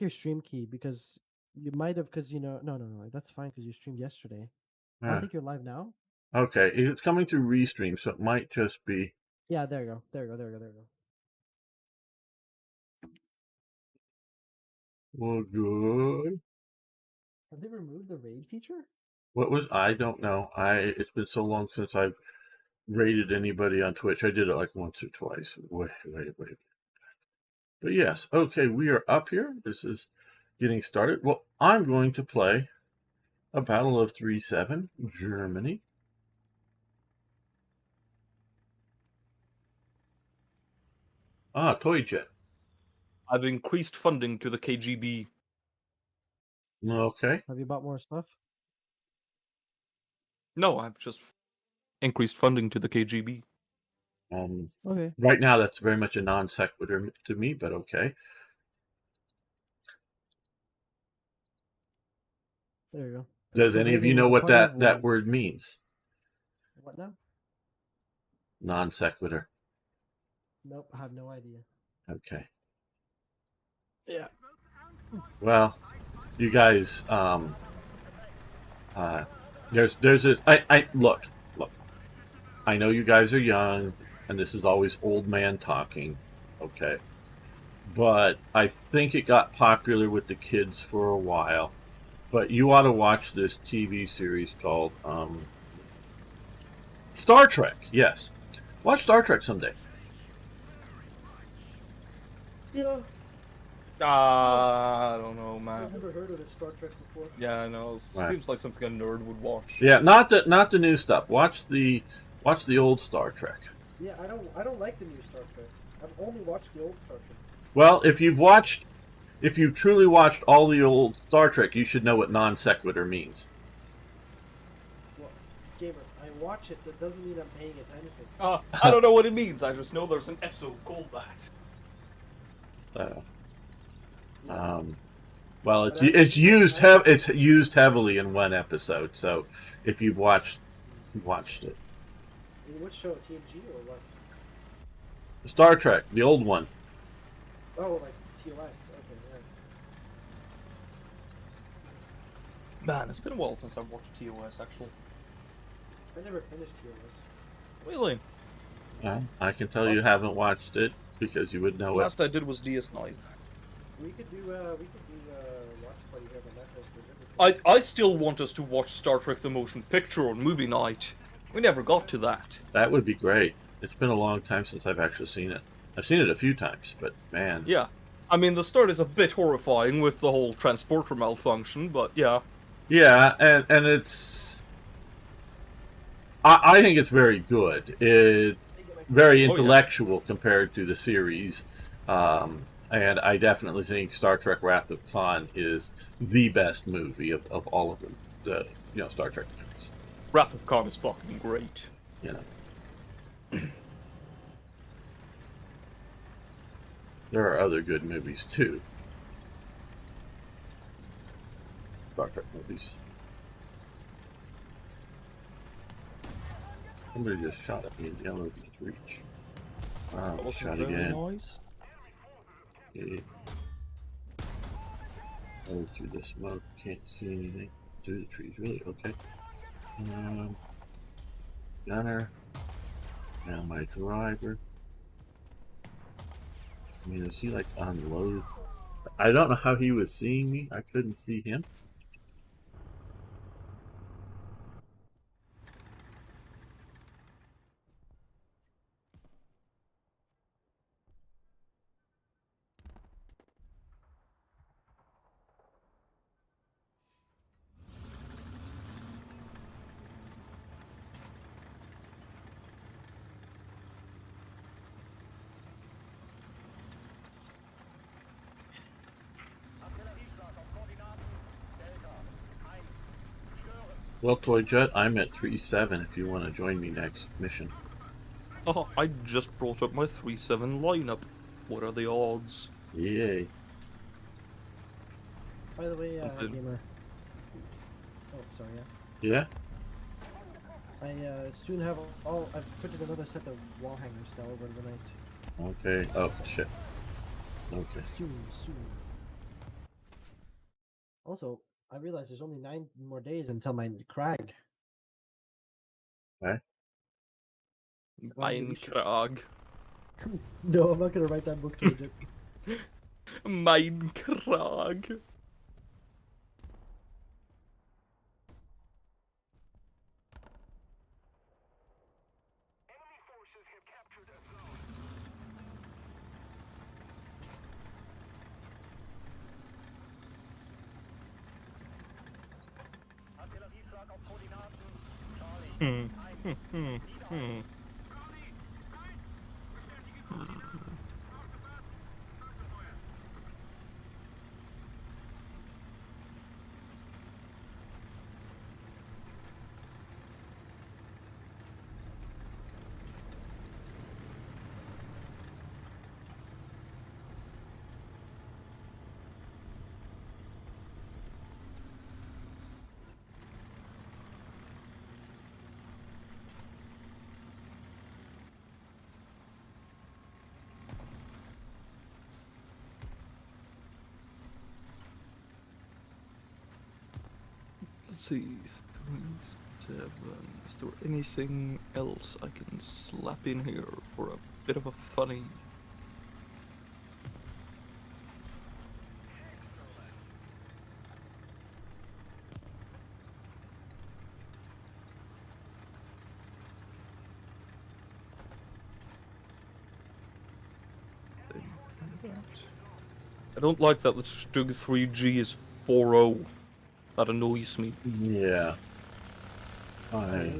your stream key because you might have because no, that's fine because you streamed yesterday. I don't Yeah. think you're live now. Okay, it's coming through restream, so it might just be. Yeah, there you go. There you go. There you go. There you go. Well, good. Have they removed the raid feature? What was I don't know. It's been so long since I've rated anybody on Twitch. I did it like once or twice. Wait. But yes, okay, we are up here. This is getting started. Well, I'm going to play a Battle of 3-7, Germany. Ah, Toy Jet. I've increased funding to the KGB. Okay. Have you bought more stuff? No, I've just increased funding to the KGB. Okay. Right now, that's very much a non sequitur to me, but okay. There you go. Does So any of you raiding know a what party of that one. word means? What now? Non sequitur. Nope, I have no idea. Okay. Yeah. Well, you guys, there's this. I look. I know you guys are young, and this is always old man talking. Okay, but I think it got popular with the kids for a while. But you ought to watch this TV series called Star Trek. Yes, watch Star Trek someday. Yeah. I don't know, I've man. never heard of this Star Trek before. Yeah, I know. Right. Seems like something a nerd would watch. Yeah, not the new stuff. Watch the old Star Trek. Yeah, I don't like the new Star Trek. I've only watched the old Star Trek. Well, if you've truly watched all the old Star Trek, you should know what non sequitur means. Well, gamer, I watch it. That doesn't mean I'm paying attention. I don't know what it means. I just know there's an episode called that. Well, it's used heavily in one episode. So if you've watched it, In which show, TeamG or what? Star Trek, the old one. Oh, like TOS. Okay, yeah. Man, it's been a while since I've watched TOS, actually. I never finished TOS. Really? I can tell you haven't watched it because you would know it. Last I did was DS9. We could do watch party here on Netflix. I still want us to watch Star Trek the Motion Picture on movie night. We never got to that. That would be great. It's been a long time since I've actually seen it. I've seen it a few times, but man. Yeah. I mean, the start is a bit horrifying with the whole transporter malfunction, but yeah. Yeah, and it's. I think it's very good. It's very intellectual compared to the series. And I definitely think Star Trek Wrath of Khan is the best movie of all of them. The Star Trek movies. Wrath of Khan is fucking great. There are other good movies too. Star Trek movies. Somebody just shot at me in the elevator's reach. Wow, shot again. Noise. Okay. Oh, through the smoke, can't see anything. Through the trees, really? Okay. Gunner. Now my driver. I mean, is he like unloaded? I don't know how he was seeing me. I couldn't see him. Well, Toy Jet, I'm at 3-7 if you want to join me next mission. Oh, I just brought up my 3-7 lineup. What are the odds? Yay. By the way, gamer. Oh, sorry. Yeah? I soon have all. I've printed another set of wall hangers now over the night. Okay. Oh, shit. Okay. Soon. Also, I realize there's only 9 more days until my crag. Okay. Mein Ambitious. Krag. No, I'm not gonna write that book towards it. Mein Krag. Hmm. Hmm. Hmm. Hmm. Let's see. 37. Is there anything else I can slap in here for a bit of a funny? I don't like that the Stug 3G is 4.0. That annoys me. Yeah. I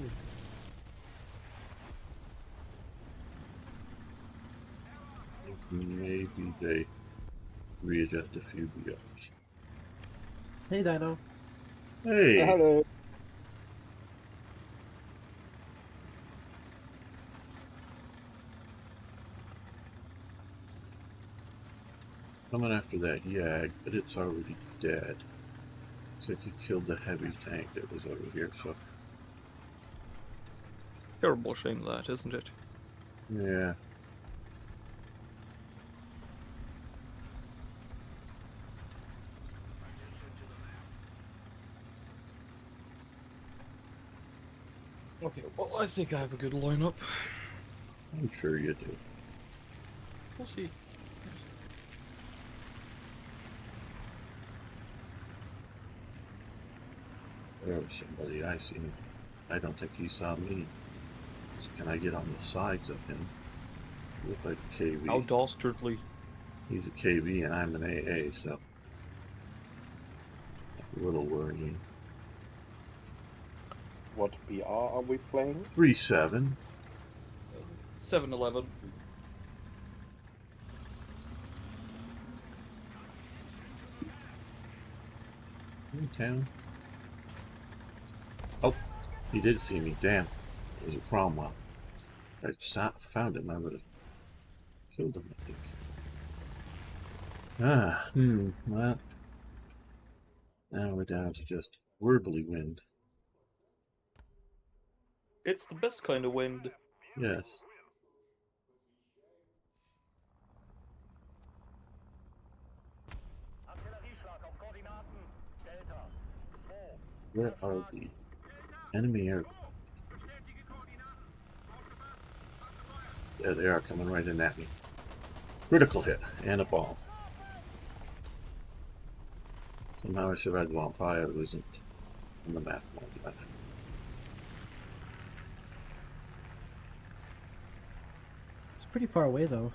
Oh, maybe they readjust a few BOs. hey, Dino. Hey, Hello. coming after that Yag, but it's already dead. Looks like he killed the heavy tank that was over here, so Terrible shame that, isn't it? yeah. Okay, well, I think I have a good lineup. I'm sure you do. We'll see. There was somebody I seen. I don't think he saw me. So can I get on the sides of him? Look like a KV. How dastardly. He's a KV and I'm an AA, so that's a little worrying. What BR are we playing? 3-7. 7-11. In town. Oh, he did see me. Damn. It was a Cromwell. If I found him, I would have killed him, I think. Well, now we're down to just warbly wind. It's the best kind of wind. Yes. Where are the enemy aircraft? There they are, coming right in at me. Critical hit and a bomb. Somehow I survived the bomb. Probably I wasn't on the map long enough. It's pretty far away, though.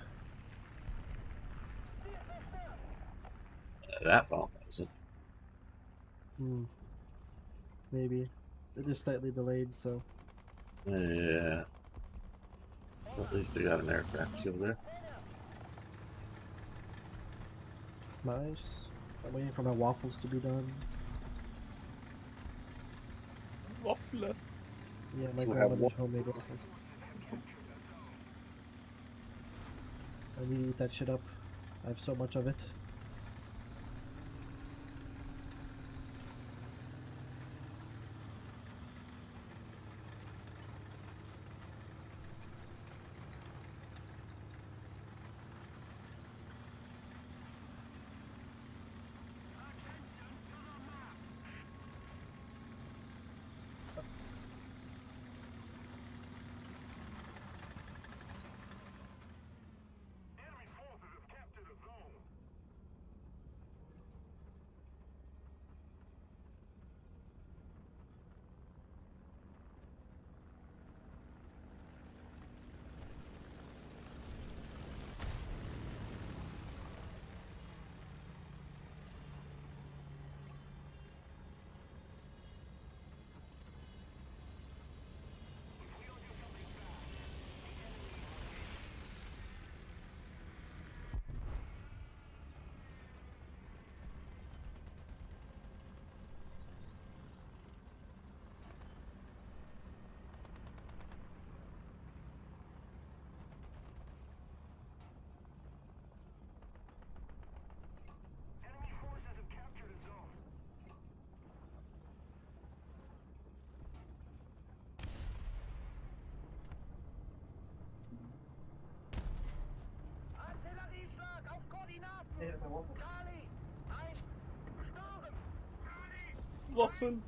That bomb wasn't. Hmm. Maybe. They're just slightly delayed, so. Yeah. Well, at least they got an aircraft kill there. Nice. I'm waiting for my waffles to be done. Waffle. Yeah, my You have grandmother's what? homemade waffles. I need to eat that shit up. I have so much of it. Waffen.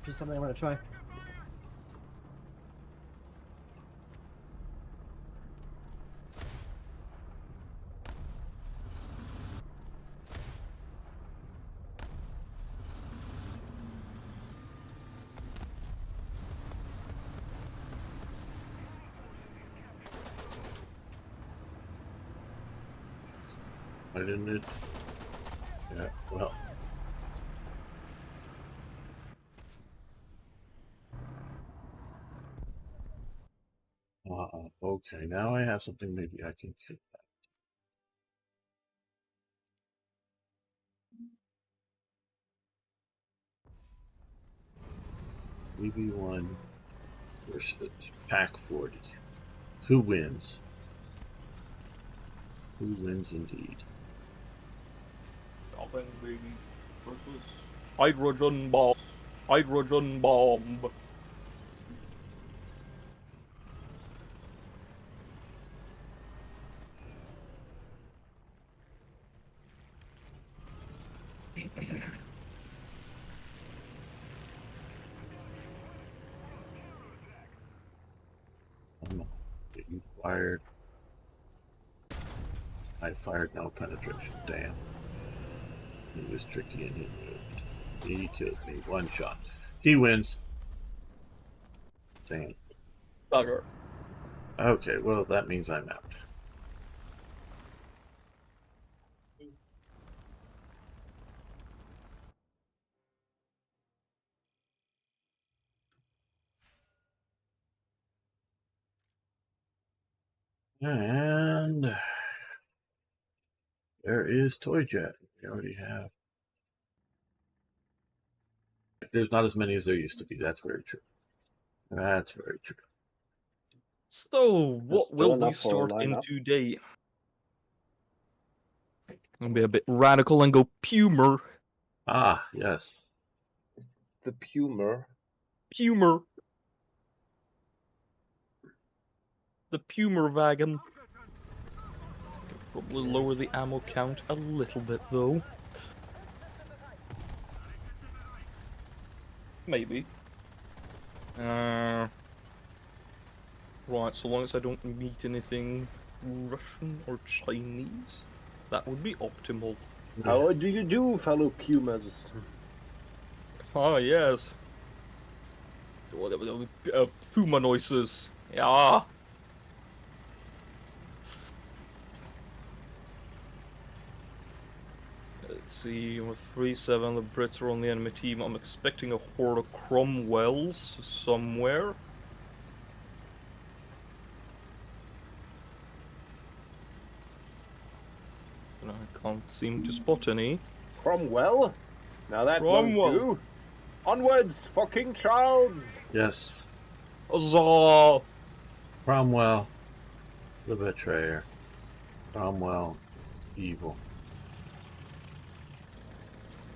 Just something I'm gonna try. Why didn't it? Yeah, well. Okay, now I have something maybe I can kick that. BB1 versus Pack 40. Who wins? Who wins indeed? Nothing baby versus hydrogen bomb. Hydrogen bomb. You fired. I fired no penetration. Damn. He was tricky and he moved. He killed me. One shot. He wins. Damn. Bugger. Okay, well, that means I'm out. And there is Toy Jet. We already have. There's not as many as there used to be. That's very true. That's very true. So, what still will we enough for a start in lineup. today? I'm gonna be a bit radical and go Pumer. Ah, yes. The Pumer. Pumer. The Pumer wagon. Probably lower the ammo count a little bit though. Maybe. Right, so long as I don't meet anything Russian or Chinese, that would be optimal. How do you do, fellow Pumas? Ah, yes. Puma noises. Yeah. Let's see, with 3-7, the Brits are on the enemy team. I'm expecting a horde of Cromwells somewhere. But I can't seem to spot any. Cromwell? Now that Cromwell. won't do. Onwards for King Charles! Yes. Huzzah! Cromwell, the betrayer. Cromwell, evil.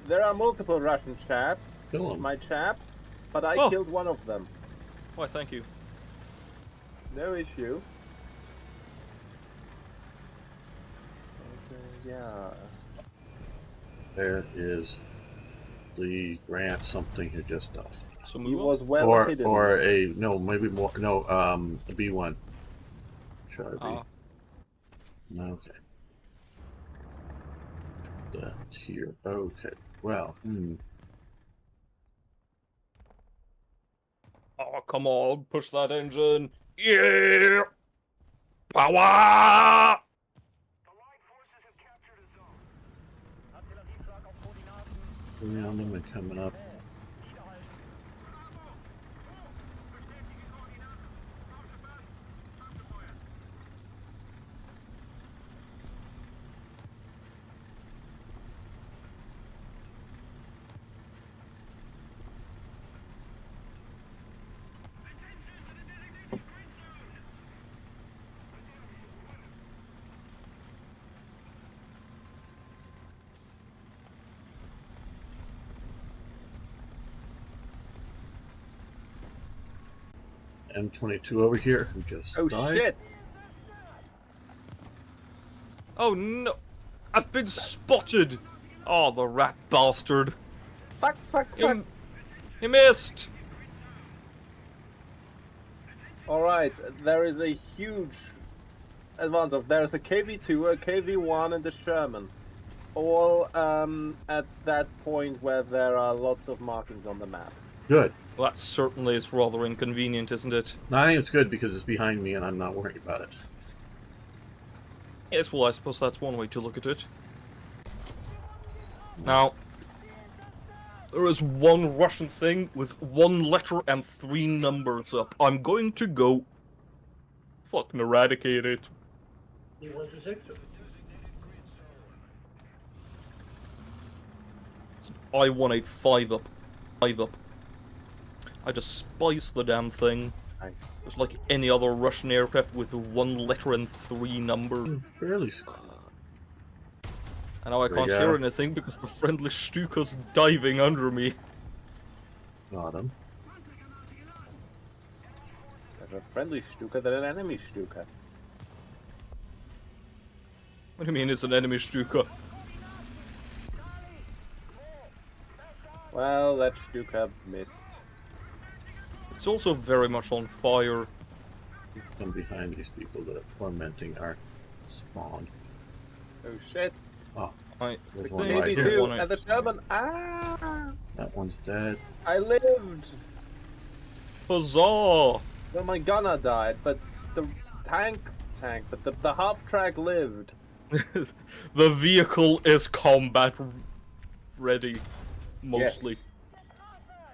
There are multiple Russian chaps, Kill him. my chap, but I Oh. killed one of them. Why, thank you. No issue. Yeah. There is the Grant something who just died. So He move was on. well hidden. Or a no, maybe more. No, a B1. Try B. Ah. Okay. That here. Okay. Well. Oh, come on, push that engine. Yeah! Power! Around them and coming up. M22 over here who just Oh died. shit! Oh no! I've been spotted! Oh, the rat bastard! Fuck, fuck, fuck. He missed! Alright, there is a huge advance of. There's a KV-2, a KV-1, and a Sherman. All at that point where there are lots of markings on the map. Good. Well, that certainly is rather inconvenient, isn't it? No, I think it's good because it's behind me and I'm not worried about it. Yes, well, I suppose that's one way to look at it. Now, there is one Russian thing with 1 letter and 3 numbers up. I'm going to go fucking eradicate it. It's I-185 up. 5 up. I just spiced the damn thing. Nice. Just like any other Russian aircraft with 1 letter and 3 numbers. Barely. And now I can't hear anything because the friendly Stuka's diving under me. Got him. There's a friendly Stuka than an enemy Stuka. What do you mean it's an enemy Stuka? Well, that Stuka missed. It's also very much on fire. Come behind these people that are tormenting our spawn. Oh shit. Oh, I there's the one right KV-2 here. one And the Sherman. Ah! That one's dead. I lived! Huzzah! Well, my gunner died, but the but the half track lived. The vehicle is combat ready, mostly. Yes.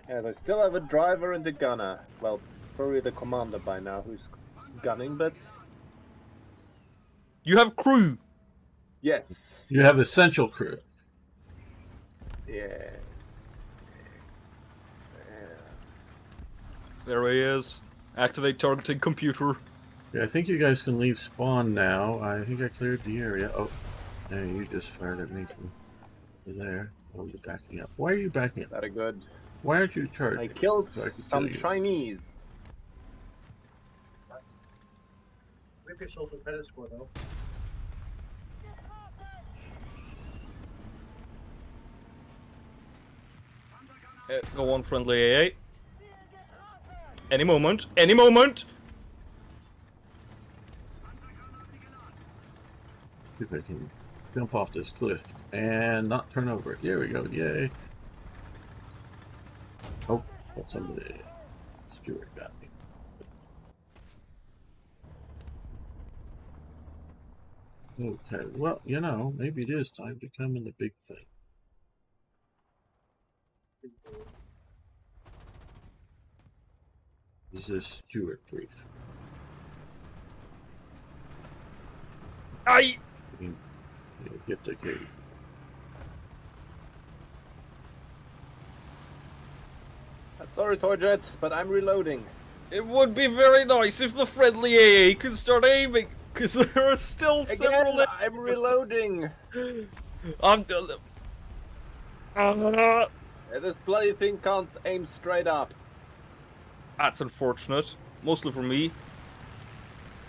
And I still have a driver and a gunner. Well, probably the commander by now who's gunning, but You have crew! yes. You have essential crew. Yes. There he is. Activate targeting computer. Yeah, I think you guys can leave spawn now. I think I cleared the area. Oh, yeah, you just fired at me from there. Oh, you're backing up. Why are you backing up? Very good. Why aren't you charging? I killed So I can some kill you. Chinese. Rip your social credit score though. Go on, friendly AA. Any moment. Any moment! See if I can jump off this cliff and not turn over. Here we go. Yay. Oh, got somebody. Stewart got me. Okay, well, you know, maybe it is time to come in the big thing. Is this Stewart proof? I. Get the key. Sorry, Toyjet, but I'm reloading. It would be very nice if the friendly AA could start aiming, because there are still Again, several. I'm reloading. I'm. This bloody thing can't aim straight up. That's unfortunate. Mostly for me.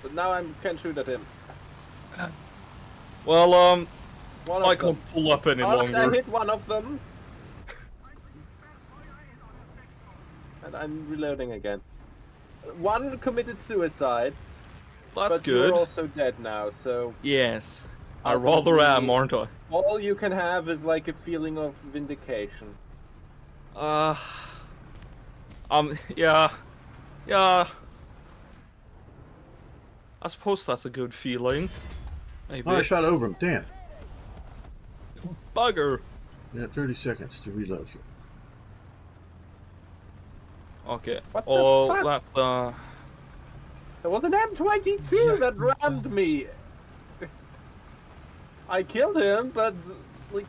But now I can shoot at him. Well, One I of them. can't pull up any I longer. hit one of them. And I'm reloading again. One committed suicide. That's but good. You're also dead now, so Yes. I I rather think am, aren't I? all you can have is like a feeling of vindication. Yeah. Yeah. I suppose that's a good feeling. Maybe. Oh, I shot over him. Damn. Bugger. You got 30 seconds to reload here. Okay. What the Oh, fuck? that, There was an M22 that rammed me. I killed him, but like,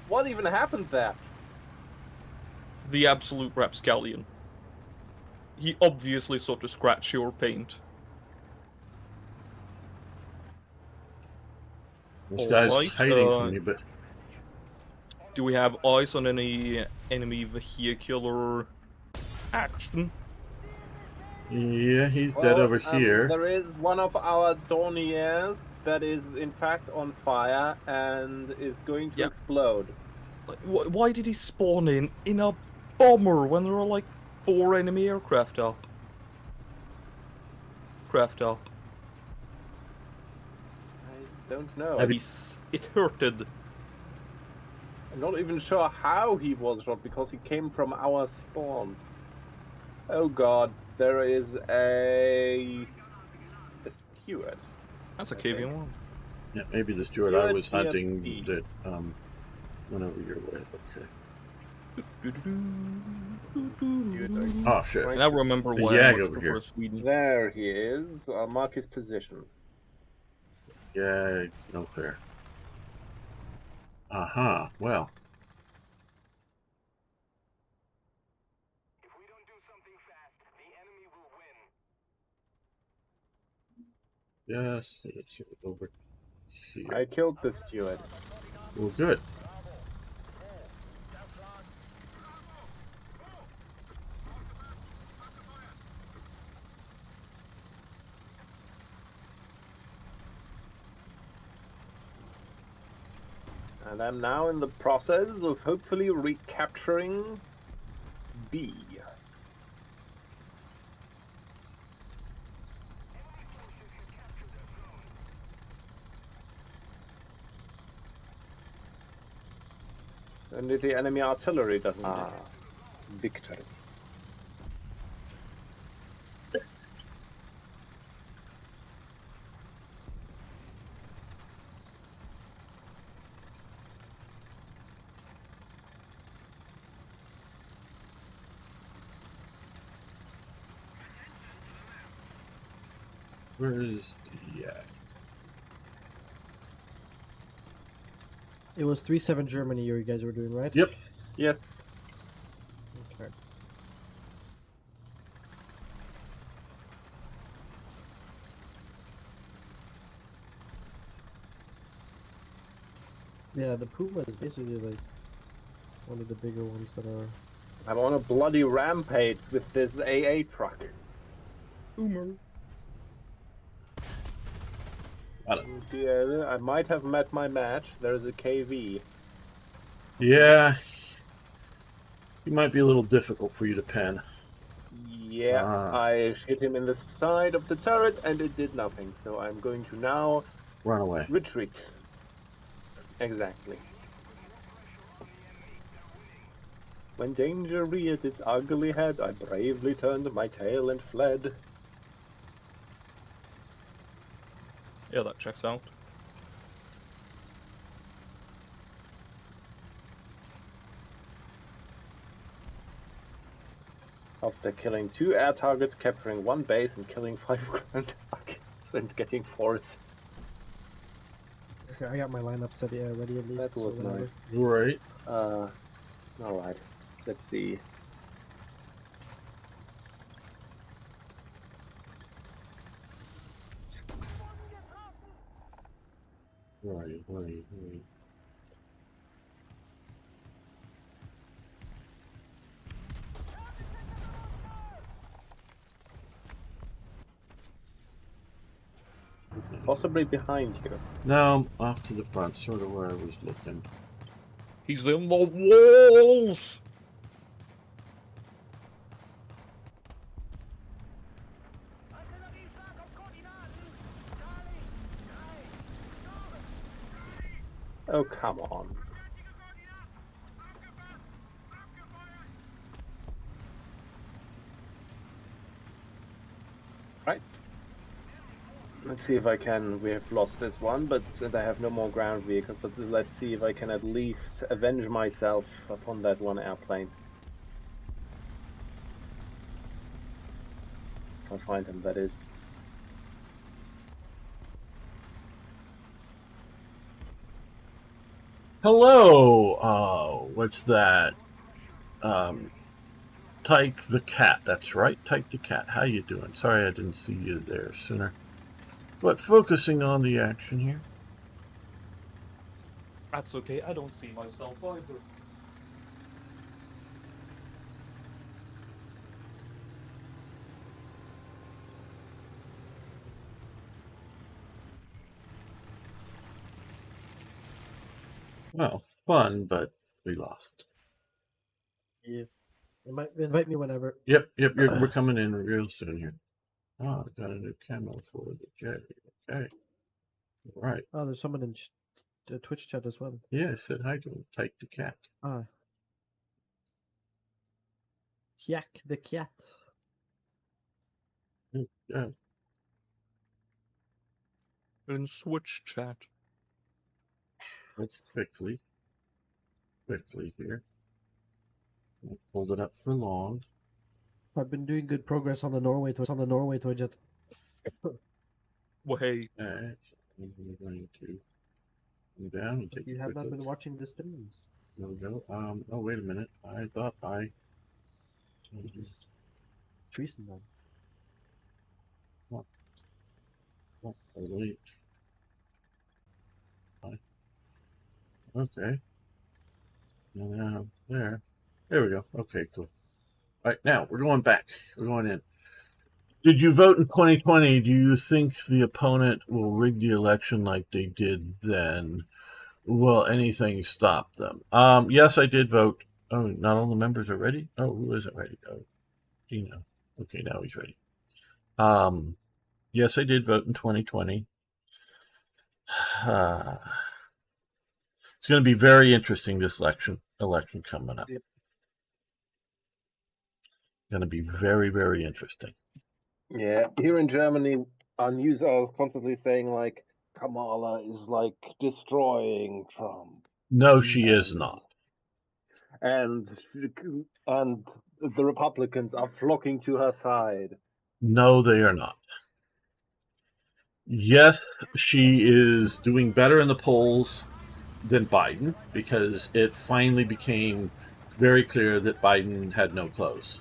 what even happened there? the absolute rapscallion. He obviously sought to scratch your paint. This guy's Alright, hiding from me, but do we have eyes on any enemy vehicular action? yeah, he's dead Well, over here. There is one of our Dorniers that is in fact on fire and is going to Yeah. explode. Like, why did he spawn in a bomber when there are like 4 enemy aircraft up? Craft up. I don't know. It hurted. I'm not even sure how he was shot because he came from our spawn. Oh god, there is a steward. That's a I think. KV-1. Yeah, maybe the steward I Steward was near hunting B. that went over your way. Okay. Oh shit. I now remember The why I Yag much over prefer here. Sweden. There he is. I'll mark his position. Yeah, no fair. Uh-huh. Well. Yes, let's see over here. I killed the steward. Well, good. And I'm now in the process of hopefully recapturing B. And if the enemy artillery doesn't victory. Where is the It was 3-7 Germany you guys were doing, right? Yep. Yes. Okay. Yeah, the Puma is basically like one of the bigger ones that are. I'm on a bloody rampage with this AA truck. Boomer. Yeah, I might have met my match. There's a KV. Yeah. He might be a little difficult for you to pen. Yeah, I hit him in the side of the turret and it did nothing. So I'm going to now Run away. retreat. Exactly. When danger reared its ugly head, I bravely turned my tail and fled. Yeah, that checks out. After killing 2 air targets, capturing 1 base, and killing 5 ground targets, and getting 4 assists. Okay, I got my lineup set ready at least. That was so whenever. nice. Right. Alright. Let's see. Right. Possibly behind you. No, off to the front, sort of where I was looking. He's in the walls! Oh, come on. Right. Let's see if I can. We have lost this one, but I have no more ground vehicles. But let's see if I can at least avenge myself upon that one airplane. I'll find him, that is. Hello! What's that? Tyke the Cat. That's right, Tyke the Cat. How you doing? Sorry I didn't see you there sooner. But focusing on the action here. That's okay, I don't see myself either. Well, fun, but we lost. Yeah. Invite me whenever. Yep, we're coming in real soon here. Oh, I got a new camo for the J. Okay. All right. Oh, there's someone in the Twitch chat as well. Yeah, I said hi to him. Take the cat. Ah. Yak the cat. Yeah. In Switch chat. Let's quickly here. Don't hold it up for long. I've been doing good progress on the Norway toy jet. Well, hey. Alright, so we're going to come down and take You a have quick not look. been watching the streams. There we go. Oh, wait a minute. I thought I. Treason them. Oh, wait. Okay. Now, there. There we go. Okay, cool. All right, now we're going back. We're going in. Did you vote in 2020? Do you think the opponent will rig the election like they did then? Will anything stop them? Yes, I did vote. Oh, not all the members are ready? Oh, who isn't ready? Oh, Dino. Okay, now he's ready. Yes, I did vote in 2020. It's going to be very interesting, this election coming up. Yep. Going to be very, very interesting. Yeah, here in Germany, our news are constantly saying like Kamala is like destroying Trump. No, she is not. And the Republicans are flocking to her side. No, they are not. Yes, she is doing better in the polls than Biden because it finally became very clear that Biden had no clothes,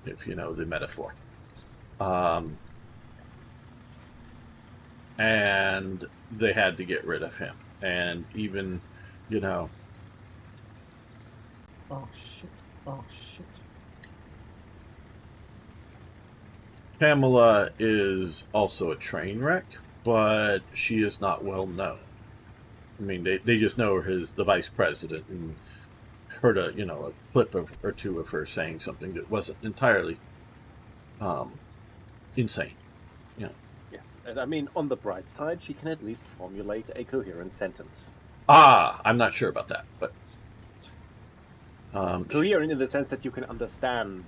if you know the metaphor. And they had to get rid of him. And even, you know. Oh shit. Oh shit. Kamala is also a train wreck, but she is not well known. I mean, they just know her as the vice president and heard a clip or two of her saying something that wasn't entirely insane. You know. Yes, and I mean, on the bright side, she can at least formulate a coherent sentence. I'm not sure about that, but coherent in the sense that you can understand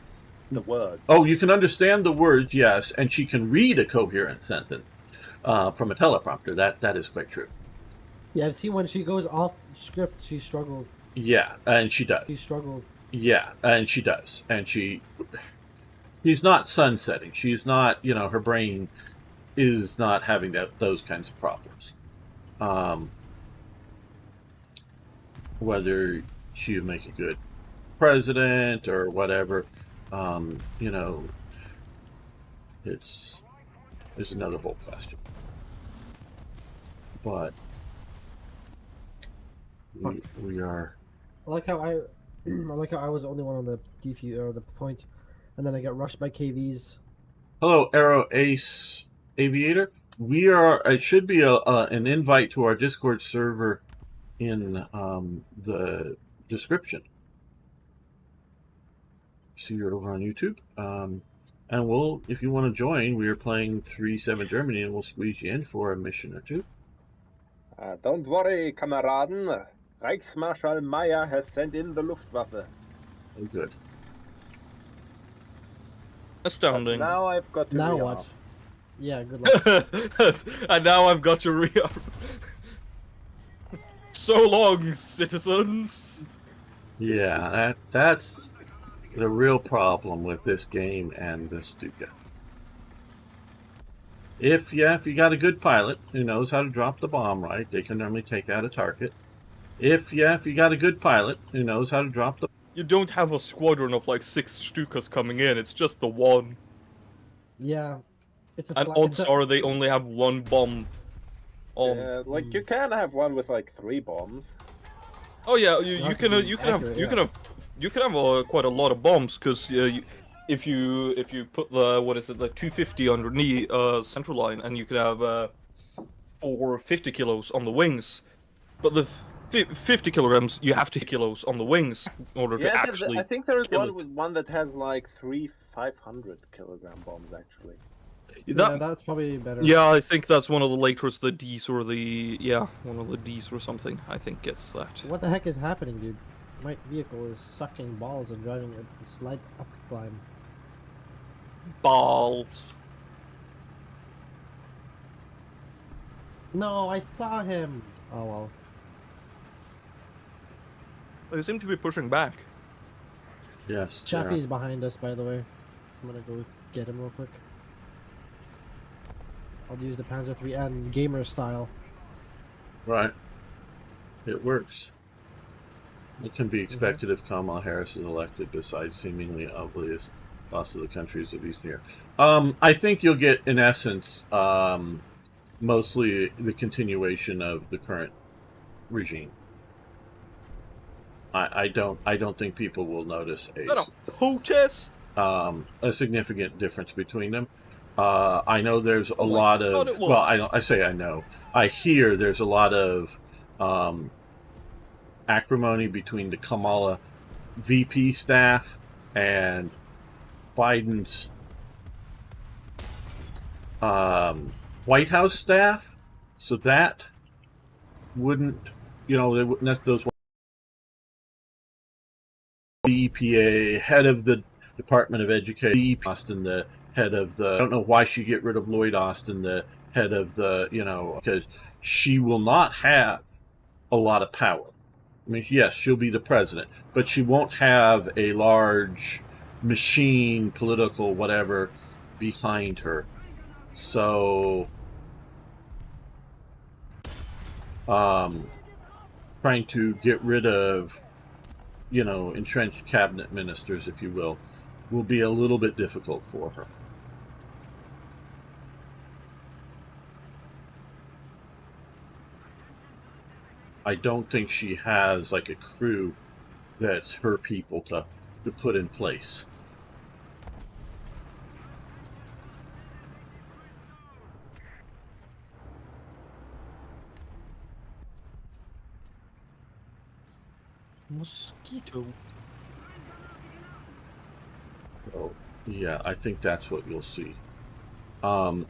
the words. Oh, you can understand the words, yes, and she can read a coherent sentence from a teleprompter. That is quite true. Yeah, I've seen when she goes off script, she struggled. Yeah, and she does. She struggled. Yeah, and she does. And she's not sunsetting. She's not, her brain is not having those kinds of problems. Whether she would make a good president or whatever, it's another whole question. But we are. I like how I was the only one on the defuse or the point, and then I got rushed by KVs. Hello, Aero Ace Aviator. We are. It should be an invite to our Discord server in the description. See you over on YouTube. And we'll, if you want to join, we are playing 3-7 Germany, and we'll squeeze you in for a mission or two. Don't worry, Kameraden. Reichsmarschall Meyer has sent in the Luftwaffe. Oh, good. Astounding. But now I've got to Now re-arm. what? Yeah, good luck. And now I've got to re-arm. So long, citizens. Yeah, that's the real problem with this game and the Stuka. If you got a good pilot who knows how to drop the bomb right, they can normally take out a target. If you got a good pilot who knows how to drop the... You don't have a squadron of like 6 Stukas coming in, it's just the one. Yeah, it's a. And odds are they only have 1 bomb on. Yeah, like you can have one with like 3 bombs. Oh yeah, you can have quite a lot of bombs because if you put the 250 underneath central line, and you can have 450 kilos on the wings. But 50 kilograms, you have to kilos on the wings in order to Yeah, actually I think there is kill one it. with one that has like 500 kilogram bombs actually. Yeah, that's probably better. Yeah, I think that's one of the latest, the Ds or one of the Ds or something, I think gets that. What the heck is happening, dude? My vehicle is sucking balls and driving a slight up climb. Balls. No, I saw him! Oh well. They seem to be pushing back. Yes. Chaffee's behind us, by the way. I'm gonna go get him real quick. I'll use the Panzer III gamer style. Right. It works. It can be expected if Kamala Harris is elected, besides seemingly obvious loss of the countries of Eastern Europe. I think you'll get, in essence, mostly the continuation of the current regime. I don't think people will notice a significant difference between them. I know there's a lot of, well, I know. I hear there's a lot of acrimony between the Kamala VP staff and Biden's White House staff. So that wouldn't, those the EPA, head of the Department of Education, Austin, the head of the, I don't know why she get rid of Lloyd Austin, the head of the, because she will not have a lot of power. I mean, yes, she'll be the president, but she won't have a large machine, political, whatever, behind her. So, trying to get rid of, entrenched cabinet ministers, if you will be a little bit difficult for her. I don't think she has like a crew that's her people to put in place. Mosquito. So, yeah, I think that's what you'll see.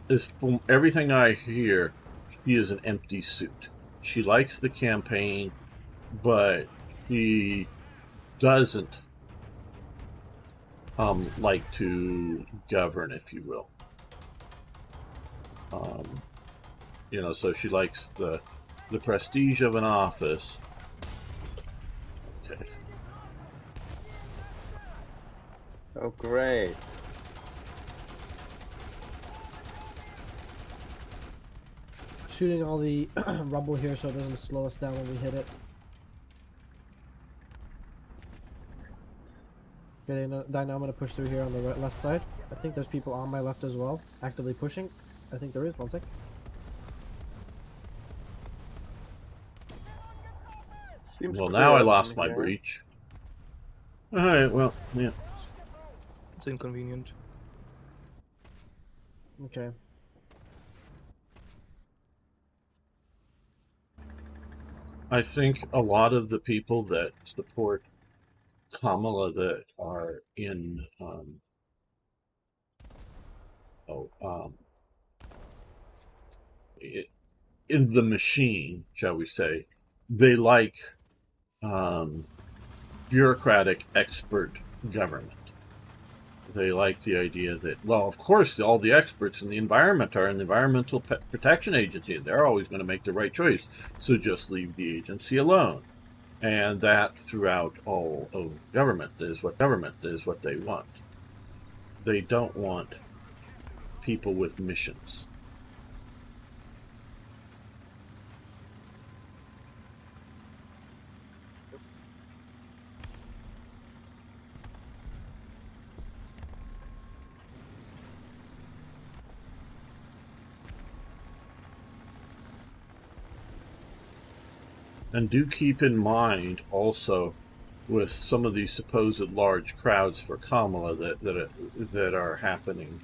Is from everything I hear, she is an empty suit. She likes the campaign, but she doesn't like to govern, if you will. So she likes the prestige of an office. Okay. Oh, great. Shooting all the rubble here so it doesn't slow us down when we hit it. Okay, now I'm going to push through here on the left side. I think there's people on my left as well, actively pushing. I think there is. One sec. Well, now I lost my breach. Alright, well, yeah. It's inconvenient. Okay. I think a lot of the people that support Kamala that are in in the machine, shall we say, they like bureaucratic expert government. They like the idea that, well, of course, all the experts in the environment are in the Environmental Protection Agency, and they're always going to make the right choice. So just leave the agency alone. And that throughout all of government is what they want. They don't want people with missions. And do keep in mind also with some of these supposed large crowds for Kamala that are happening.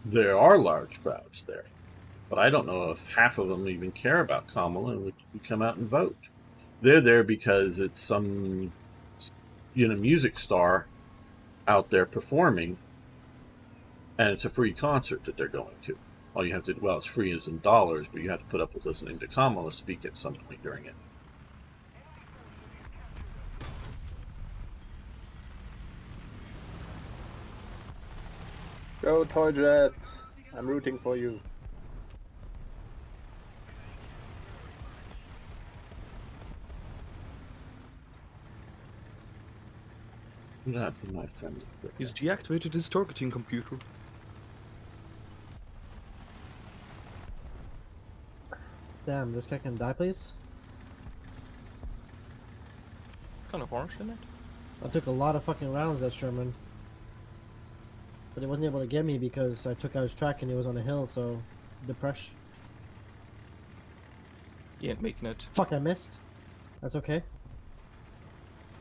There are large crowds there. But I don't know if half of them even care about Kamala and would come out and vote. They're there because it's some, music star out there performing, and it's a free concert that they're going to. All you have to, well, it's free as in dollars, but you have to put up with listening to Kamala speak at some point during it. Go Toy Jet. I'm rooting for you. Not my friend. He's deactivated his targeting computer. Damn, this guy can die, please. Kind of harsh, isn't it? I took a lot of fucking rounds at Sherman. But he wasn't able to get me because I took out his track and he was on a hill, so... Depression. He ain't making it. Fuck, I missed. That's okay.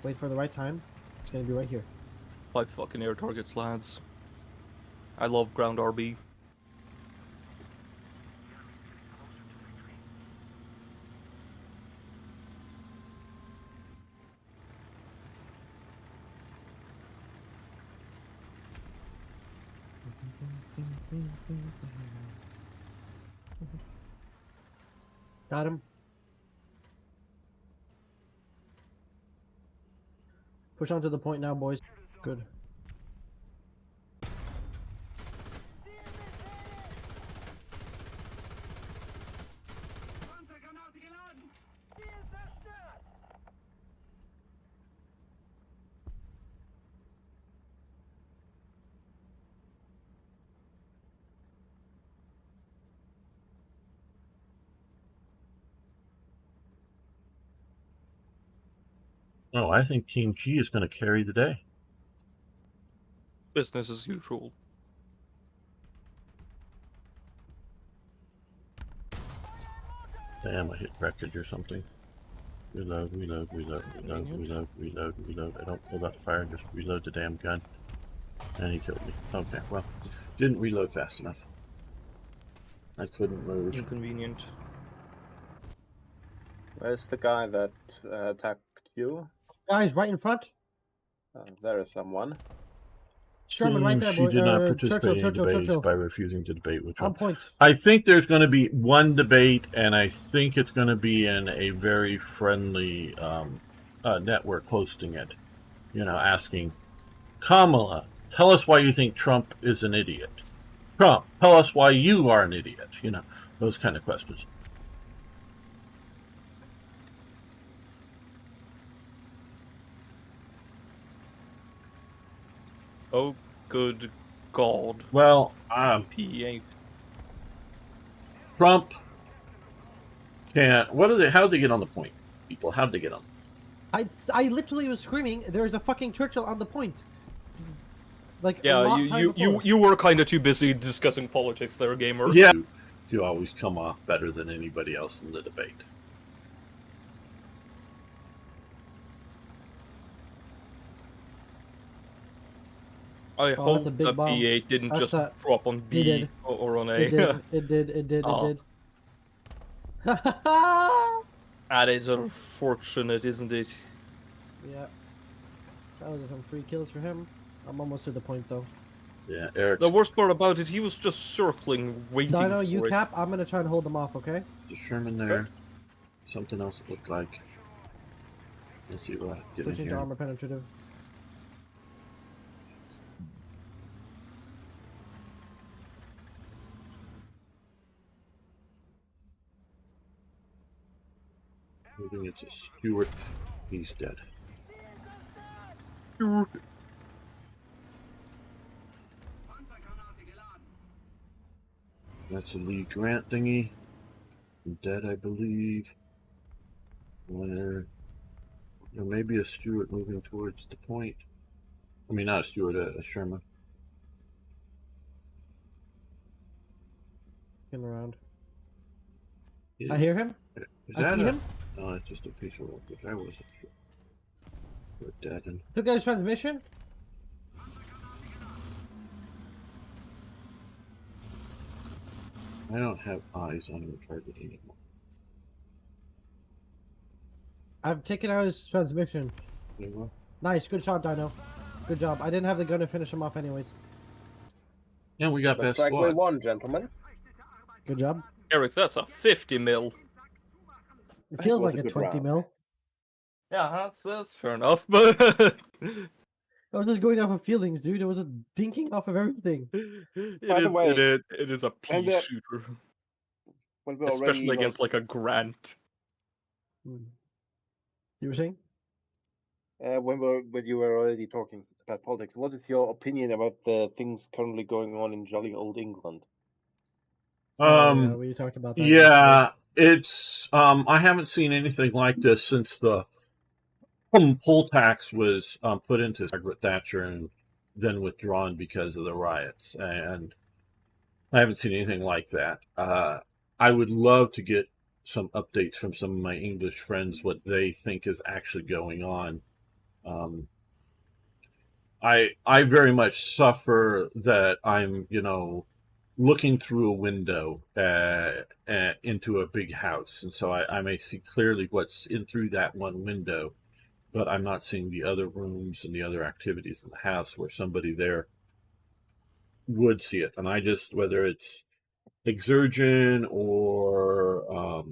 Wait for the right time. It's gonna be right here. 5 fucking air targets, lads. I love ground RB. Got him. Push on to the point now, boys. Good. Oh, I think TeamG is going to carry the day. Business as usual. Damn, I hit wreckage or something. Reload, reload, reload, reload, reload, reload, reload. I don't pull that fire, just reload the damn gun. And he killed me. Okay, well, didn't reload fast enough. I couldn't move. Inconvenient. Where's the guy that attacked you? Guys, right in front. There is someone. Sherman, right there, She boy. did not participate Churchill, in debates Churchill. by refusing to debate with On Trump. point. I think there's going to be one debate, and I think it's going to be in a very friendly network hosting it. Asking, Kamala, tell us why you think Trump is an idiot. Trump, tell us why you are an idiot. Those kind of questions. Oh, good God. Well, P8. Trump can't. How'd they get on the point? People, how'd they get on? I literally was screaming, there's a fucking Churchill on the point. Like, a Yeah, long time before. you were kind of too busy discussing politics there, gamer. Yeah. You always come off better than anybody else in the debate. I Oh, hope that's a big that bomb. P8 didn't That's just a- drop on It B did. or on A. It did. Oh. That is unfortunate, isn't it? Yeah. That was some free kills for him. I'm almost to the point, though. Yeah, Eric. The worst part about it, he was just circling, waiting Dino, for you it. cap. I'm gonna try and hold them off, okay? There's Sherman there. Something else it looked like. Let's see what I get in Switching to here. armor penetrative. Moving it to Stewart. He's dead. That's a Lee Grant thingy. Dead, I believe. Where? There may be a Stewart moving towards the point. I mean, not a Stewart, a Sherman. Getting around. Is, I hear him. is I that see a, him. No, it's just a piece of rope, which I wasn't sure. We're dead and Took out his transmission. I don't have eyes on your target anymore. I've taken out his transmission. You know? Nice, good shot, Dino. Good job. I didn't have the gun to finish him off anyways. Yeah, we got Looks best like we squad. won, gentlemen. Good job. Eric, that's a 50 mil. It feels was like a a good 20 round. mil. Yeah, that's fair enough, but I was just going off of feelings, dude. It was a dinking off of everything. By the way, it is a when pea we're- shooter, When we especially already against like a Grant. Hmm. You were saying? when you were already talking about politics, what is your opinion about the things currently going on in jolly old England? Yeah, we talked about that yesterday. Yeah, it's I haven't seen anything like this since the poll tax was put into Margaret Thatcher and then withdrawn because of the riots, and I haven't seen anything like that. I would love to get some updates from some of my English friends what they think is actually going on. I very much suffer that I'm looking through a window into a big house, and so I may see clearly what's in through that one window, but I'm not seeing the other rooms and the other activities in the house where somebody there would see it. And I just, whether it's Exergen or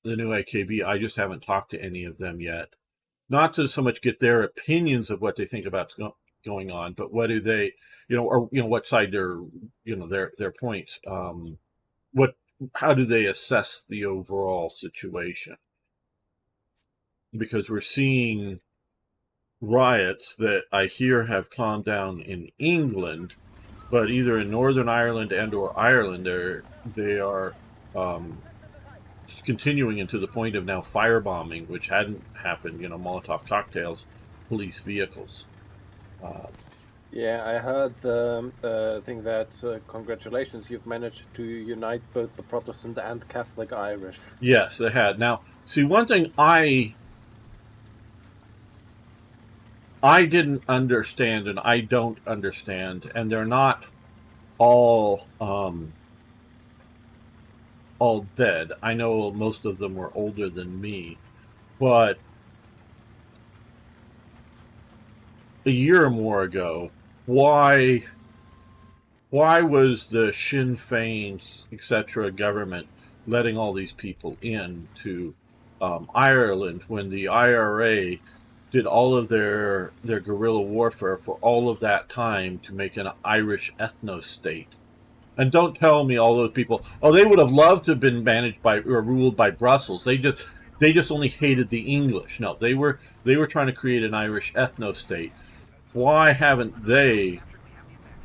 the new AKB, I just haven't talked to any of them yet. Not to so much get their opinions of what they think about going on, but what do they, or what side their points. How do they assess the overall situation? Because we're seeing riots that I hear have calmed down in England, but either in Northern Ireland or Ireland, they are continuing into the point of now firebombing, which hadn't happened. Molotov cocktails, police vehicles. Yeah, I heard the thing that congratulations, you've managed to unite both the Protestant and Catholic Irish. Yes, they had. Now, see, one thing I didn't understand, and I don't understand, and they're not all dead. I know most of them were older than me, but a year or more ago, why was the Sinn Féin, etc. government letting all these people into Ireland when the IRA did all of their guerrilla warfare for all of that time to make an Irish ethno-state? And don't tell me all those people, they would have loved to have been managed by or ruled by Brussels. They just only hated the English. No, they were trying to create an Irish ethno-state. Why haven't they,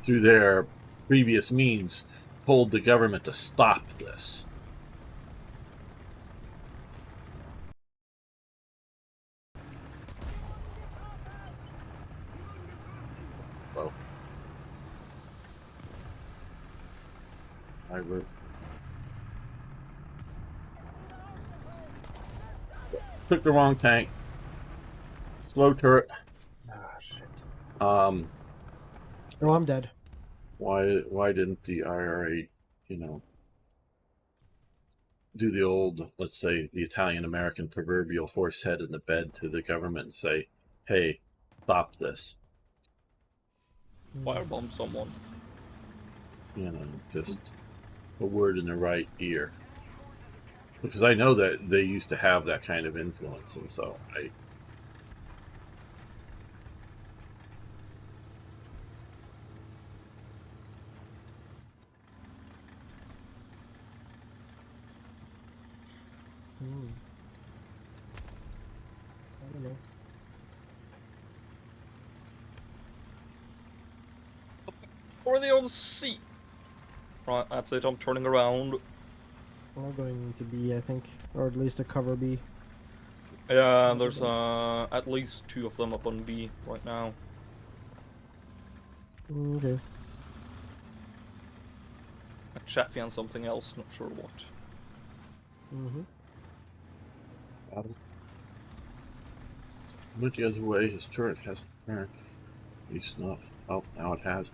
through their previous means, told the government to stop this? Well, I wrote. Took the wrong tank. Slow turret. Ah, shit. Oh, I'm dead. Why didn't the IRA, do the old, let's say, the Italian-American proverbial horse head in the bed to the government and say, hey, stop this? Firebomb someone. Just a word in the right ear. Because I know that they used to have that kind of influence, and so I don't know. Or the old seat. Right, that's it. I'm turning around. We're going to B, I think, or at least a cover B. Yeah, there's at least 2 of them up on B right now. Okay. A Chaffee and something else, not sure what. went the other way. His turret hasn't turned. At least not. Oh, now it has.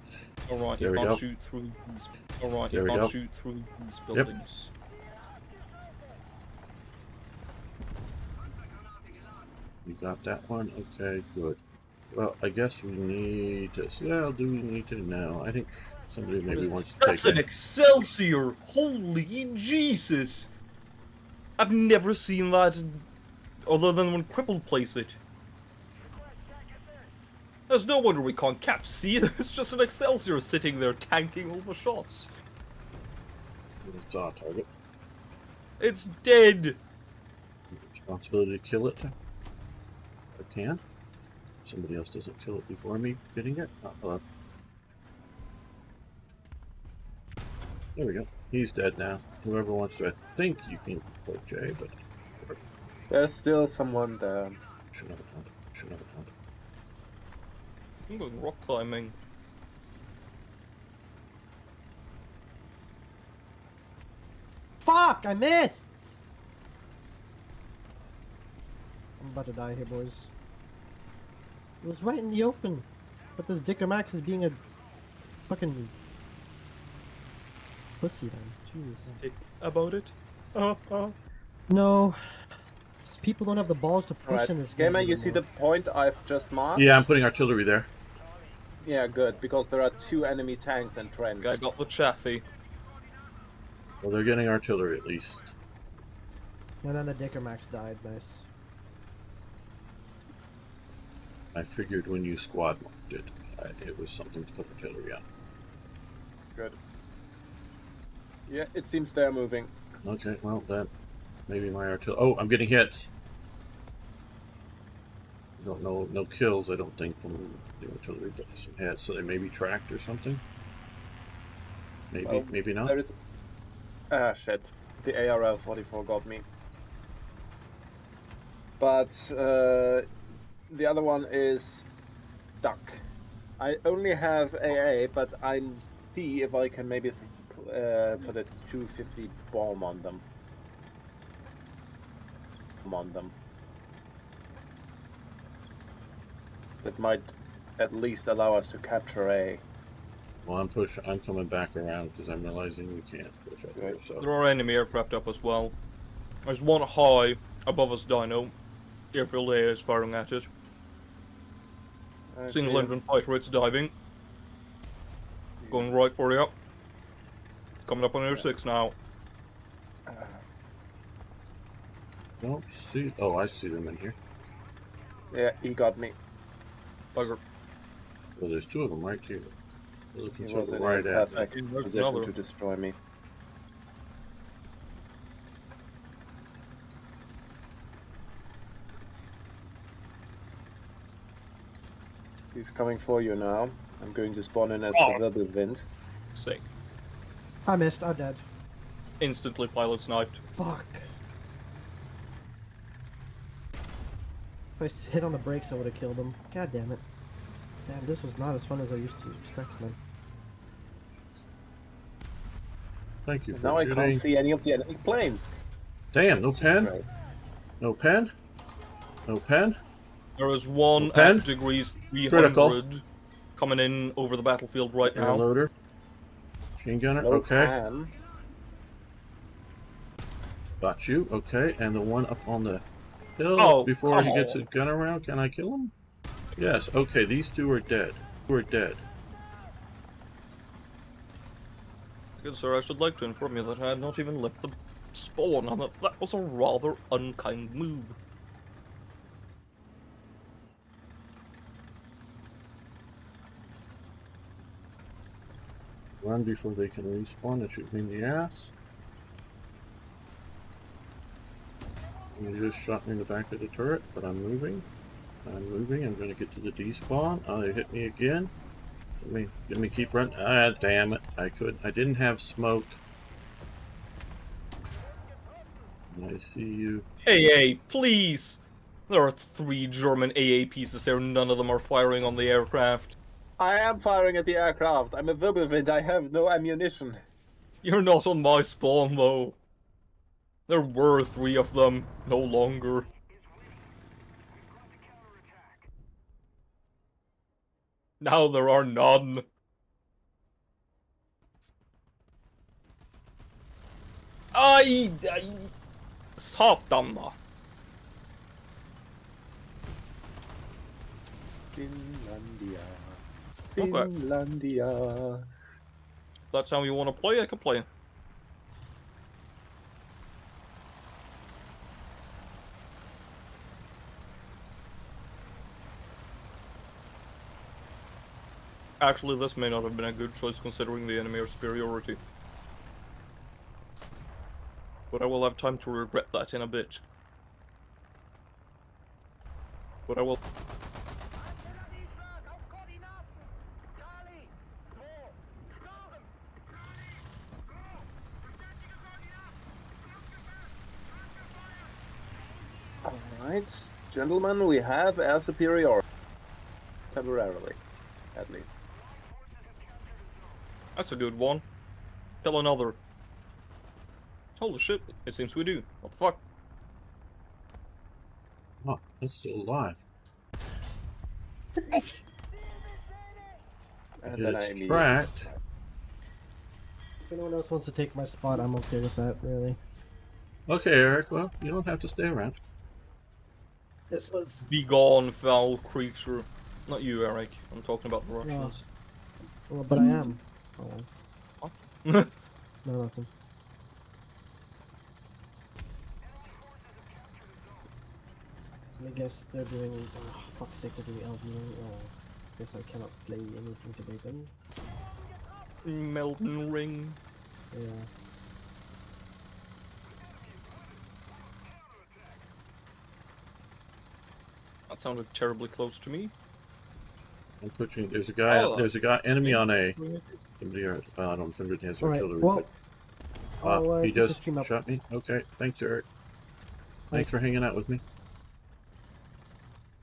Alright, There you we can't go. shoot through these. Alright, There you we can't go. shoot through these Yep. buildings. You got that one? Okay, good. Well, I guess we need to... Well, do we need to? No. I think somebody maybe wants to That's take an it. Excelsior! Holy Jesus! I've never seen that other than when Crippled plays it. There's no wonder we can't cap C. There's just an Excelsior sitting there tanking all the shots. It's our target. It's dead! Responsibility to kill it. If I can. Somebody else doesn't kill it before me getting it. Oh, hello. There we go. He's dead now. Whoever wants to, I think you can play J, but There's still someone there. should have a hunt. Should have a hunt. I'm going rock climbing. Fuck! I missed! I'm about to die here, boys. It was right in the open. But this Dicker Max is being a fucking pussy then. Jesus. Think about it. No. People don't have the balls to push Alright, in this game Gamer, you see the anymore. point I've just marked? Yeah, I'm putting artillery there. Yeah, good, because there are 2 enemy tanks and trench. I got the chaffee. Well, they're getting artillery at least. And then the Dicker Max died. Nice. I figured when you squad marked it, it was something to put artillery on. Good. Yeah, it seems they're moving. Okay, well, that maybe my artillery. Oh, I'm getting hits. Don't know, no kills, I don't think, from the artillery, but some hits. So they may be tracked or something. Maybe, Well, maybe not. There is... Ah, shit. The ARL-44 got me. But, the other one is stuck. I only have AA, but I'm see if I can maybe put a 250 bomb on them. That might at least allow us to capture A. Well, I'm coming back around because I'm realizing we can't push up there. So There are enemy aircraft up as well. There's one high above us, Dino. Airfield A is firing at it. Single engine fighter, it's diving. Going right for you. Coming up on air 6 now. don't see. Oh, I see them in here. Yeah, he got me. Bugger. Well, there's 2 of them right here. They're looking He sort was of in right a at me. perfect There's position another. to destroy me. He's coming for you now. I'm going to spawn in as Oh. the Verbal Wind. Sick. I missed. I'm dead. Instantly pilot sniped. Fuck. If I hit on the brakes, I would have killed him. God damn it. Damn, this was not as fun as I used to expect, man. Thank you for Now I shooting. can't see any of the enemy planes. Damn, no This is pen? great. No pen? No pen? There is one Pen? at degrees 300 Critical. coming in over the battlefield right Air now. loader. Machine gunner. No Okay. pan. Got you. Okay. And the one up on the hill Oh, before come he gets on. a gun around. Can I kill him? Yes. Okay. These 2 are dead. We're dead. Good sir, I should like to inform you that I had not even left the spawn, and that was a rather unkind move. Run before they can respawn and shoot me in the ass. And they just shot me in the back of the turret, but I'm moving. I'm moving. I'm going to get to the despawn. Oh, they hit me again. Let me keep running. Ah, damn it. I didn't have smoke. I see you. AA, please! There are 3 German AA pieces there, none of them are firing on the aircraft. I am firing at the aircraft. I'm a Verbal Wind. I have no ammunition. You're not on my spawn, though. There were 3 of them, no longer. Now there are none. Aj! Satan va. Finlandia. Okay. Finlandia. That's how you want to play, I can play. Actually, this may not have been a good choice considering the enemy superiority. But I will have time to regret that in a bit. But I will... Alright, gentlemen, we have air superiority. Temporarily, at least. That's a good one. Kill another. Holy shit, it seems we do. What the fuck? Oh, it's still alive. And then I It's immediately... tracked. If anyone else wants to take my spot, I'm okay with that, really. Okay, Eric. Well, you don't have to stay around. This was... Be gone, foul creature. Not you, Eric. I'm talking about the Russians. Well, but I am. Oh, no, nothing. I guess they're doing... Oh, fuck's sake, they're doing Elden. Oh, guess I cannot play anything today then. Melton Ring. Yeah. That sounded terribly close to me. I'm pushing. There's a guy. Oh. There's a guy. Enemy on A. Somebody. I don't know if somebody has Alright, artillery. well... but, I'll he keep the just stream up. shot me. Okay. Thanks, Eric. Thanks for hanging out with me.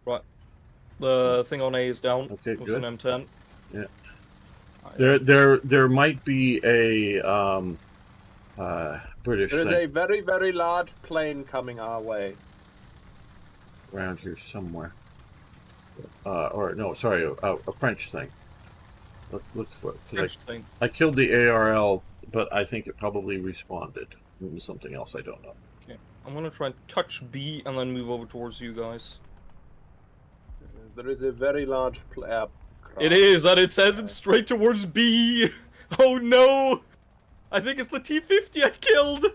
Right. The thing on A is down. Okay, It's good. an M10. Yeah. There might be a British There is thing a very, very large plane coming our way. around here somewhere. Or no, sorry, a French thing. Look for it. 'Cause French thing. I killed the ARL, but I think it probably responded. It was something else. I don't know. Okay. I'm gonna try and touch B and then move over towards you guys. There is a very large aircraft. It is, and it's headed straight towards B! Oh no! I think it's the T-50 I killed!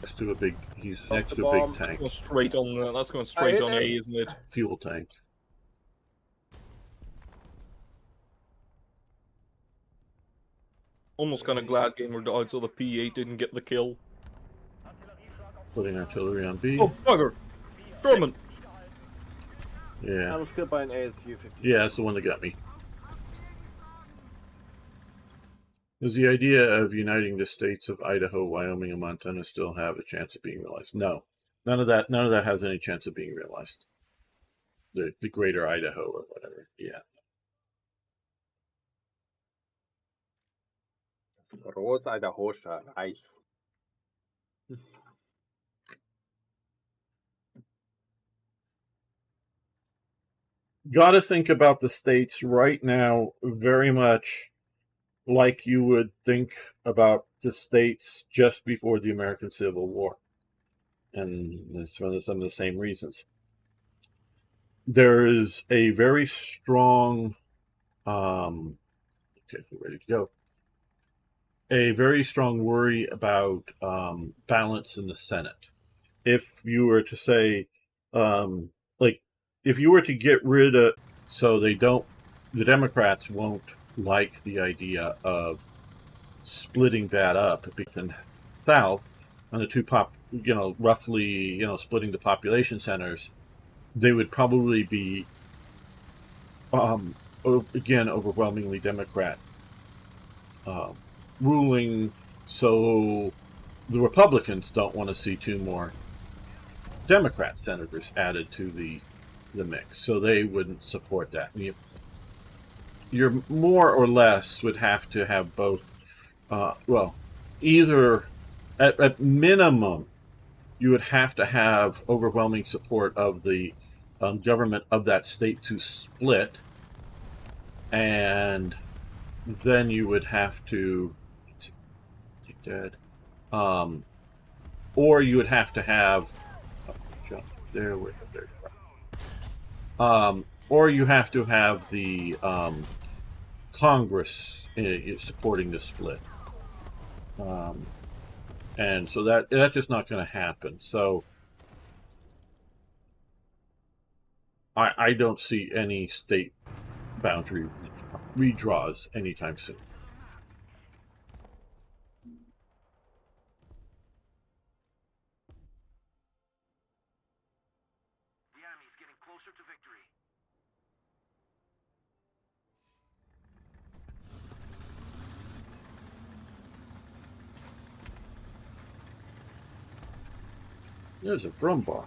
Next to a big. He's Off next the to a big bomb. tank, Go straight on, that's going straight hit on him. A, isn't it? fuel tank. Almost kinda glad Gamer died so the P8 didn't get the kill. Putting artillery on B. Oh, bugger! German! I Yeah, was killed by an ASU-50. yeah, that's the one that got me. Does the idea of uniting the states of Idaho, Wyoming, and Montana still have a chance of being realized? No, none of that has any chance of being realized. The greater Idaho or whatever. Yeah. Groß-Idaho'scher Reich. Got to think about the states right now very much like you would think about the states just before the American Civil War. And it's for some of the same reasons. There is a very strong, okay, we're ready to go. A very strong worry about balance in the Senate. If you were to say, if you were to get rid of, so they don't, the Democrats won't like the idea of splitting that up because in South, on the two roughly, splitting the population centers, they would probably be, again, overwhelmingly Democrat ruling. So the Republicans don't want to see two more Democrat senators added to the mix, so they wouldn't support that. You're more or less would have to have both. Either at minimum, you would have to have overwhelming support of the government of that state to split, and then you would have to dead. Or you would have to have there. Or you have to have the Congress supporting the split. And so that's just not going to happen. So I don't see any state boundary redraws anytime soon. The enemy's getting closer to victory. There's a Brumbar.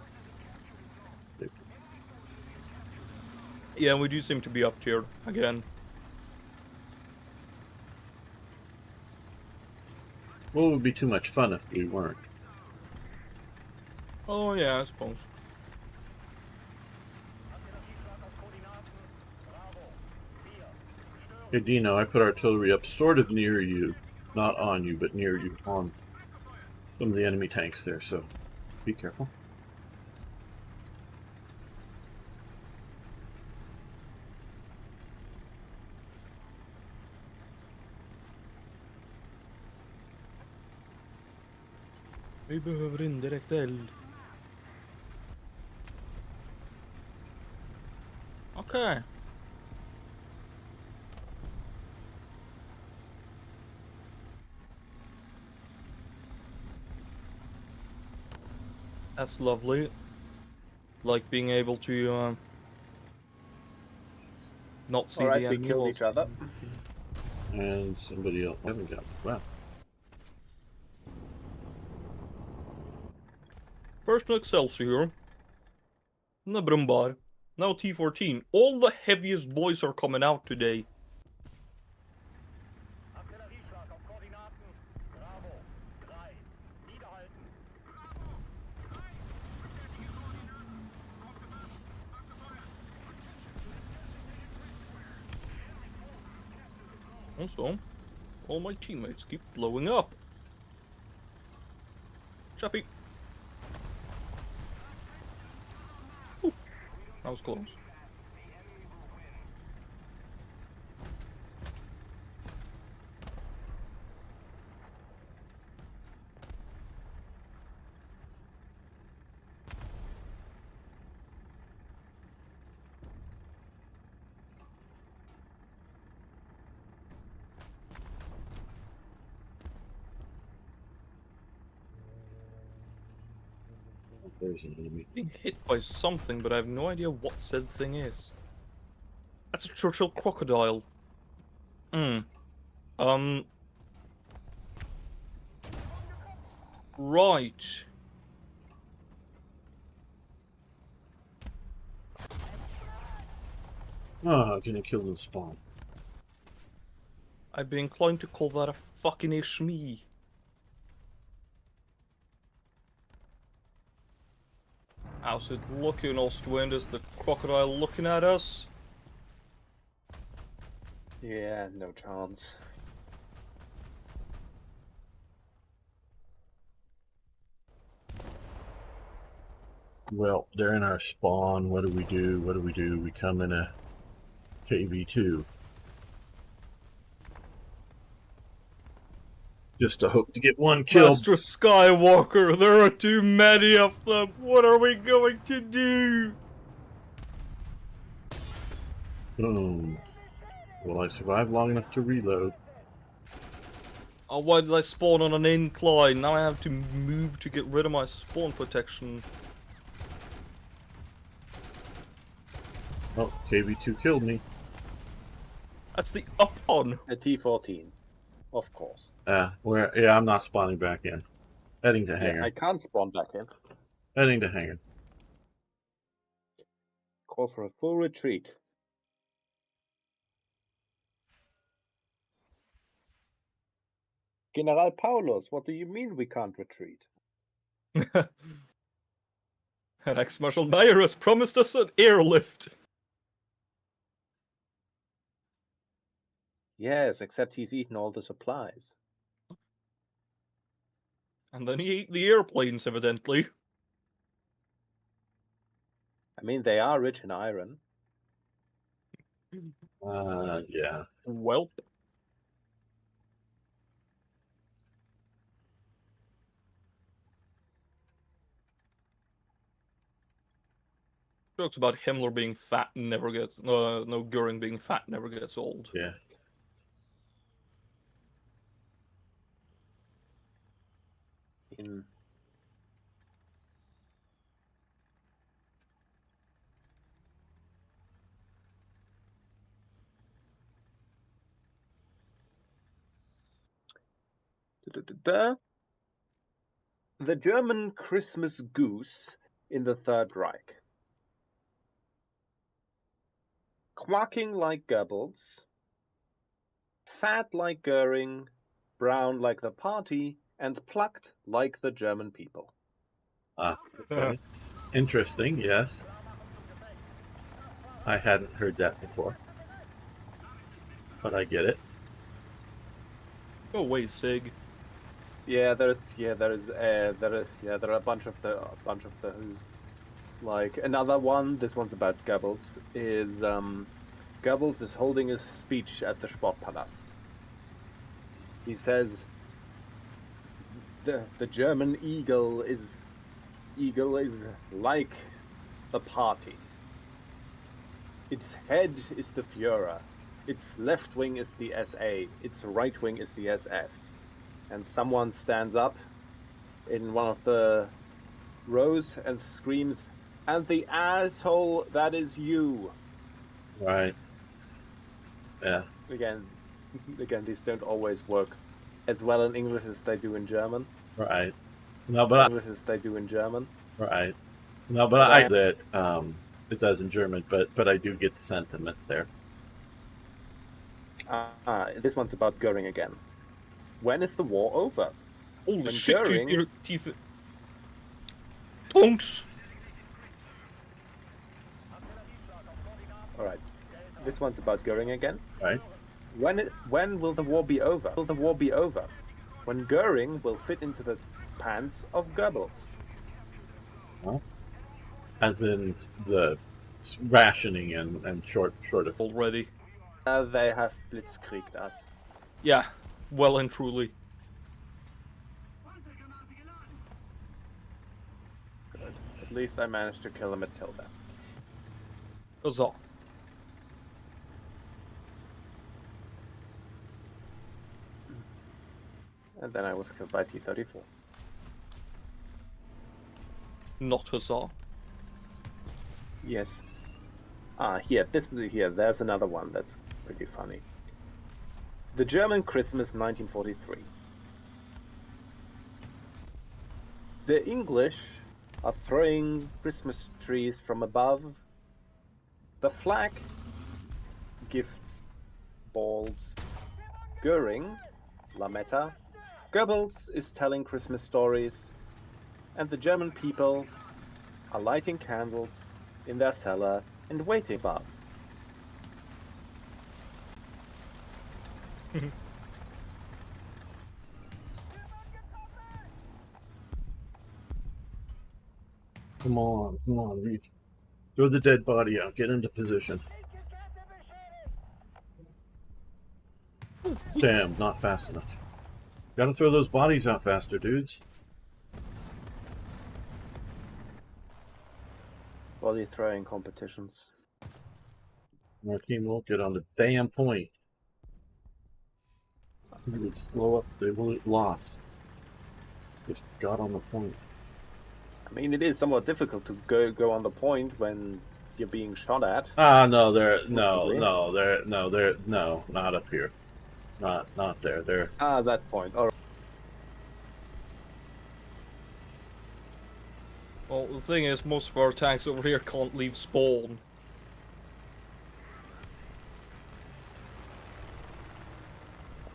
Yeah, we do seem to be up tiered again. Well, it would be too much fun if we weren't. Oh yeah, I suppose. Hey Dino, I put artillery up sort of near you. Not on you, but near you on some of the enemy tanks there, so be careful. Vi behöver indirekt eld. Okay. That's lovely. Like being able to not see Alright, the we enemy. killed whilst each other. And somebody else haven't got it. Wow. First Excelsior. The Brumbar. Now T-14. All the heaviest boys are coming out today. Artillerieschlag auf Koordinaten. Bravo. 3. Niederhalten. Also, all my teammates keep blowing up. Chappy. Ooh, that was close. There's an enemy. Being hit by something, but I have no idea what said thing is. That's a Churchill crocodile. Right. Ah, gonna kill them spawn. I'd be inclined to call that a fucking ishme. How's it looking, Ostwind? Is the crocodile looking at us? Yeah, no chance. Well, they're in our spawn. What do we do? What do we do? We come in a KV2. Just to hope to get one kill. Master Skywalker, there are too many of them. What are we going to do? Boom. Well, I survived long enough to reload. Oh, why did I spawn on an incline? Now I have to move to get rid of my spawn protection. Oh, KV2 killed me. That's the up on. A T-14, of course. Yeah, I'm not spawning back in. Heading to hangar. Yeah, I can't spawn back in. Heading to hangar. Call for a full retreat. General Paulus, what do you mean we can't retreat? And Ex-Marshal Mayer has promised us an airlift. Yes, except he's eaten all the supplies. And then he ate the airplanes, evidently. I mean, they are rich in iron. Yeah. Welp. Jokes about Himmler being fat never gets no Göring being fat never gets old. Yeah. In the German Christmas goose in the Third Reich. Quacking like Goebbels, fat like Göring, brown like the party, and plucked like the German people. Okay. Interesting, yes. I hadn't heard that before. But I get it. Go away, Sig. Yeah, there are a bunch of who's. Like another one, this one's about Goebbels, is Goebbels is holding a speech at the Sportpalast. He says the German eagle is like the party. Its head is the Führer, its left wing is the SA, its right wing is the SS. And someone stands up in one of the rows and screams, "And the asshole that is you." Right. Yeah. Again, these don't always work as well in English as they do in German. Right. No, but English as they do in German. right. No, but I that it does in German, but I do get the sentiment there. This one's about Göring again. When is the war over? Holy When shit, Göring- your teeth. Tonks! All right. This one's about Göring again. Right. When will the war be over? Will the war be over? When Göring will fit into the pants of Goebbels. As in the rationing and short of. Already. They have blitzkrieged us. Yeah, well and truly. Good. At least I managed to kill a Matilda. Huzzah. And then I was killed by T-34. Not huzzah. Yes. Here, there's another one that's pretty funny. The German Christmas 1943. The English are throwing Christmas trees from above. The flag gifts balls. Göring, Lametta. Goebbels is telling Christmas stories. And the German people are lighting candles in their cellar and waiting above. Come on, Reed. Throw the dead body out. Get into position. Damn, not fast enough. Gotta throw those bodies out faster, dudes. Body throwing competitions. Our team won't get on the damn point. They would slow up. They will lost. Just got on the point. I mean, it is somewhat difficult to go on the point when you're being shot at. No, Possibly. no, not up here. Not there. They're That point. All right. Well, the thing is, most of our tanks over here can't leave spawn.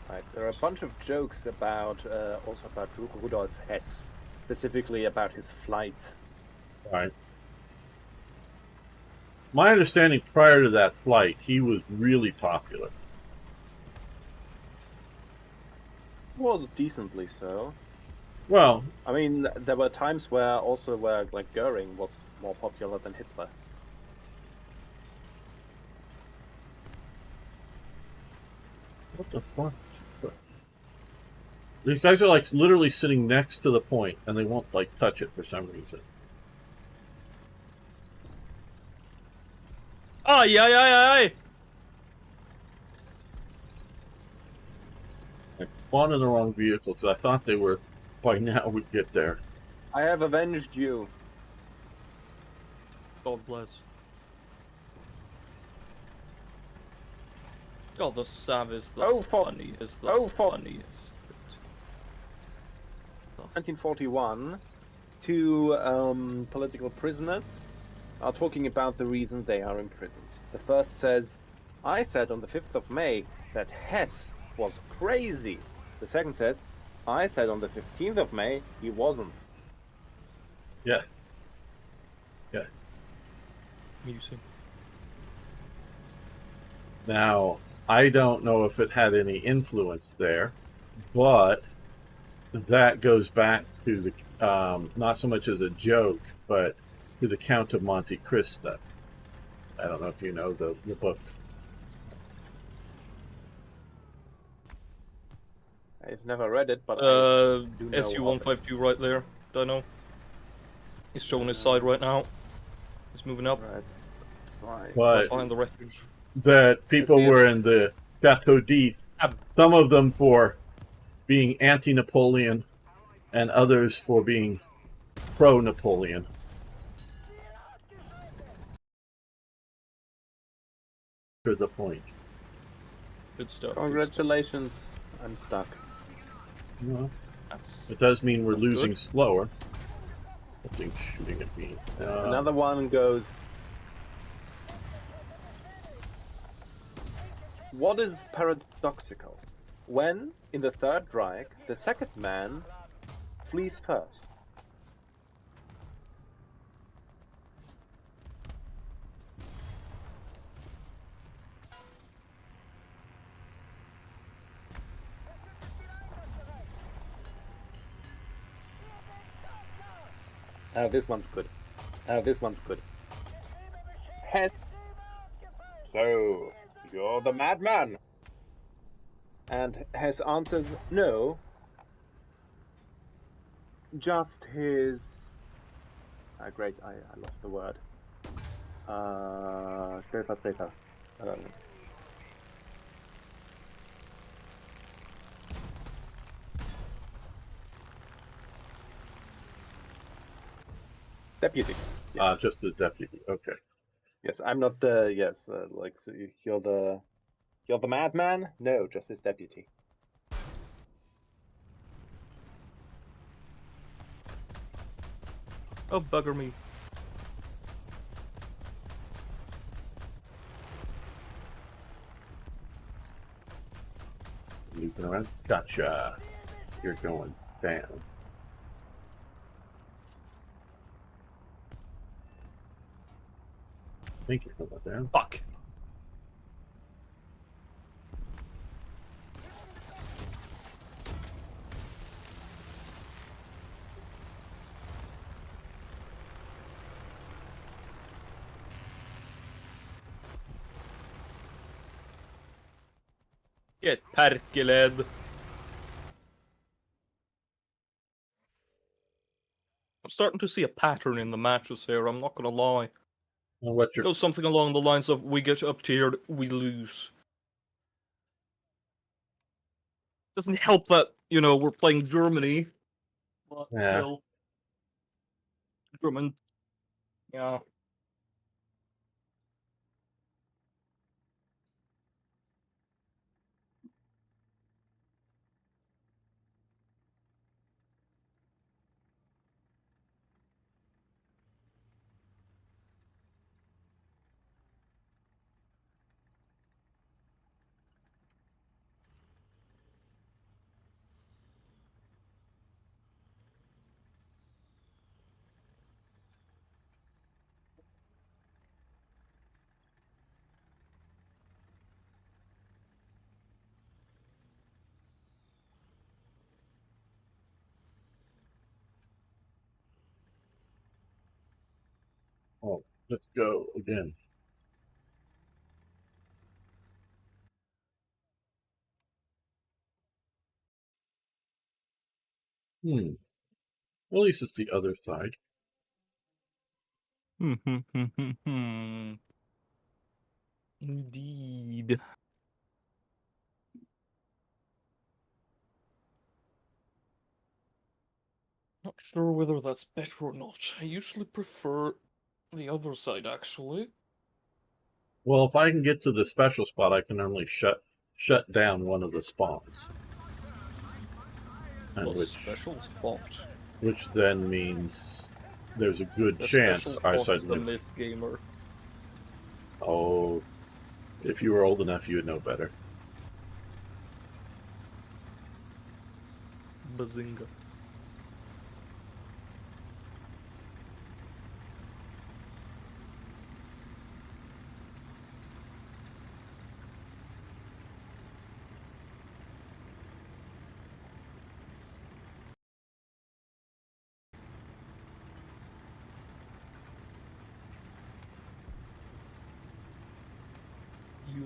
Right. There are a bunch of jokes about also about Rudolf Hess, specifically about his flight. right. My understanding prior to that flight, he was really popular. Was decently so. Well, I mean, there were times where like Goering was more popular than Hitler. what the fuck? These guys are like literally sitting next to the point, and they won't like touch it for some reason. Ay, ay, ay, ay! I spawned in the wrong vehicle because I thought they were by now would get there. I have avenged you. God bless. Oh, the Sav is the Oh, fuck. funniest. The Oh, fuck. funniest. 1941, two political prisoners are talking about the reason they are imprisoned. The first says, I said on the 5th of May that Hess was crazy. The second says, I said on the 15th of May he wasn't. Yeah. Yeah. Music. Now, I don't know if it had any influence there, but that goes back to the not so much as a joke, but to the Count of Monte Cristo. I don't know if you know the book. I've never read it, but I do know SU-152 right there. Don't know. He's showing his side right now. He's moving up. Right. Right. But Behind the wreckage. that people were in the Chateau d'If, some of them for being anti-Napoleon and others for being pro-Napoleon. To the point. Good stuff. Congratulations, I'm stuck. Well, That's it does mean we're That's losing good. slower. Something shooting at me. Another one goes, what is paradoxical? When, in the Third Reich, the second man flees first. This one's good. This one's good. Hess. So, you're the madman. And Hess answers, no. Just his... great, I lost the word. Stellvertreter. Deputy. Yes. Just the deputy. Okay. Yes, I'm not the... Yes, like, so you're the... You're the madman? No, just his deputy. Oh, bugger me. Looping around. Gotcha. You're going down. Thank you for that down. Fuck. Get perkeled. I'm starting to see a pattern in the matches here, I'm not gonna lie. Well, what's It your goes something along the lines of, we get up tiered, we lose. Doesn't help that, you know, we're playing Germany. But Yeah. still. German. Yeah. Let's go again. At least it's the other side. Indeed. Not sure whether that's better or not. I usually prefer the other side, actually. Well, if I can get to the special spot, I can only shut down one of the spawns. And The special spot. which then means there's a good The chance special our spot side is the wins. myth gamer. Oh, if you were old enough, you would know better. Bazinga.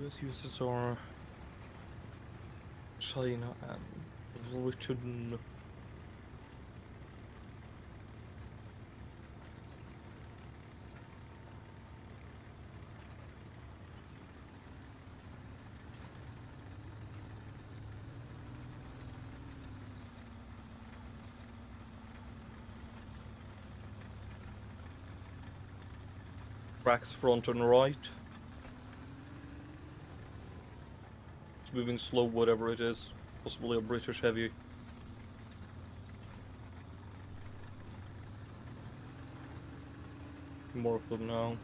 US, USSR, China, and Britain. Tracks front and right. It's moving slow, whatever it is. Possibly a British heavy. More of them now.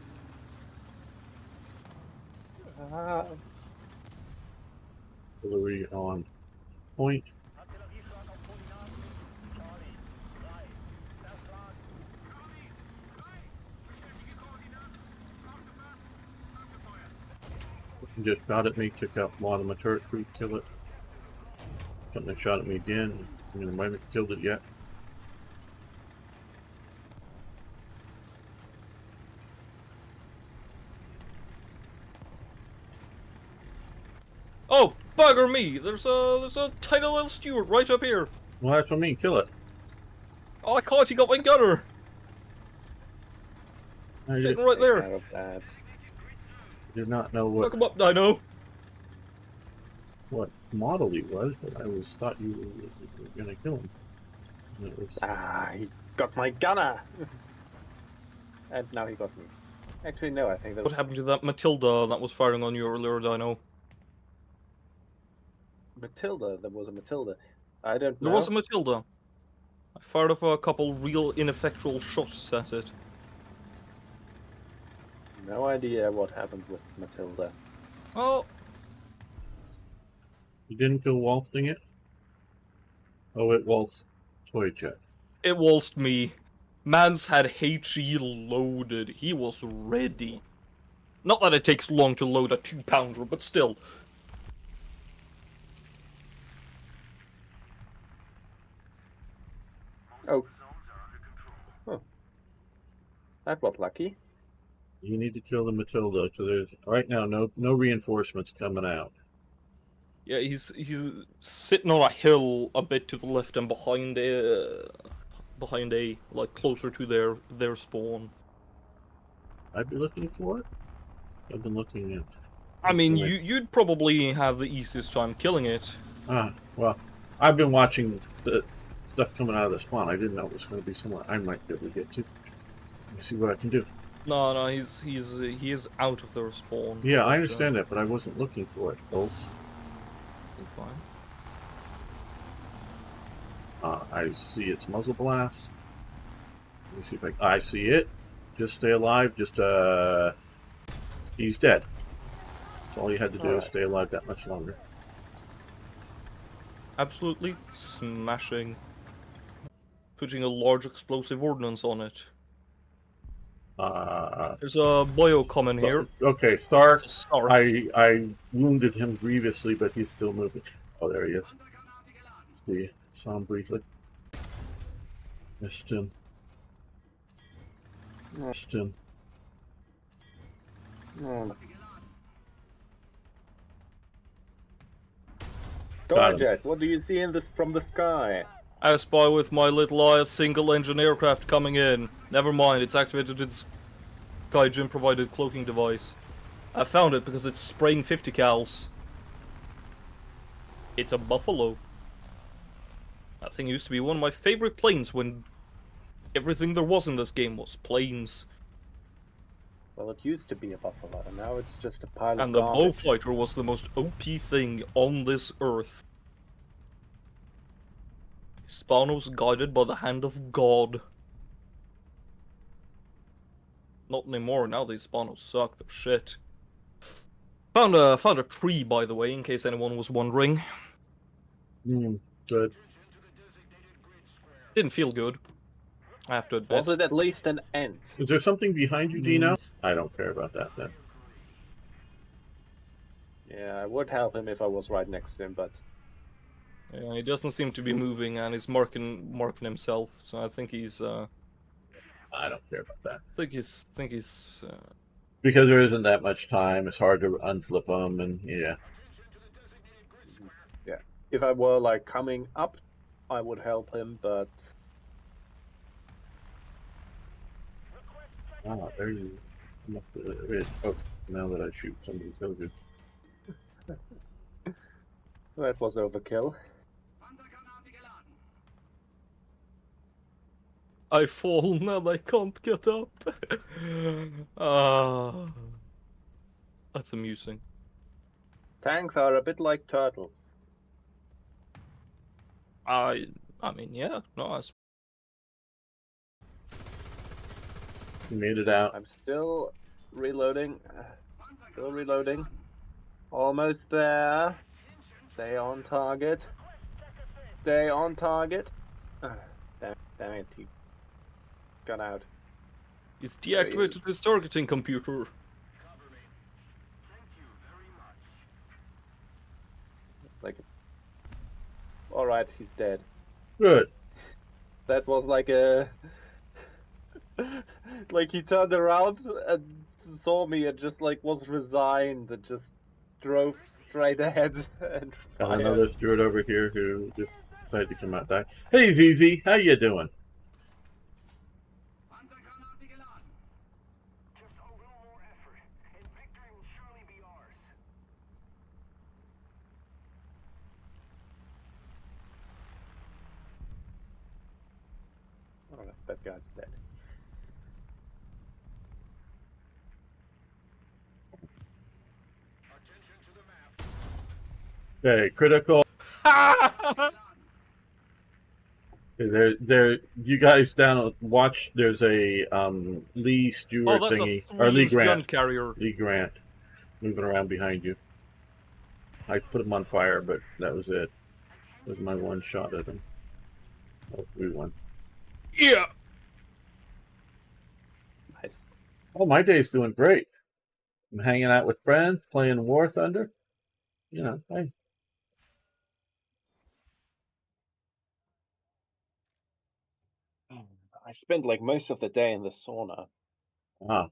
Artillery on point. Artillerieschlag auf Koordinaten. Charlie, 3. Verschlag. Charlie, 3. Bestätige Koordinaten. Aufgefasst. Angefeuert. Just shot at me, took out one of my turret crew, kill it. Something shot at me again. I mean, I might have killed it yet. Oh, bugger me! There's a tiny little Stewart right up here. Well, that's what I mean. Kill it. Oh, I caught! He got my gunner. Sitting right there. Out of that. I did not know Fuck what him up, I know. model he was, but I thought you were gonna kill him. And it was, He got my gunner! And now he got me. Actually, no, I think that What was happened to that Matilda that was firing on you earlier, Dino? Matilda. There was a Matilda. I don't know. There was a Matilda. I fired off a couple real ineffectual shots at it. No idea what happened with Matilda. Oh, you didn't go waltzing it? Oh, it waltzed toy jet. it waltzed me. Mans had HE loaded. He was ready. Not that it takes long to load a 2-pounder, but still. Oh. Huh. That was lucky. You need to kill the Matilda. So there's right now no reinforcements coming out. Yeah, he's sitting on a hill a bit to the left and behind like closer to their spawn. I'd be looking for it. I've been looking at. I mean, you'd probably have the easiest time killing it. Well, I've been watching the stuff coming out of the spawn. I didn't know it was going to be somewhere I might be able to get to. Let me see what I can do. No, he is out of their spawn. Yeah, I understand that, but I wasn't looking for it, Bulls. Fine. I see its muzzle blast. Let me see if I see it. Just stay alive. Just he's dead. That's all you had to do is stay alive that much longer. Absolutely smashing. Putting a large explosive ordnance on it. There's a boyo coming here. Okay, Stark. Stark. I wounded him grievously, but he's still moving. Oh, there he is. See, saw him briefly. Missed him. Missed him. Oh. Got him. Starjet, what do you see in this from the sky? I spy with my little eye a single-engine aircraft coming in. Never mind, it's activated its Gaijin-provided cloaking device. I found it because it's spraying 50 cals. It's a Buffalo. That thing used to be one of my favorite planes when everything there was in this game was planes. Well, it used to be a Buffalo, and now it's just a pile And of the garbage. Bowfighter was the most OP thing on this earth. Spanos guided by the hand of God. Not anymore, now these Spanos suck, they're shit. Found a tree, by the way, in case anyone was wondering. Good. Didn't feel good, I have to admit. Was it at least an ant? Is there something behind you, Dino? I don't care about that then. Yeah, I would help him if I was right next to him, but Yeah, he doesn't seem to be moving, and he's marking himself. So I think he's I don't care about that. think he's Because there isn't that much time. It's hard to unflip them, and yeah. yeah. If I were like coming up, I would help him, but Ah, there you. Oh, now that I shoot somebody so good. that was overkill. I fall and I can't get up. Ah, that's amusing. Tanks are a bit like turtles. I mean, yeah, no, You made it out. I'm still reloading. Still reloading. Almost there. Stay on target. Stay on target. Damn it, he got out. he's There he deactivated his targeting computer. It's like, alright, he's dead. Good. That was like a... like he turned around and saw me and just like was resigned and just drove straight ahead and Got fired. another steward over here who just decided to come out die. Hey, ZZ, how you doing? Just a little more effort, and victory will surely be ours. Alright, that guy's dead. Okay, critical. There. You guys down watch. There's a Lee Stewart Oh, that's thingy a or Lee 3-inch gun Grant. carrier. Lee Grant moving around behind you. I put him on fire, but that was it. That was my one shot at him. Oh, we won. Yeah. Nice. Oh, my day's doing great. I'm hanging out with friends, playing War Thunder. You know, hey. I spent like most of the day in the sauna. Ah,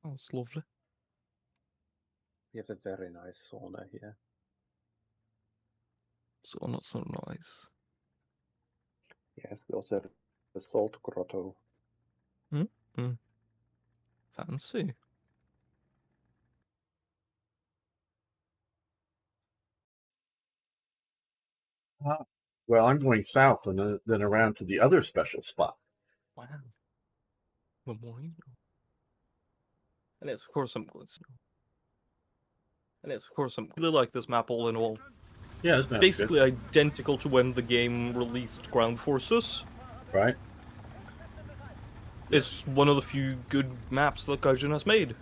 That's lovely. We have a very nice sauna here. So not so nice. Yes, we also have a salt grotto. Fancy. well, I'm going south and then around to the other special spot. Wow. The more you know. And yes, of course I'm going to. And yes, of course I'm really like this map all in all. Yeah, It's this map's basically identical to when the game released Ground Forces. good, right? It's one of the few good maps that Gaijin has made.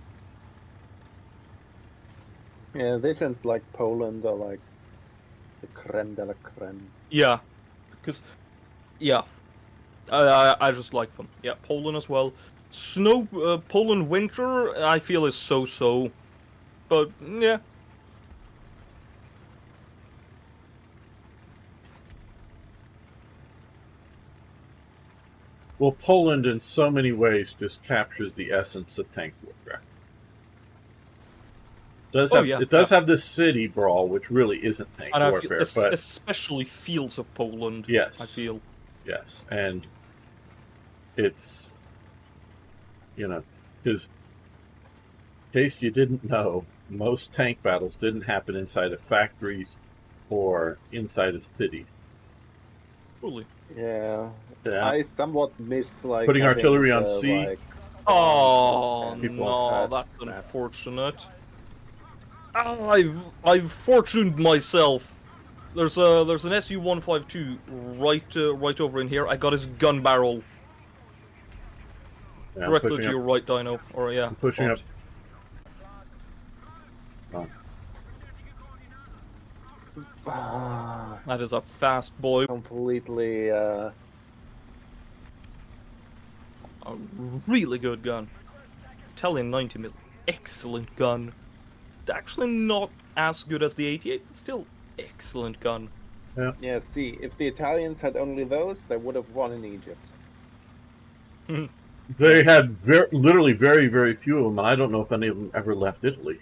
Yeah, this and like Poland are like the creme de la creme. Yeah, because yeah, I just like them. Yeah, Poland as well. Poland winter I feel is so, but yeah. Well, Poland in so many ways just captures the essence of tank warfare. It does have this city brawl, which really isn't tank And I feel, warfare, but especially fields of Poland. yes, I feel. yes, and it's, you know, because in case you didn't know, most tank battles didn't happen inside of factories or inside of cities. Truly. Yeah. Yeah. I somewhat missed like Putting having artillery on the, sea. like, Oh People no, on that's that. unfortunate. I've fortuned myself. There's an SU-152 right over in here. I got his gun barrel Yeah, I'm directly pushing to up. your right, Dino. Or yeah, I'm pushing up. but Oh. that is a fast boy. completely. A really good gun. Italian 90mm, excellent gun. Actually, not as good as the 88, but still excellent gun. Yeah. See, if the Italians had only those, they would have won in Egypt. They had literally very, very few of them, and I don't know if any of them ever left Italy.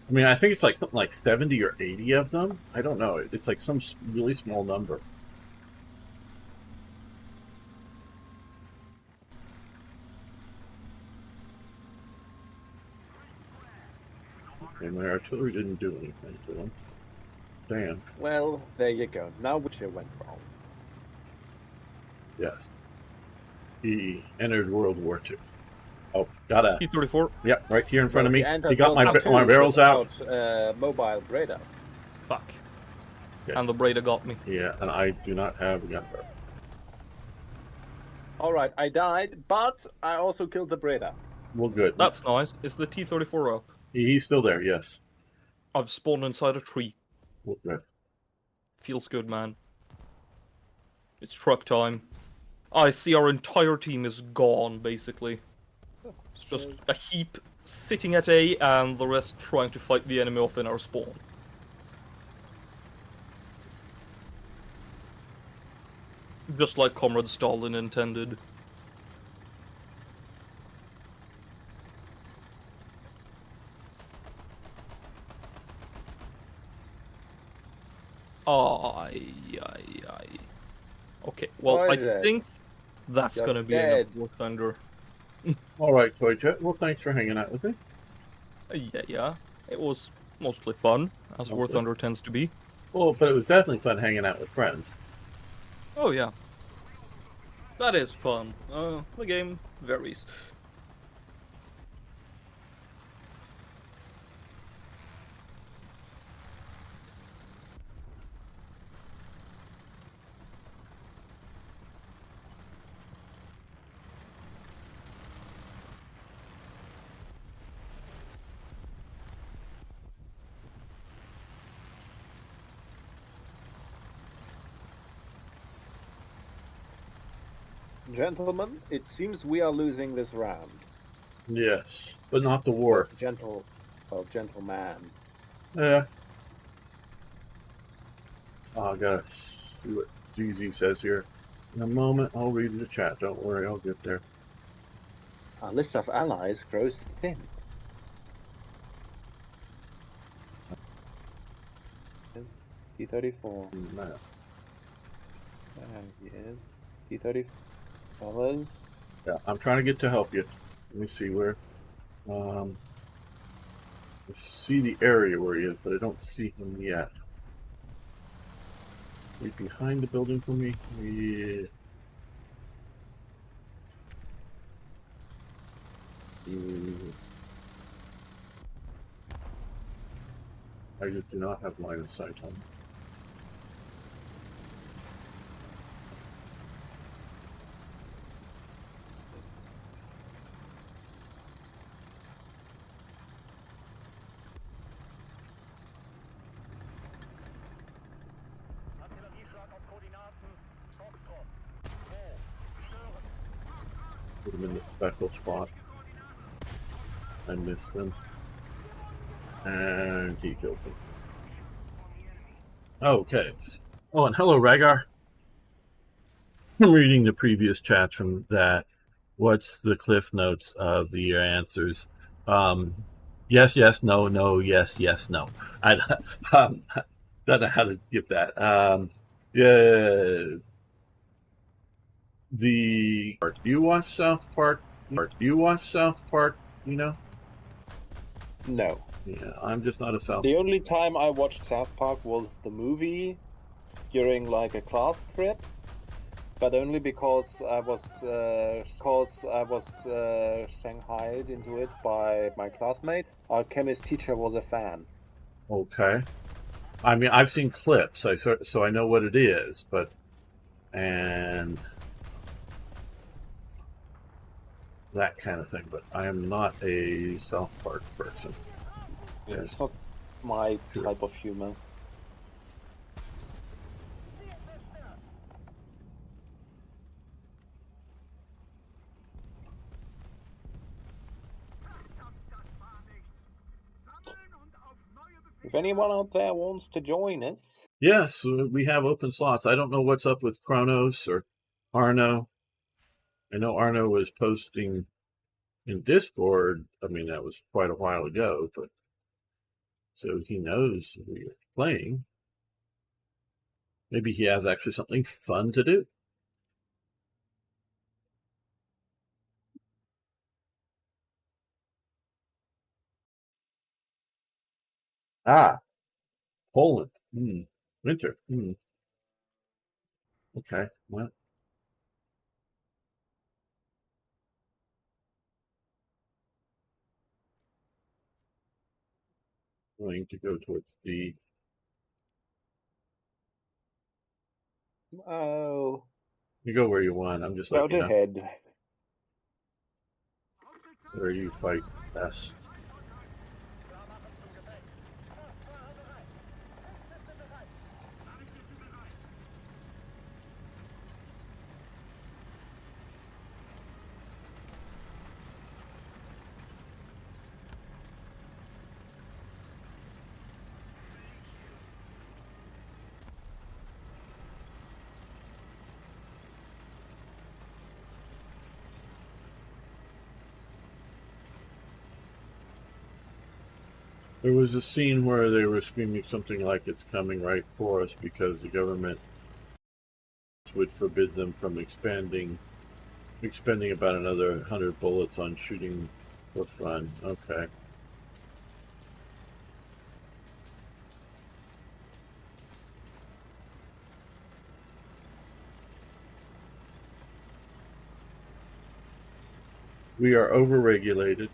I mean, I think it's like something like 70 or 80 of them. I don't know. It's like some really small number. And my artillery didn't do anything to them. Damn. Well, there you go. Now which went wrong. Yes. He entered World War II. Oh, got a... T-34. Yep, right here in front of me. Well, He got my barrels out. Mobile radars. Fuck. Okay. And the Breda got me. Yeah, and I do not have a gun barrel. Alright, I died, but I also killed the Breda. Well, good. That's nice. Is the T-34 up? He's still there, yes. I've spawned inside a tree. Well, good. Feels good, man. It's truck time. I see our entire team is gone, basically. It's just a heap sitting at A, and the rest trying to fight the enemy off in our spawn. Just like Comrade Stalin intended. Ay. Okay, well, I Toilet. think that's You're gonna be dead. enough War Thunder. All right, Toy Jet. Well, thanks for hanging out with me. Yeah. It was mostly fun, as War Mostly. Thunder tends to be. Well, but it was definitely fun hanging out with friends. Oh, yeah. That is fun. The game varies. Gentlemen, it seems we are losing this round. Yes, but not the war. Gentleman. Yeah. Oh, I gotta see what ZZ says here. In a moment, I'll read the chat. Don't worry, I'll get there. Our list of allies grows thin. T-34. No. And here's T-30 fellas. Yeah, I'm trying to get to help you. Let me see where. I see the area where he is, but I don't see him yet. He's behind the building from me. Yeah. I just do not have line of sight on him. Put him in the special spot. I missed him. And he killed me. Okay. Oh, and hello, Ragar. I'm reading the previous chats from that. What's the cliff notes of the answers? Yes, yes, no, no, yes, yes, no. I don't know how to give that. Yeah. Do you watch South Park? Do you watch South Park? You know? No. Yeah, I'm just not a South. The only time I watched South Park was the movie during like a class trip, but only because I was shanghaied into it by my classmate. Our chemist teacher was a fan. Okay. I mean, I've seen clips, so I know what it is, but and that kind of thing. But I am not a South Park person. Yeah, it's not my Sure. type of humor. If anyone out there wants to join us, Yes, we have open slots. I don't know what's up with Kronos or Arno. I know Arno was posting in Discord. I mean, that was quite a while ago, but so he knows we're playing. Maybe he has actually something fun to do. Ah, Poland. Winter. Okay. Well, going to go towards the. oh, You go where you want. I'm just out letting you know ahead. where you fight best. There was a scene where they were screaming something like it's coming right for us because the government would forbid them from expending about another 100 bullets on shooting for fun. Okay. We are overregulated.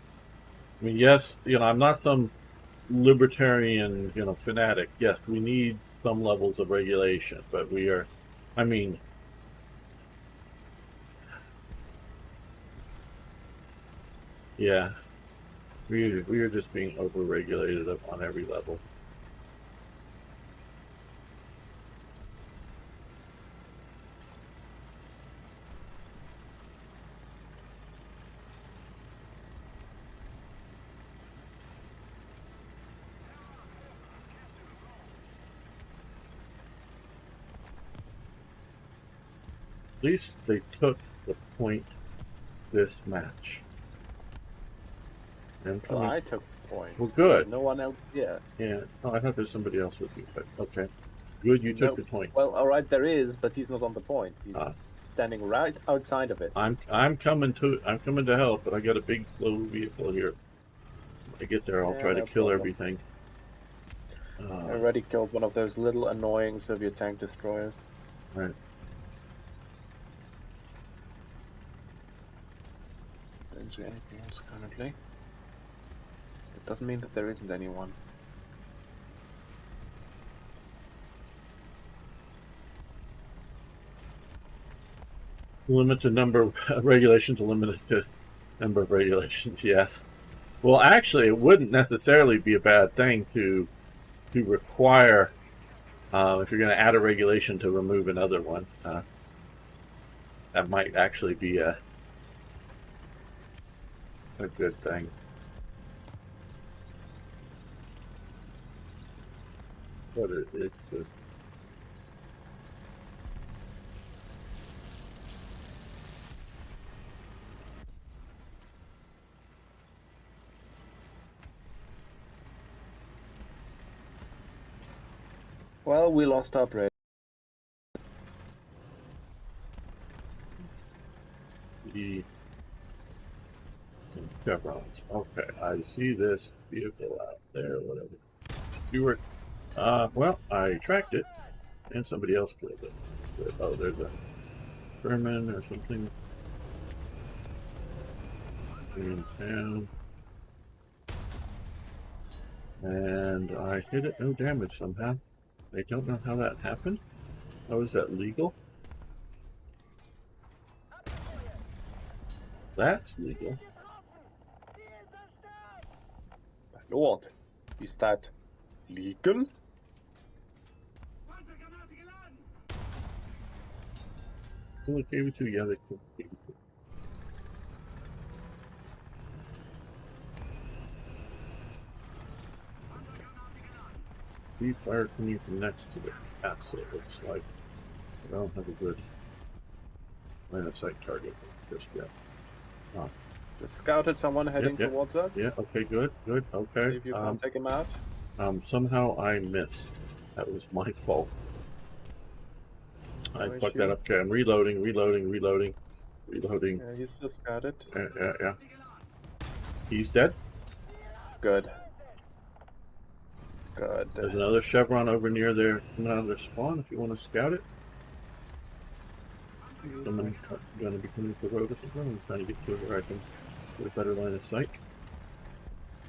I mean, yes, I'm not some libertarian, fanatic. Yes, we need some levels of regulation, but we are, I mean, yeah, we are just being overregulated on every level. At least they took the point this match. Well, I took points. Well, good. No one else here. Yeah. Oh, I thought there's somebody else with you, but okay. Good, you took the point. Well, all right, there is, but he's not on the point. He's standing right outside of it. I'm coming to help, but I got a big slow vehicle here. When I get there, I'll try to kill everything. I already killed one of those little annoying Soviet tank destroyers. Right. Don't see anything else currently. It doesn't mean that there isn't anyone. Limit the number of regulations, limit the number of regulations, yes. Well, actually, it wouldn't necessarily be a bad thing to require, if you're going to add a regulation, to remove another one. That might actually be a good thing. But it's Well, we lost our bridge. The chevrons. Okay, I see this vehicle out there, whatever. Stewart. Well, I tracked it, and somebody else killed it. Oh, there's a Sherman or something in town. And I hit it, no damage somehow. I don't know how that happened. How is that legal? That's legal. Lord, is that legal? Who gave it to? Yeah, they gave it to. Lead fire coming from next to the castle, it looks like. I don't have a good line of sight target just yet. Oh. Just scouted someone heading yeah. towards us. Yeah, okay, good, okay. See if you can take him out. Somehow I missed. That was my fault. I No fucked issue. that up. Okay, I'm reloading. Yeah, he's just scouted. Yeah. He's dead. Good. Good. There's another chevron over near there, coming out of their spawn. If you want to scout it, I'm going to be coming to the road or something. I'm trying to get to it where I can get a better line of sight.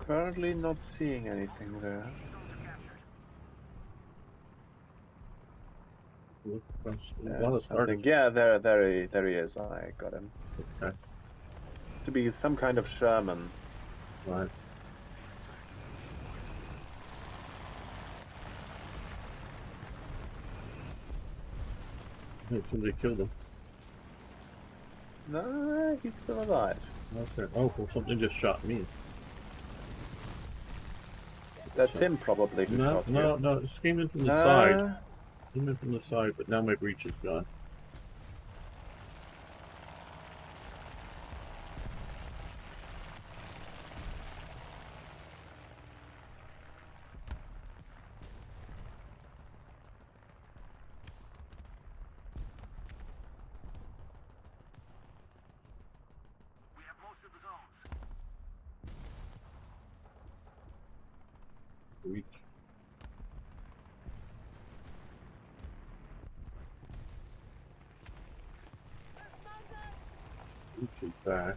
Currently not seeing anything there. Look across a lot There's of something. targets. Yeah, there he is. I got him. Okay, To be some kind of Sherman. right. Hey, somebody killed him. No, he's still alive. Okay. Oh, well, something just shot me. That's him probably who No, shot no, you. no. It came in from the side. Came in from the side, but now my breach is gone. We have most of the zones. Breach. Breach is back.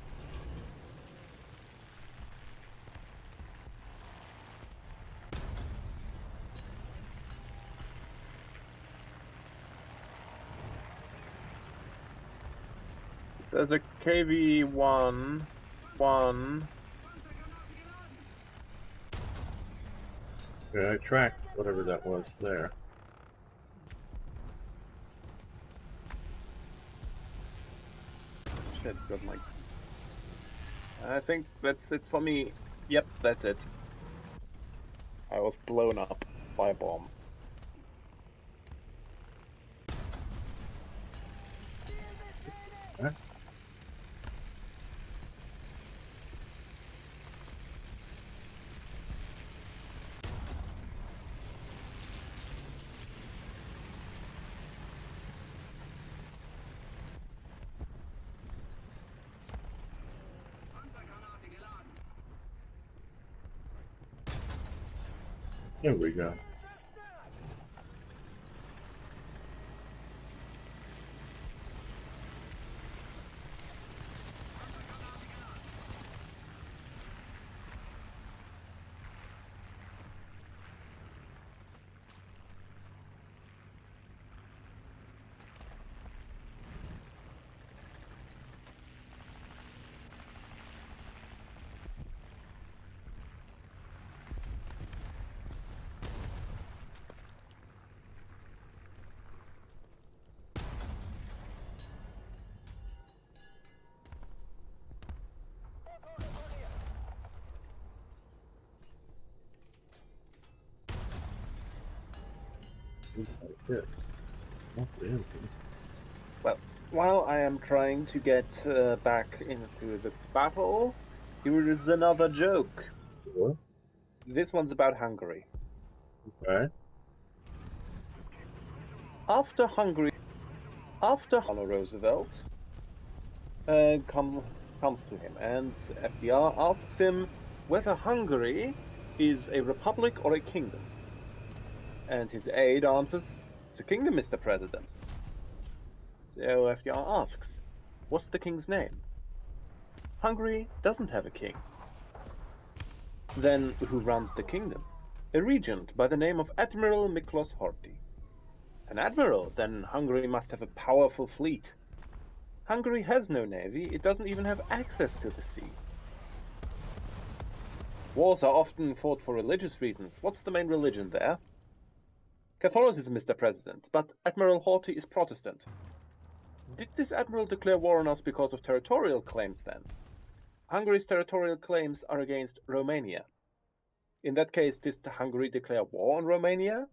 There's a KV-1. Okay, I tracked whatever that was there. Shit, got my... I think that's it for me. Yep, that's it. I was blown up by a bomb. Huh? There we go. Hit. Not the empty. Well, while I am trying to get back into the battle, here is another joke. What? This one's about Hungary. Okay. after Roosevelt comes to him, and FDR asks him whether Hungary is a republic or a kingdom. And his aide answers, "It's a kingdom, Mr. President." So FDR asks, "What's the king's name?" Hungary doesn't have a king. Then who runs the kingdom? A regent by the name of Admiral Miklos Horthy. An admiral? Then Hungary must have a powerful fleet. Hungary has no navy, it doesn't even have access to the sea. Wars are often fought for religious reasons. What's the main religion there? Catholicism, Mr. President, but Admiral Horthy is Protestant. Did this admiral declare war on us because of territorial claims then? Hungary's territorial claims are against Romania. In that case, did Hungary declare war on Romania?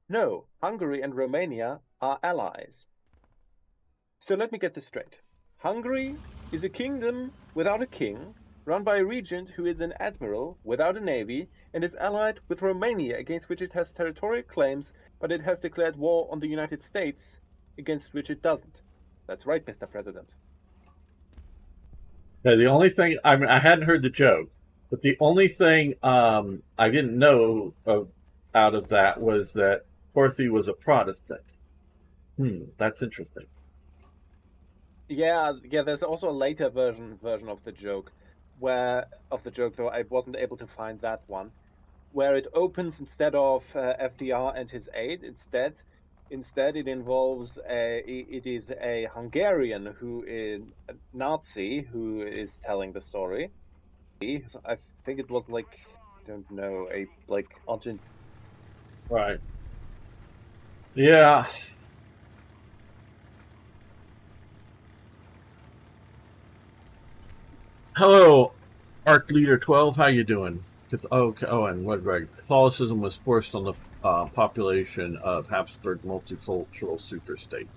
No, Hungary and Romania are allies. So let me get this straight. Hungary is a kingdom without a king, run by a regent who is an admiral without a navy, and is allied with Romania, against which it has territorial claims, but it has declared war on the United States, against which it doesn't. That's right, Mr. President. Yeah, the only thing I hadn't heard the joke, but the only thing I didn't know out of that was that Horthy was a Protestant. That's interesting. Yeah. There's also a later version of the joke, though I wasn't able to find that one, where it opens instead of FDR and his aide. Instead, it involves it is a Hungarian who is a Nazi who is telling the story. I think it was like, I don't know, a like Argent. Right. Yeah. Hello, Arc Leader 12. How you doing? And what, right? Catholicism was forced on the population of Habsburg multicultural superstate.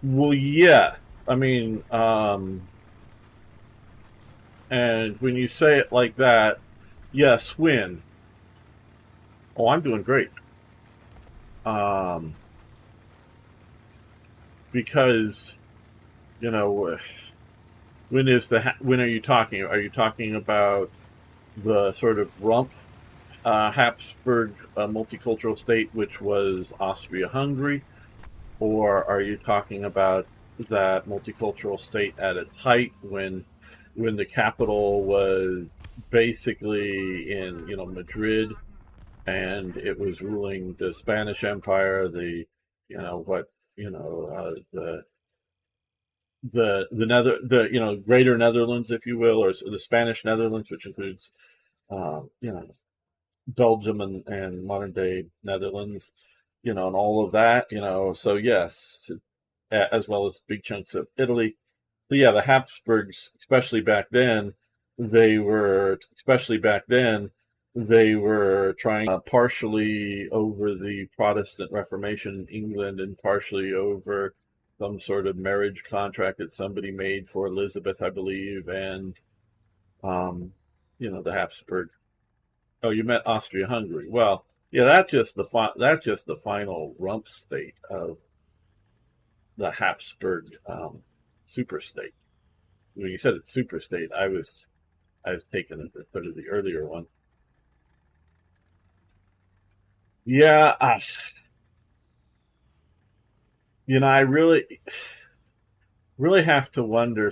Well, yeah. I mean, and when you say it like that, yes, when? Oh, I'm doing great. Because, you know, when are you talking? Are you talking about the sort of rump Habsburg multicultural state, which was Austria-Hungary, or are you talking about that multicultural state at its height when the capital was basically in Madrid, and it was ruling the Spanish Empire, the Greater Netherlands, if you will, or the Spanish Netherlands, which includes Belgium and modern day Netherlands, and all of that, so yes, as well as big chunks of Italy. So yeah, the Habsburgs, especially back then, they were trying partially over the Protestant Reformation in England, and partially over some sort of marriage contract that somebody made for Elizabeth, I believe, and the Habsburg. Oh, you meant Austria-Hungary. Well, yeah, that's just the final rump state of the Habsburg super state. When you said it's super state, I was taking it to sort of the earlier one. Yeah, I really have to wonder.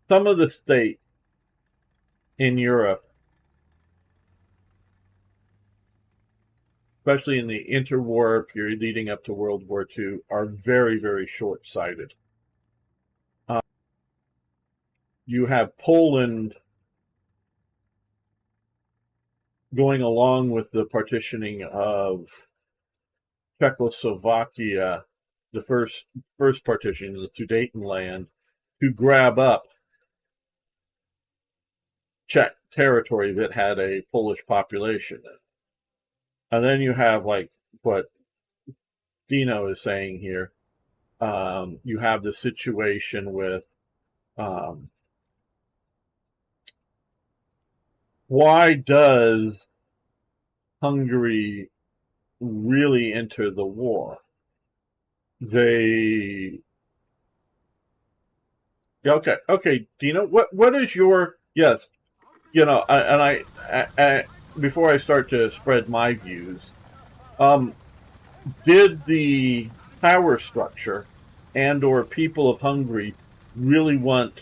Some of the state in Europe, especially in the interwar period leading up to World War II, are very, very short-sighted. You have Poland going along with the partitioning of Czechoslovakia, the first partition, the Sudetenland, to grab up Czech territory that had a Polish population. And then you have, like what Dino is saying here, you have the situation with why does Hungary really enter the war, they okay, Dina, what is your yes, I before I start to spread my views, did the power structure and or people of Hungary really want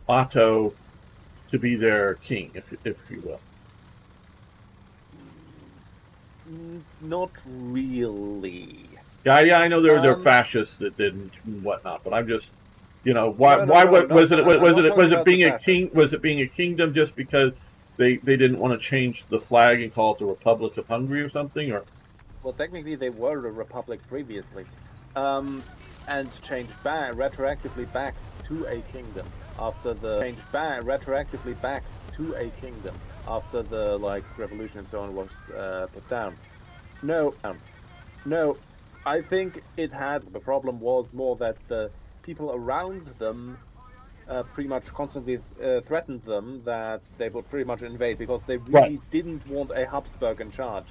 Otto to be their king, if you will? Not really. Yeah, I know they're Um, fascists that didn't and whatnot, but I'm just, No, no, why no, was it I'm not talking was it about the being a king? fascists. Was it being a kingdom just because they didn't want to change the flag and call it the Republic of Hungary or something? Or Well, technically, they were a republic previously, and changed back retroactively back to a kingdom after the like revolution and so on was put down. No, no, I think it had. The problem was more that the people around them pretty much constantly threatened them that they would pretty much invade because they right. really didn't want a Habsburg in charge,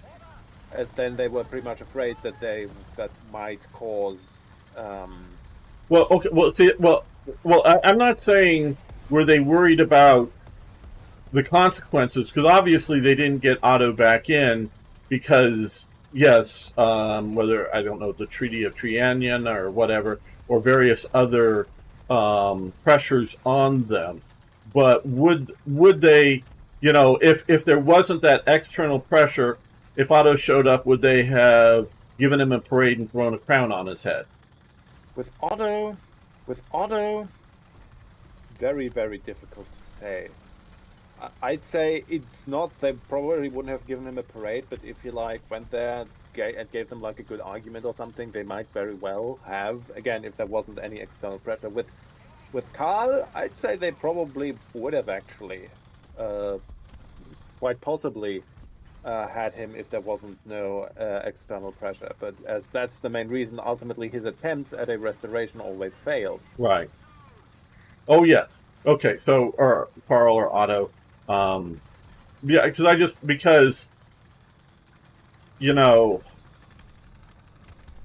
as then they were pretty much afraid that that might cause. Well, okay. Well, see, I'm not saying were they worried about the consequences, because obviously they didn't get Otto back in because yes, whether I don't know the Treaty of Trianon or whatever, or various other pressures on them, but would they, if there wasn't that external pressure, if Otto showed up, would they have given him a parade and thrown a crown on his head? With Otto, very, very difficult to say. I'd say it's not. They probably wouldn't have given him a parade, but if he like went there and gave them like a good argument or something, they might very well have. Again, if there wasn't any external pressure. With Karl, I'd say they probably would have actually, quite possibly, had him if there wasn't no external pressure. But as that's the main reason, ultimately his attempts at a restoration always failed. Right. Oh yes. Okay. So, or Carl or Otto. Yeah, because you know,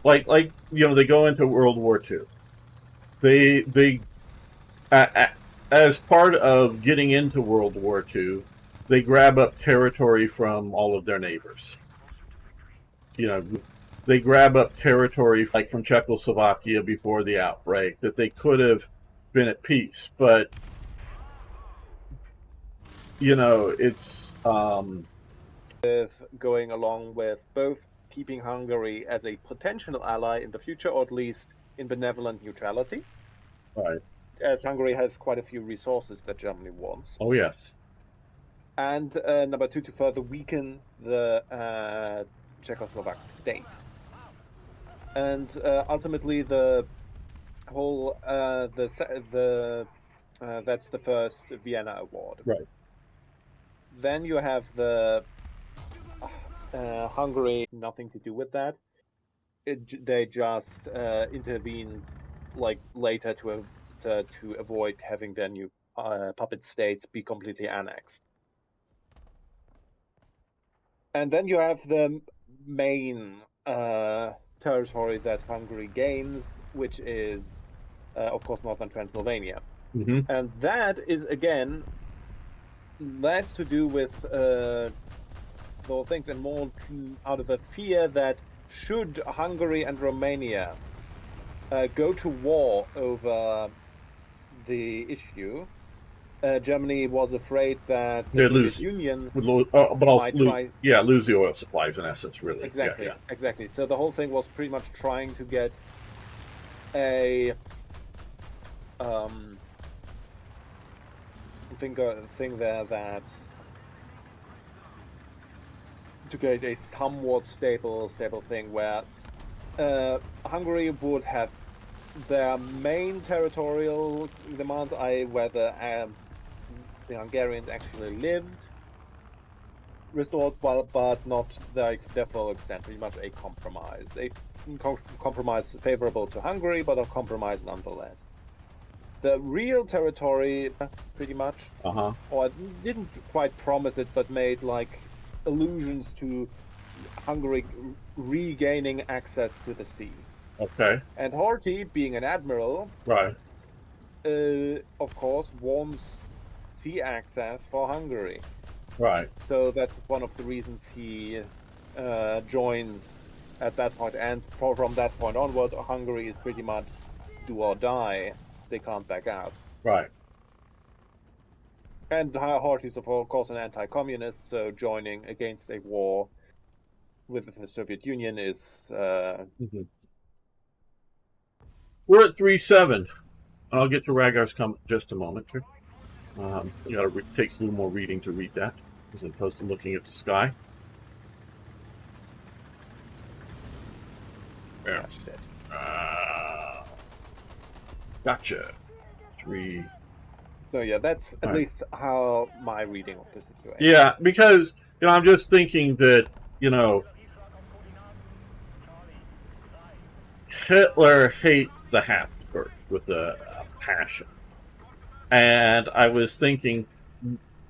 they go into World War II. They as part of getting into World War II, they grab up territory from all of their neighbors. They grab up territory like from Czechoslovakia before the outbreak that they could have been at peace, but it's With going along with both keeping Hungary as a potential ally in the future, or at least in benevolent neutrality, right. as Hungary has quite a few resources that Germany wants. Oh yes. And number two, to further weaken the Czechoslovak state. And ultimately, the whole that's the first Vienna Award. Right. Then you have the Hungary, nothing to do with that. They just intervene like later to avoid having their new puppet states be completely annexed. And then you have the main territory that Hungary gains, which is, of course, northern Transylvania. Mm-hmm. And that is, again, less to do with those things and more out of a fear that should Hungary and Romania go to war over the issue, Germany was afraid that the Soviet Union but also might lose the oil supplies in essence, really. Exactly, Yeah. exactly. So the whole thing was pretty much trying to get a thing there that to get a somewhat stable thing where Hungary would have their main territorial demands, i.e. where the Hungarians actually lived, restored, but not their full extent. Pretty much a compromise favorable to Hungary, but a compromise nonetheless. The real territory, pretty much, or didn't quite promise it, but made like allusions to Hungary regaining access to the sea. Okay. And Horthy, being an admiral, Right. of course, wants sea access for Hungary. Right. So that's one of the reasons he joins at that point. And from that point onward, Hungary is pretty much do or die. They can't back out. Right. And Horthy is, of course, an anti-communist, so joining against a war with the Soviet Union is... Mhm. We're at 3-7. I'll get to Ragar's comment in just a moment here. You got to takes a little more reading to read that, as opposed to looking at the sky. Yeah. shit. Gotcha. 3. So yeah, that's at Right. least how my reading of the situation. Yeah, because I'm just thinking that Hitler hates the Habsburgs with a passion, and I was thinking,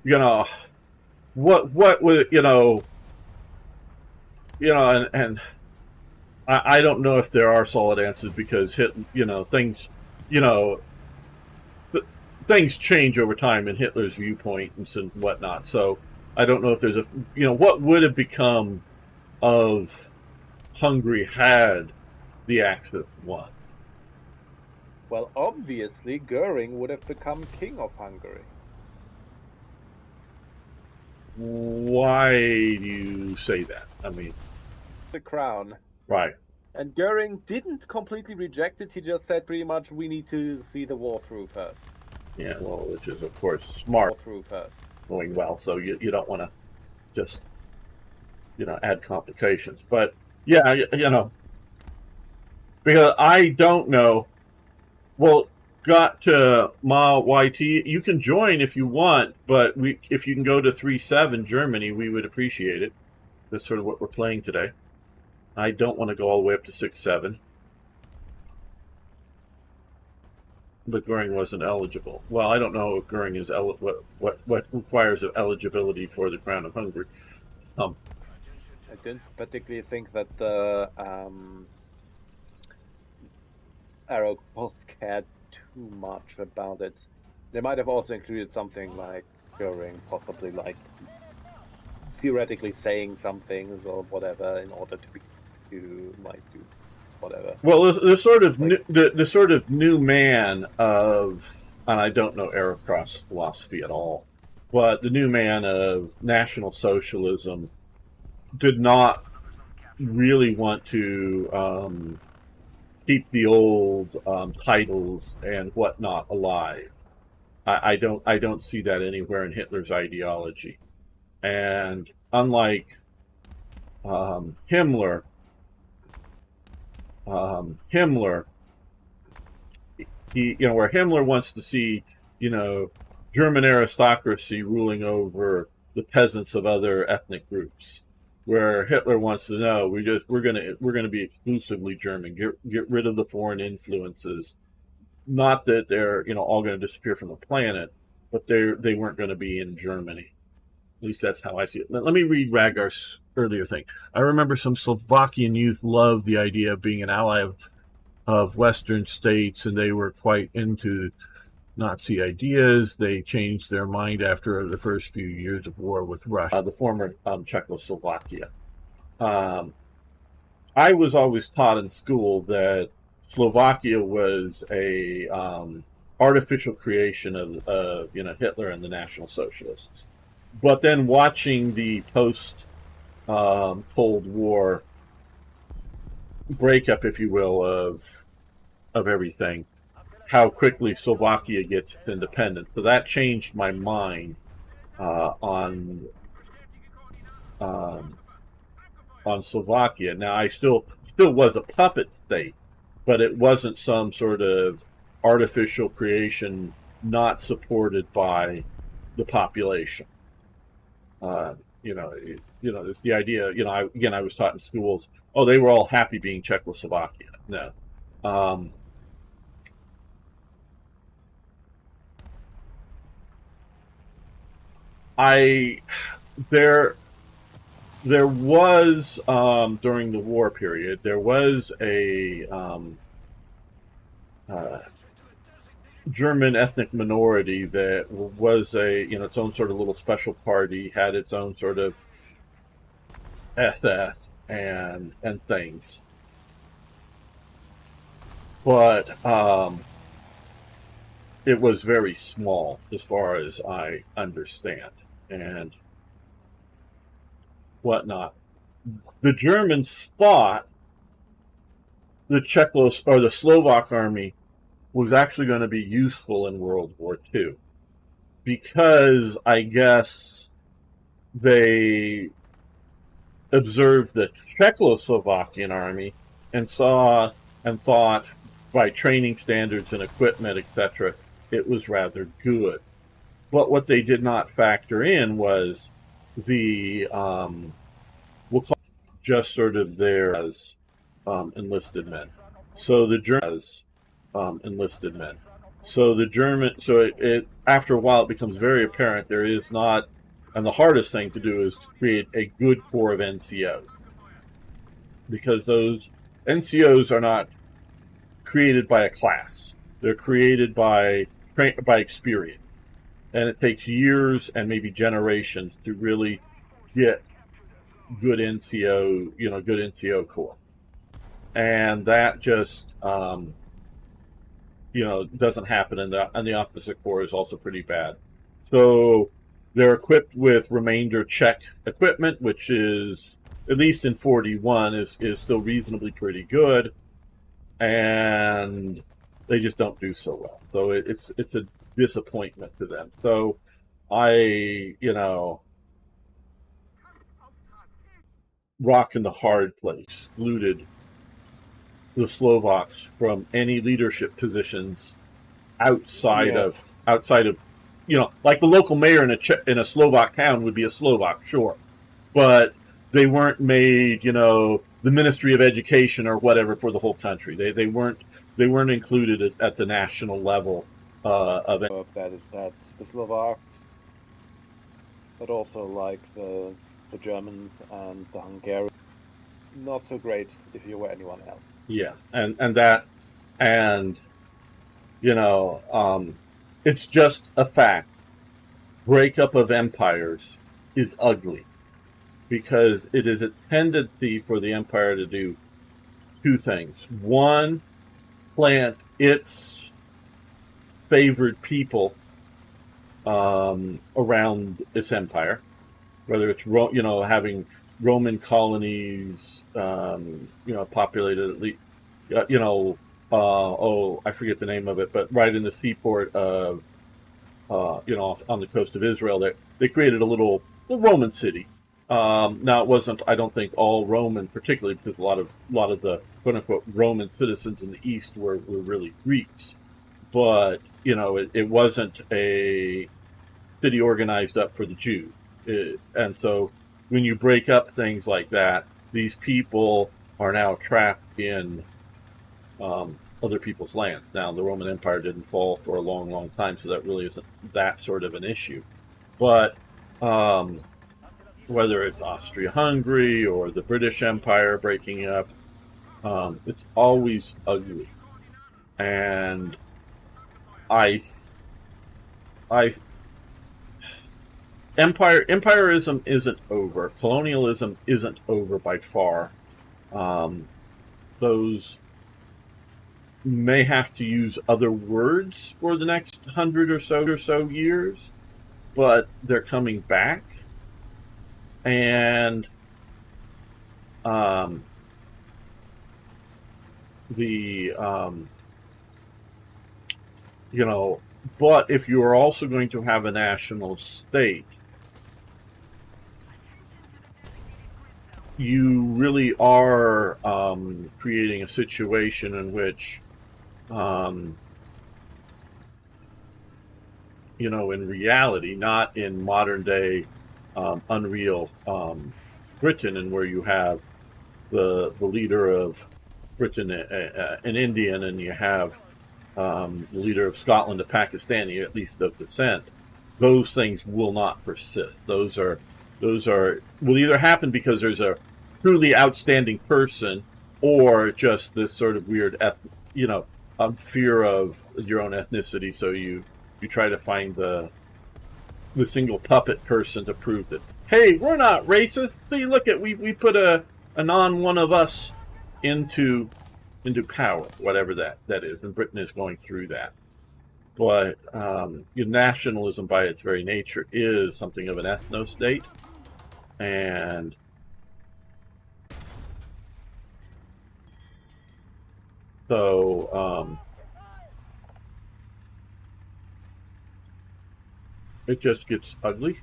what would and I don't know if there are solid answers because things change over time in Hitler's viewpoint and whatnot. So I don't know if there's what would have become of Hungary had the Axis won. Well, obviously, Goering would have become king of Hungary. Why do you say that? I mean, The crown. right. And Goering didn't completely reject it. He just said pretty much, we need to see the war through first. Yeah, well, which is, of course, smart. War through first. Going well, so you don't want to just, add complications. But, yeah, because I don't know. Well, got to Ma YT. You can join if you want, but if you can go to 3-7 Germany, we would appreciate it. That's sort of what we're playing today. I don't want to go all the way up to 6-7. But Goering wasn't eligible. Well, I don't know if Goering is what requires of eligibility for the Crown of Hungary. I didn't particularly think that the Arrow both cared too much about it. They might have also included something like Goering, possibly like theoretically saying some things or whatever in order to do whatever. Well, the sort of the sort of new man of, and I don't know Arrowcross philosophy at all, but the new man of National Socialism did not really want to keep the old titles and whatnot alive. I don't see that anywhere in Hitler's ideology, and unlike Himmler, he where Himmler wants to see German aristocracy ruling over the peasants of other ethnic groups, where Hitler wants to know we're gonna be exclusively German, get rid of the foreign influences. Not that they're all going to disappear from the planet, but they weren't going to be in Germany. At least that's how I see it. Let me read Ragar's earlier thing. I remember some Slovakian youth loved the idea of being an ally of Western states, and they were quite into Nazi ideas. They changed their mind after the first few years of war with Russia, the former Czechoslovakia. I was always taught in school that Slovakia was a artificial creation of Hitler and the National Socialists. But then watching the post Cold War breakup, if you will, of everything, how quickly Slovakia gets independent. So that changed my mind on Slovakia. Now I still was a puppet state, but it wasn't some sort of artificial creation not supported by the population. It's the idea. I was taught in schools. Oh, they were all happy being Czechoslovakia. No. there was during the war period, there was a German ethnic minority that was its own sort of little special party, had its own sort of SS and things, but it was very small as far as I understand and whatnot. The Germans thought the the Slovak army was actually going to be useful in World War II because I guess they observed the Czechoslovakian army and thought by training standards and equipment, etc., it was rather good. But what they did not factor in was the we'll call it just sort of there as enlisted men. So the Germans enlisted men. So the German, so it after a while it becomes very apparent there is not, and the hardest thing to do is to create a good corps of NCOs, because those NCOs are not created by a class; they're created by experience, and it takes years and maybe generations to really get good NCO, good NCO corps, and that just doesn't happen. And the officer corps is also pretty bad. So they're equipped with remainder Czech equipment, which is, at least in 41, is still reasonably pretty good, and they just don't do so well. So it's a disappointment to them. So I, rock in the hard place, excluded the Slovaks from any leadership positions outside Yes. of like the local mayor in a Slovak town would be a Slovak, sure, but they weren't made the Ministry of Education or whatever for the whole country. They weren't included at the national level of it. That is that the Slovaks, but also like the Germans and the Hungarians, not so great if you were anyone else. Yeah, and it's just a fact. Breakup of empires is ugly because it is a tendency for the empire to do two things. One, plant its favored people around its empire, whether it's having Roman colonies, populated at least, I forget the name of it, but right in the seaport of, on the coast of Israel, they created a little Roman city. Now it wasn't, I don't think, all Roman, particularly because a lot of the quote unquote Roman citizens in the East were really Greeks, but it wasn't a city organized up for the Jews, and so when you break up things like that, these people are now trapped in other people's lands. Now, the Roman Empire didn't fall for a long, long time, so that really isn't that sort of an issue. But whether it's Austria-Hungary or the British Empire breaking up, it's always ugly. And empirism isn't over. Colonialism isn't over by far. Those may have to use other words for the next 100 or so years, but they're coming back. And but if you are also going to have a national state, you really are creating a situation in which, in reality, not in modern day unreal Britain, and where you have the leader of Britain an Indian, and you have the leader of Scotland a Pakistani, at least of descent. Those things will not persist. Those are Those will either happen because there's a truly outstanding person, or just this sort of weird, fear of your own ethnicity. So you try to find the single puppet person to prove that, hey, we're not racist. See, look at we put a non one of us into power, whatever that is, and Britain is going through that. But nationalism, by its very nature, is something of an ethno-state, and so it just gets ugly.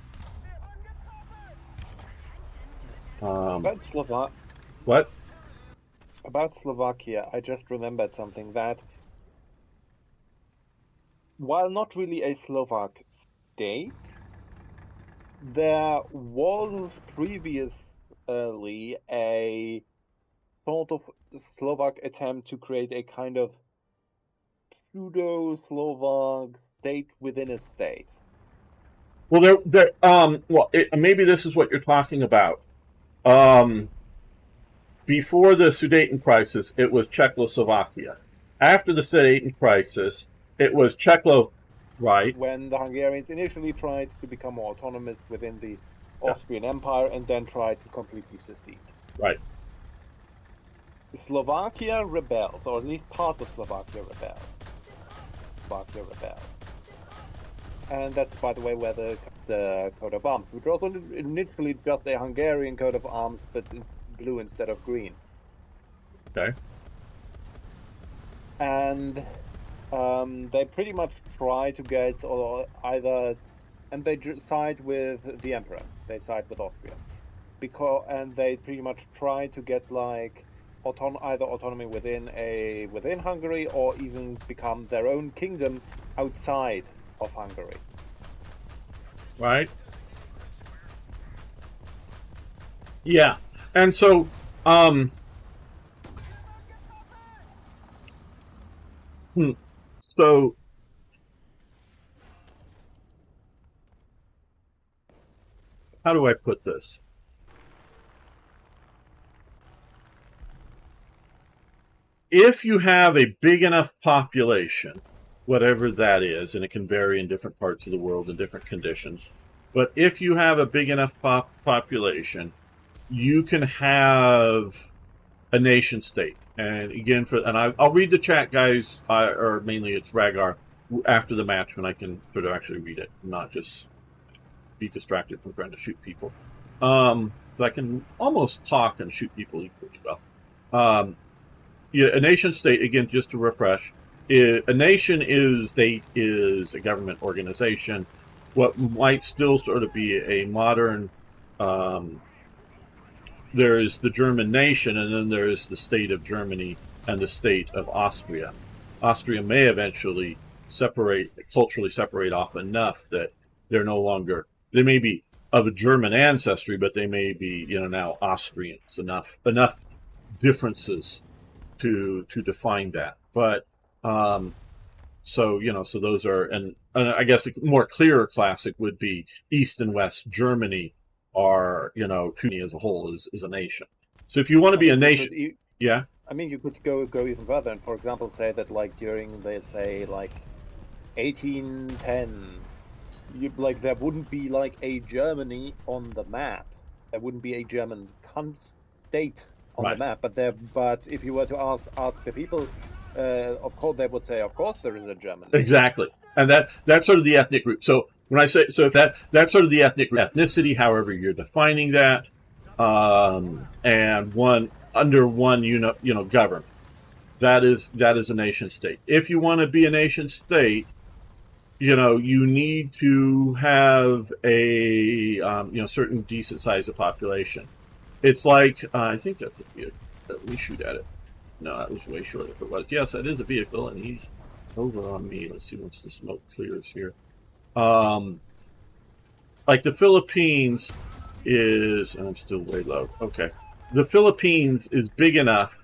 What? About Slovakia, I just remembered something that, while not really a Slovak state, there was previously a sort of Slovak attempt to create a kind of pseudo-Slovak state within a state. Well, maybe this is what you're talking about. Before the Sudeten crisis, it was Czechoslovakia. After the Sudeten crisis, it was right? When the Hungarians initially tried to become more autonomous within the Austrian Empire and then tried to completely secede. Right. Slovakia rebelled, or at least parts of Slovakia rebelled. And that's, by the way, where the coat of arms, which was also initially just a Hungarian coat of arms, but blue instead of green. Okay. And they pretty much try to get and they side with the emperor. They side with Austria, and they pretty much try to get like either autonomy within Hungary, or even become their own kingdom outside of Hungary. Right. Yeah. And so, so how do I put this? If you have a big enough population, whatever that is, and it can vary in different parts of the world in different conditions, but if you have a big enough population, you can have a nation state. And again, I'll read the chat, guys, or mainly it's Rhaegar, after the match when I can sort of actually read it, not just be distracted from trying to shoot people. So I can almost talk and shoot people equally well. A nation state, again, just to refresh, a nation is a government organization. What might still sort of be a modern, there is the German nation, and then there is the state of Germany and the state of Austria. Austria may eventually culturally separate off enough that they're no longer, they may be of a German ancestry, but they may be, now Austrians. Enough differences to define that. But so those are, and I guess a more clearer classic would be East and West Germany are, Germany as a whole is a nation. So if you want to be a nation, yeah. I mean, you could go even further and, for example, say that like during, let's say, like 1810, there wouldn't be like a Germany on the map. There wouldn't be a German state on the map. But if you were to ask the people, of course they would say, of course there is a German. Exactly, and that's sort of the ethnic group. So when I say if that's sort of the ethnicity, however you're defining that, and under one government, that is a nation state. If you want to be a nation state, you need to have a certain decent size of population. It's like I think that's a vehicle. Let me shoot at it. No, that was way short. If it was, yes, that is a vehicle, and he's over on me. Let's see once the smoke clears here. Like the Philippines is, and I'm still way low. Okay, the Philippines is big enough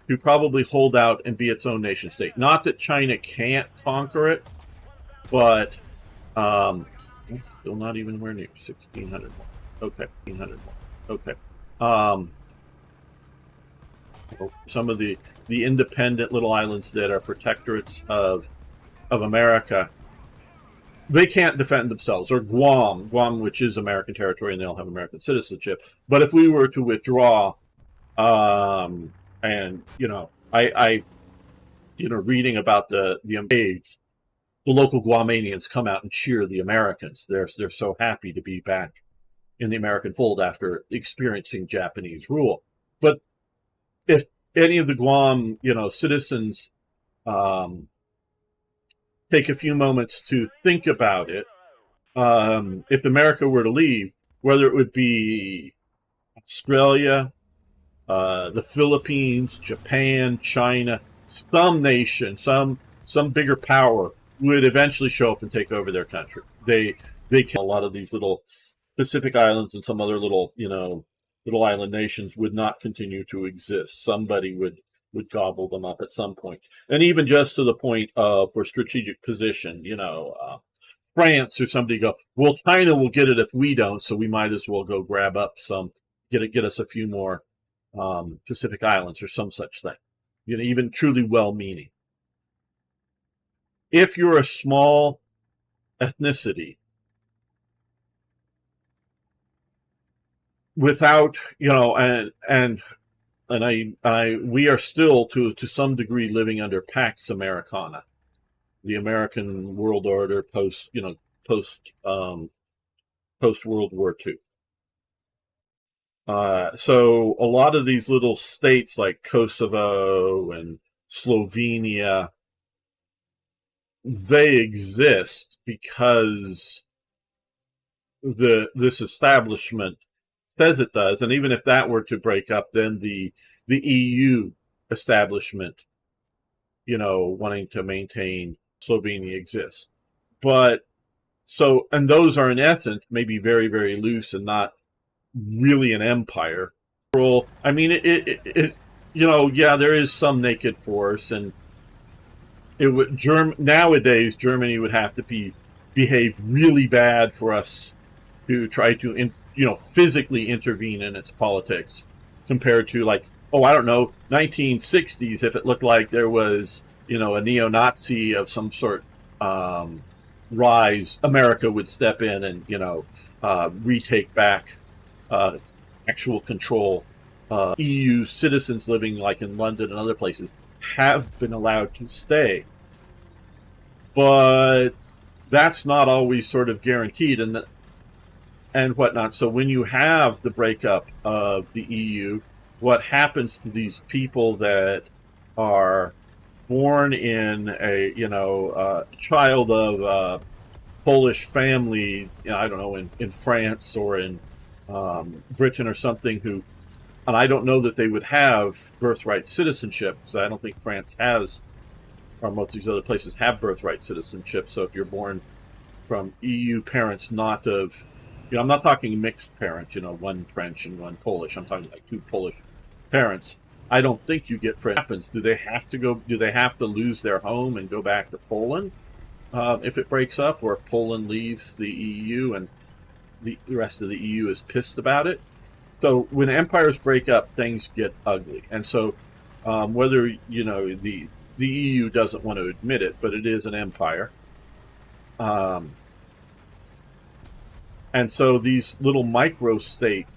to probably hold out and be its own nation state. Not that China can't conquer it, but still not even anywhere near 1,600. Okay, 1,500 more. Okay. Some of the independent little islands that are protectorates of America, they can't defend themselves. Or Guam, which is American territory, and they'll have American citizenship. But if we were to withdraw, and I reading about the local Guamanians come out and cheer the Americans. They're so happy to be back in the American fold after experiencing Japanese rule. But if any of the Guam, citizens take a few moments to think about it, if America were to leave, whether it would be Australia, the Philippines, Japan, China, some nation, some bigger power would eventually show up and take over their country. They can, a lot of these little Pacific islands and some other little little island nations would not continue to exist. Somebody would gobble them up at some point, and even just to the point of for strategic position, France or somebody go, well, China will get it if we don't, so we might as well go grab up some, get us a few more Pacific islands or some such thing. Even truly well-meaning. If you're a small ethnicity without, and we are still to some degree living under Pax Americana, the American world order post World War II. So a lot of these little states like Kosovo and Slovenia, they exist because this establishment says it does, and even if that were to break up, then the EU establishment, wanting to maintain Slovenia exists. But and those are in essence maybe very, very loose and not really an empire. I mean, there is some naked force, and it would nowadays Germany would have to behave really bad for us to try to physically intervene in its politics, compared to 1960s, if it looked like there was a neo-Nazi of some sort rise, America would step in and retake back actual control. EU citizens living in London and other places have been allowed to stay, but that's not always sort of guaranteed and whatnot. So when you have the breakup of the EU, what happens to these people that are born in a child of a Polish family, I don't know, in France or in Britain or something, and I don't know that they would have birthright citizenship, because I don't think France has, or most of these other places have birthright citizenship. So if you're born from EU parents, not of, I'm not talking mixed parents, one French and one Polish. I'm talking like two Polish parents. I don't think you get French. Happens. Do they have to lose their home and go back to Poland if it breaks up, or if Poland leaves the EU and the rest of the EU is pissed about it? So when empires break up, things get ugly. And so whether the EU doesn't want to admit it, but it is an empire. And so these little micro states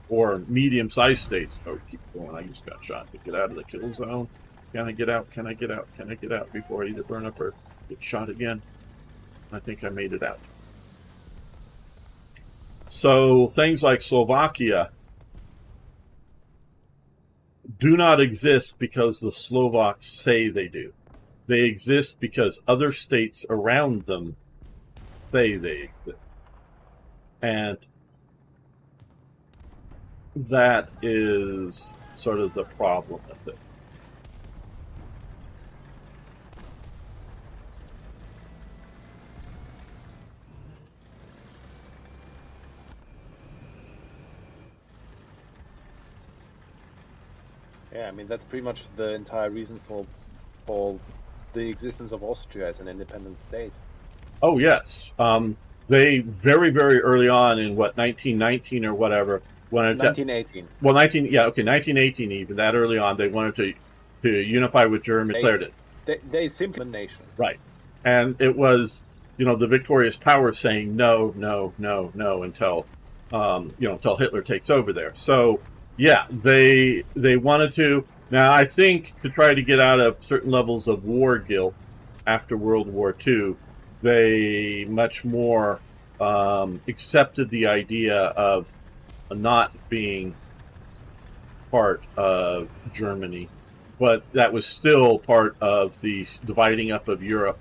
or medium-sized states. Oh, keep going. I just got shot. To get out of the kill zone. Can I get out? Can I get out? Can I get out before I either burn up or get shot again? I think I made it out. So things like Slovakia do not exist because the Slovaks say they do. They exist because other states around them say they exist. And that is sort of the problem with it. Yeah, I mean, that's pretty much the entire reason for the existence of Austria as an independent state. Oh, yes. they very, very early on in 1919 or whatever, wanted to, 1918. well, 1918 even, that early on, they wanted to unify with Germany, declared it. They simply nation. Right. And it was, the victorious power saying no, no, no, no until, until Hitler takes over there. So, yeah, they wanted to. Now, I think to try to get out of certain levels of war guilt after World War II, they much more accepted the idea of not being part of Germany, but that was still part of the dividing up of Europe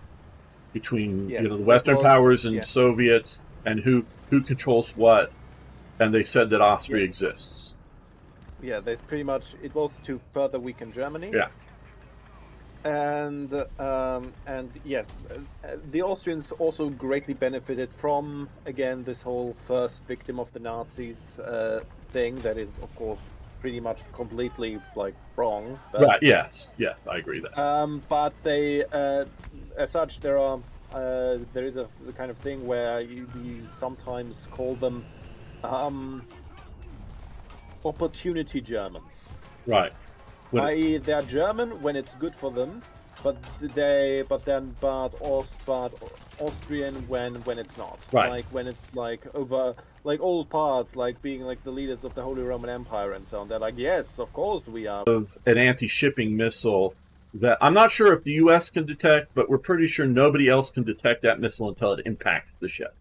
between Yes, the Western was, powers and yeah. Soviets, and who controls what. And they said that Austria exists. Yeah, there's pretty much, it was to further weaken Germany. Yeah. And yes, the Austrians also greatly benefited from, again, this whole first victim of the Nazis thing that is, of course, pretty much completely wrong. But, Right. Yes. Yeah, I agree with that. but they, as such, there is a kind of thing where you sometimes call them opportunity Germans. Right. I.e., they're German when it's good for them, but Austrian when it's not. Right. Like when it's over old parts, being the leaders of the Holy Roman Empire and so on. They're like, yes, of course we are. Of an anti-shipping missile that I'm not sure if the U.S. can detect, but we're pretty sure nobody else can detect that missile until it impacts the ship.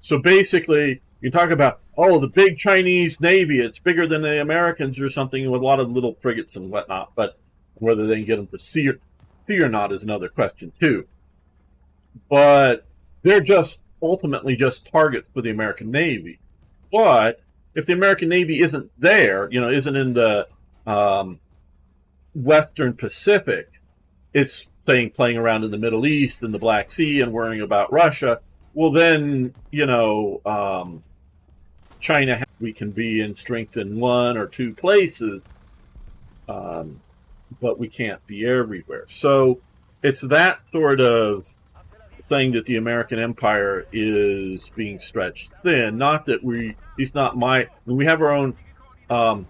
So basically, you talk about, the big Chinese Navy, it's bigger than the Americans or something, with a lot of little frigates and whatnot, but whether they can get them to sea or not is another question, too. But they're just ultimately just targets for the American Navy. But if the American Navy isn't there, isn't in the Western Pacific, it's playing around in the Middle East and the Black Sea and worrying about Russia, well, then, China, we can be in strength in one or two places, but we can't be everywhere. So it's that sort of thing that the American empire is being stretched thin. Not that we have our own, dodge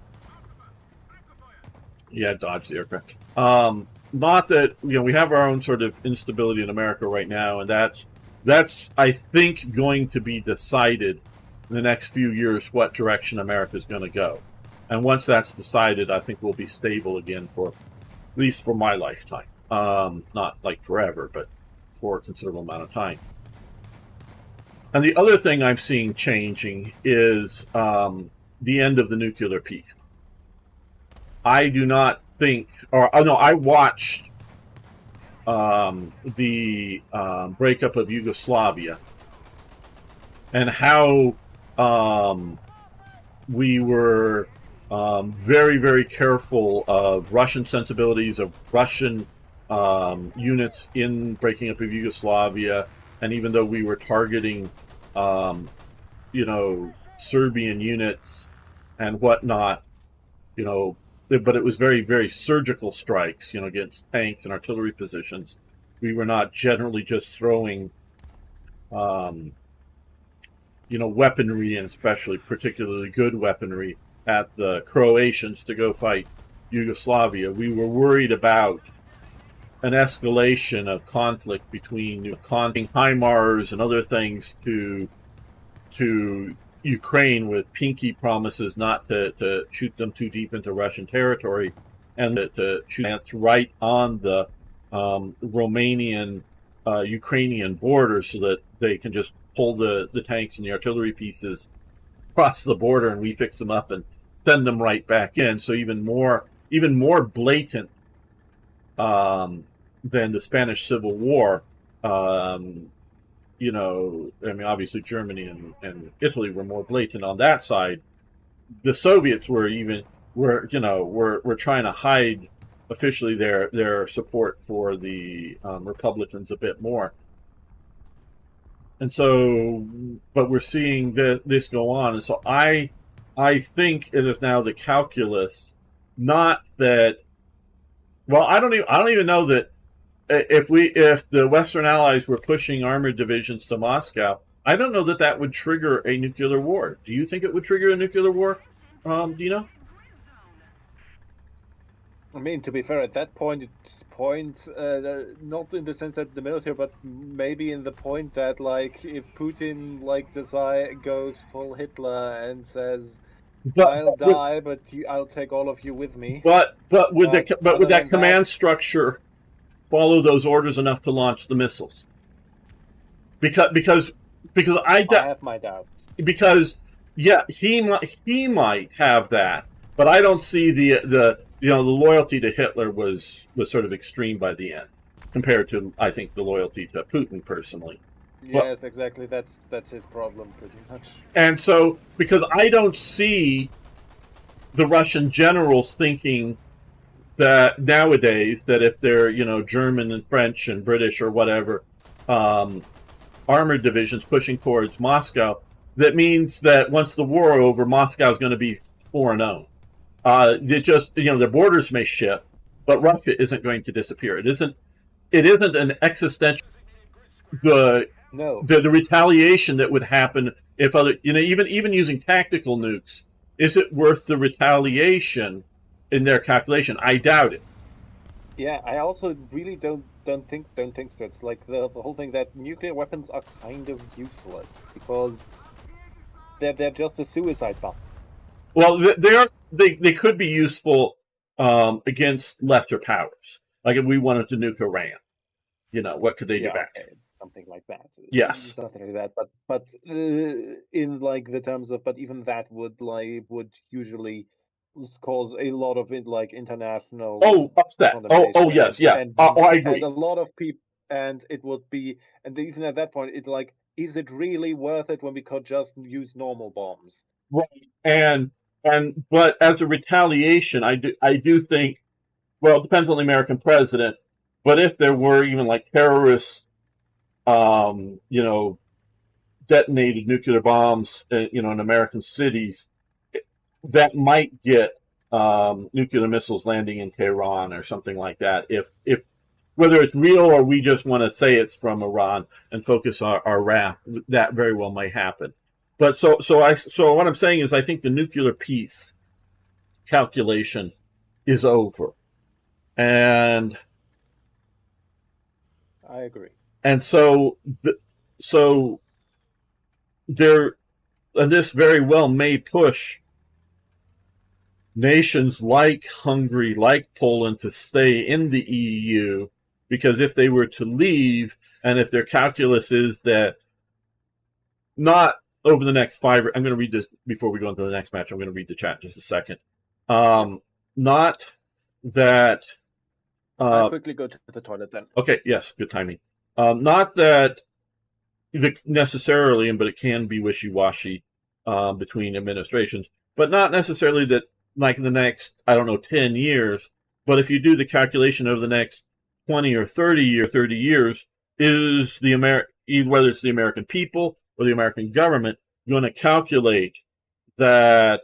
the aircraft. Not that, we have our own sort of instability in America right now, and that's I think going to be decided in the next few years what direction America is going to go. And once that's decided, I think we'll be stable again for at least for my lifetime. Not forever, but for a considerable amount of time. And the other thing I'm seeing changing is the end of the nuclear peace. I do not think, I watched the breakup of Yugoslavia and how we were very, very careful of Russian sensibilities, of Russian units in breaking up of Yugoslavia, and even though we were targeting, Serbian units and whatnot, but it was very, very surgical strikes, against tanks and artillery positions. We were not generally just throwing, weaponry, and especially particularly good weaponry, at the Croatians to go fight Yugoslavia. We were worried about an escalation of conflict between HIMARS and other things to Ukraine, with pinky promises not to shoot them too deep into Russian territory, and to shoot right on the Romanian Ukrainian border, so that they can just pull the tanks and the artillery pieces across the border, and we fix them up and send them right back in. So even more blatant than the Spanish Civil War. Obviously Germany and Italy were more blatant on that side. The Soviets were trying to hide officially their support for the Republicans a bit more. And so, but we're seeing this go on. And so I think it is now the calculus, not that, well, I don't even know that if the Western Allies were pushing armored divisions to Moscow, I don't know that that would trigger a nuclear war. Do you think it would trigger a nuclear war, Dino? I mean, to be fair, at that point, not in the sense that the military, but maybe in the point that, like, if Putin, like, goes full Hitler and says, "I'll die, but I'll take all of you with me." But would that command that, structure follow those orders enough to launch the missiles? Because I have my doubts. Because yeah, he might have that, but I don't see the loyalty to Hitler was sort of extreme by the end compared to, I think, the loyalty to Putin personally. Yes, exactly. That's his problem pretty much. And so, because I don't see the Russian generals thinking that nowadays that if they're German and French and British or whatever armored divisions pushing towards Moscow, that means that once the war is over, Moscow is going to be 4-0. Their borders may shift, but Russia isn't going to disappear. It isn't an existential the retaliation that would happen if other even using tactical nukes. Is it worth the retaliation in their calculation? I doubt it. Yeah, I also really don't think so. It's like the whole thing that nuclear weapons are kind of useless because they're just a suicide bomb. Well, they could be useful against lesser powers. Like if we wanted to nuke Iran, what could they do back? Okay. Something like that. Yes, something like that. But in like the terms of, but even that would usually cause a lot of international upset. Yes, yeah. And I agree. And a lot of people, and it would be, and even at that point, it's like, is it really worth it when we could just use normal bombs? Right. But as a retaliation, I do think. Well, it depends on the American president. But if there were even like terrorists, detonated nuclear bombs, in American cities, that might get nuclear missiles landing in Tehran or something like that. If whether it's real or we just want to say it's from Iran and focus our wrath, that very well may happen. But so what I'm saying is I think the nuclear peace calculation is over, and I agree. And so this very well may push nations like Hungary, like Poland, to stay in the EU, because if they were to leave, and if their calculus is that not over the next 5, I'm going to read this before we go into the next match. I'm going to read the chat in just a second. Not that. I'll quickly go to the toilet then. Okay, yes, good timing. Not that necessarily, but it can be wishy-washy between administrations, but not necessarily that like in the next, 10 years, but if you do the calculation over the next 20 or 30 years, is whether it's the American people or the American government going to calculate that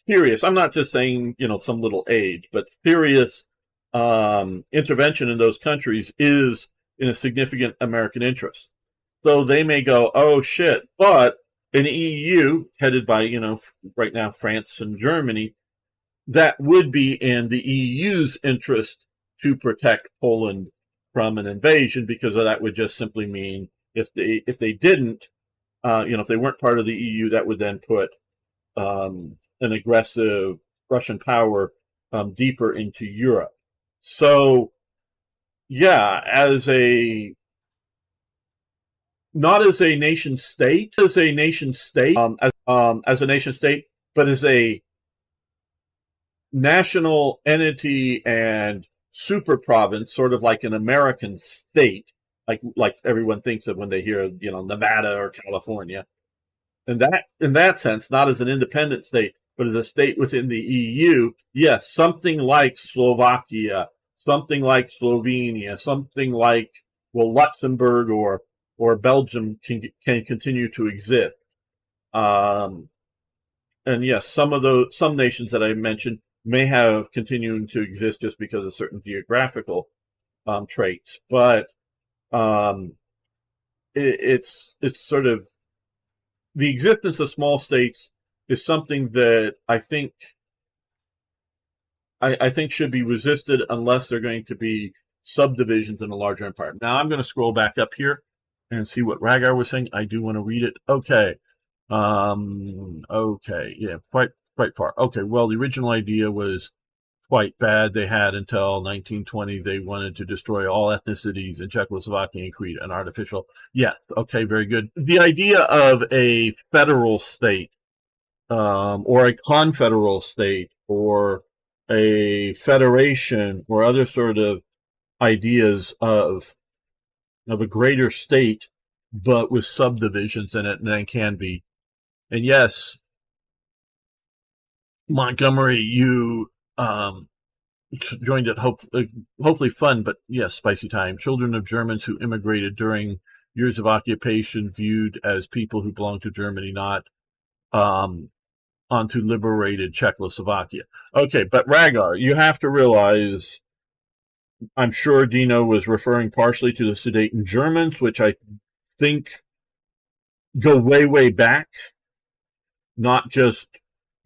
serious, I'm not just saying, some little aid, but serious intervention in those countries is in a significant American interest. So they may go, oh shit, but an EU headed by, right now France and Germany, that would be in the EU's interest to protect Poland from an invasion, because that would just simply mean if they didn't, if they weren't part of the EU, that would then put an aggressive Russian power deeper into Europe. So, yeah, not as a nation state, but as a nation state, but as a national entity and super province, sort of like an American state, like everyone thinks of when they hear, Nevada or California. In that sense, not as an independent state, but as a state within the EU, yes, something like Slovakia, something like Slovenia, something like, Luxembourg or Belgium can continue to exist. And yes, some nations that I mentioned may have continuing to exist just because of certain geographical traits, but it's sort of the existence of small states is something that I think should be resisted unless they're going to be subdivisions in a larger empire. Now I'm going to scroll back up here and see what Rhaegar was saying. I do want to read it. Okay. Okay. Yeah, quite far. Okay. Well, the original idea was quite bad. They had until 1920. They wanted to destroy all ethnicities in Czechoslovakia and create an artificial. Yeah. Okay. Very good. The idea of a federal state, or a confederal state, or a federation, or other sort of ideas of a greater state, but with subdivisions in it, and then can be. And yes, Montgomery, you joined it. Hopefully fun, but yes, spicy time. Children of Germans who immigrated during years of occupation, viewed as people who belonged to Germany, not onto liberated Czechoslovakia. Okay, but Rhaegar, you have to realize, I'm sure Dino was referring partially to the Sudeten Germans, which I think go way, way back, not just,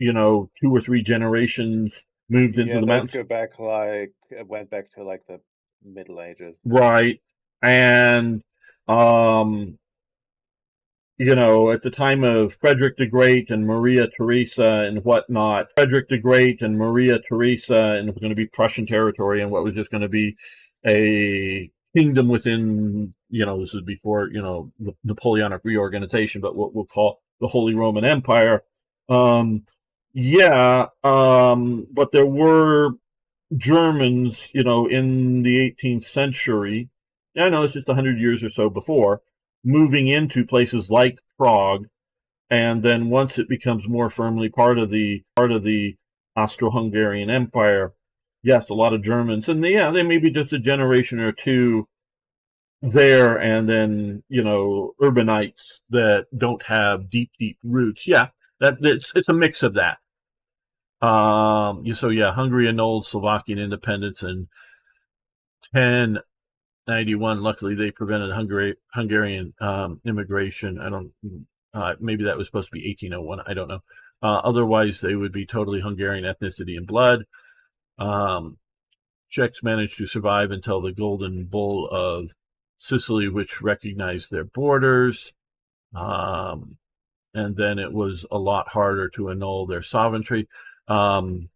2 or 3 generations moved into the mountains. Go back went back to like the Middle Ages. Right. And at the time of Frederick the Great and Maria Theresa and whatnot, Frederick the Great and Maria Theresa, and it was going to be Prussian territory, and what was just going to be a kingdom within, this is before, the Napoleonic reorganization, but what we'll call the Holy Roman Empire. But there were Germans, in the 18th century, I know it's just 100 years or so before, moving into places like Prague, and then once it becomes more firmly part of the Austro-Hungarian Empire, yes, a lot of Germans, and they may be just a generation or two there, and then urbanites that don't have deep roots. Yeah, it's a mix of that. Hungary annulled Slovakian independence in 1091. Luckily, they prevented Hungarian immigration. I don't. Maybe that was supposed to be 1801. I don't know. Otherwise, they would be totally Hungarian ethnicity and blood. Czechs managed to survive until the Golden Bull of Sicily, which recognized their borders. And then it was a lot harder to annul their sovereignty. I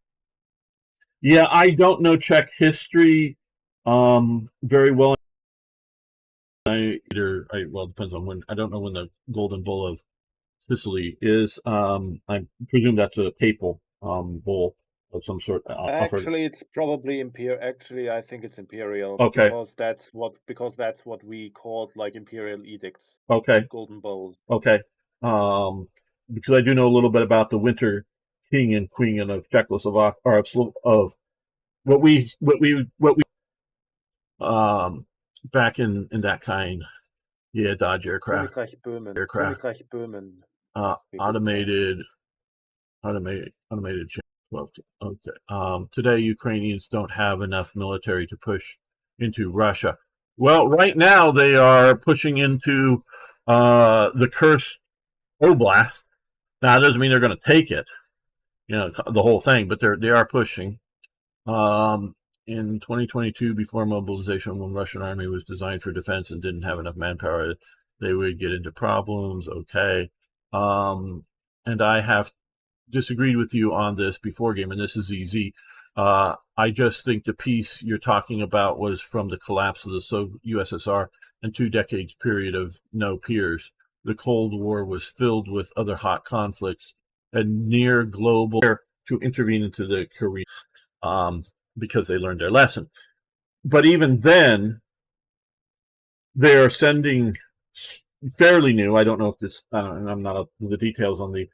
don't know Czech history very well. It depends on when. I don't know when the Golden Bull of Sicily is. I presume that's a papal bull of some sort. Actually, it's probably imperial. Actually, I think it's imperial. Okay. Because that's what we called like imperial edicts. Okay. Golden bulls. Okay. Because I do know a little bit about the Winter King and Queen of Czechoslovakia, or of what we back in that kind. Yeah, Dodge aircraft. Automated. Okay. Today, Ukrainians don't have enough military to push into Russia. Well, right now they are pushing into the Kursk Oblast. Now, it doesn't mean they're going to take it, the whole thing, but they are pushing. In 2022, before mobilization, when Russian army was designed for defense and didn't have enough manpower, they would get into problems. Okay. And I have disagreed with you on this before game, and this is easy. I just think the peace you're talking about was from the collapse of the USSR and 2 decades period of no peers. The Cold War was filled with other hot conflicts and near global to intervene into the Korean because they learned their lesson. But even then, they are sending fairly new. I don't know if this, and I'm not up to the details on the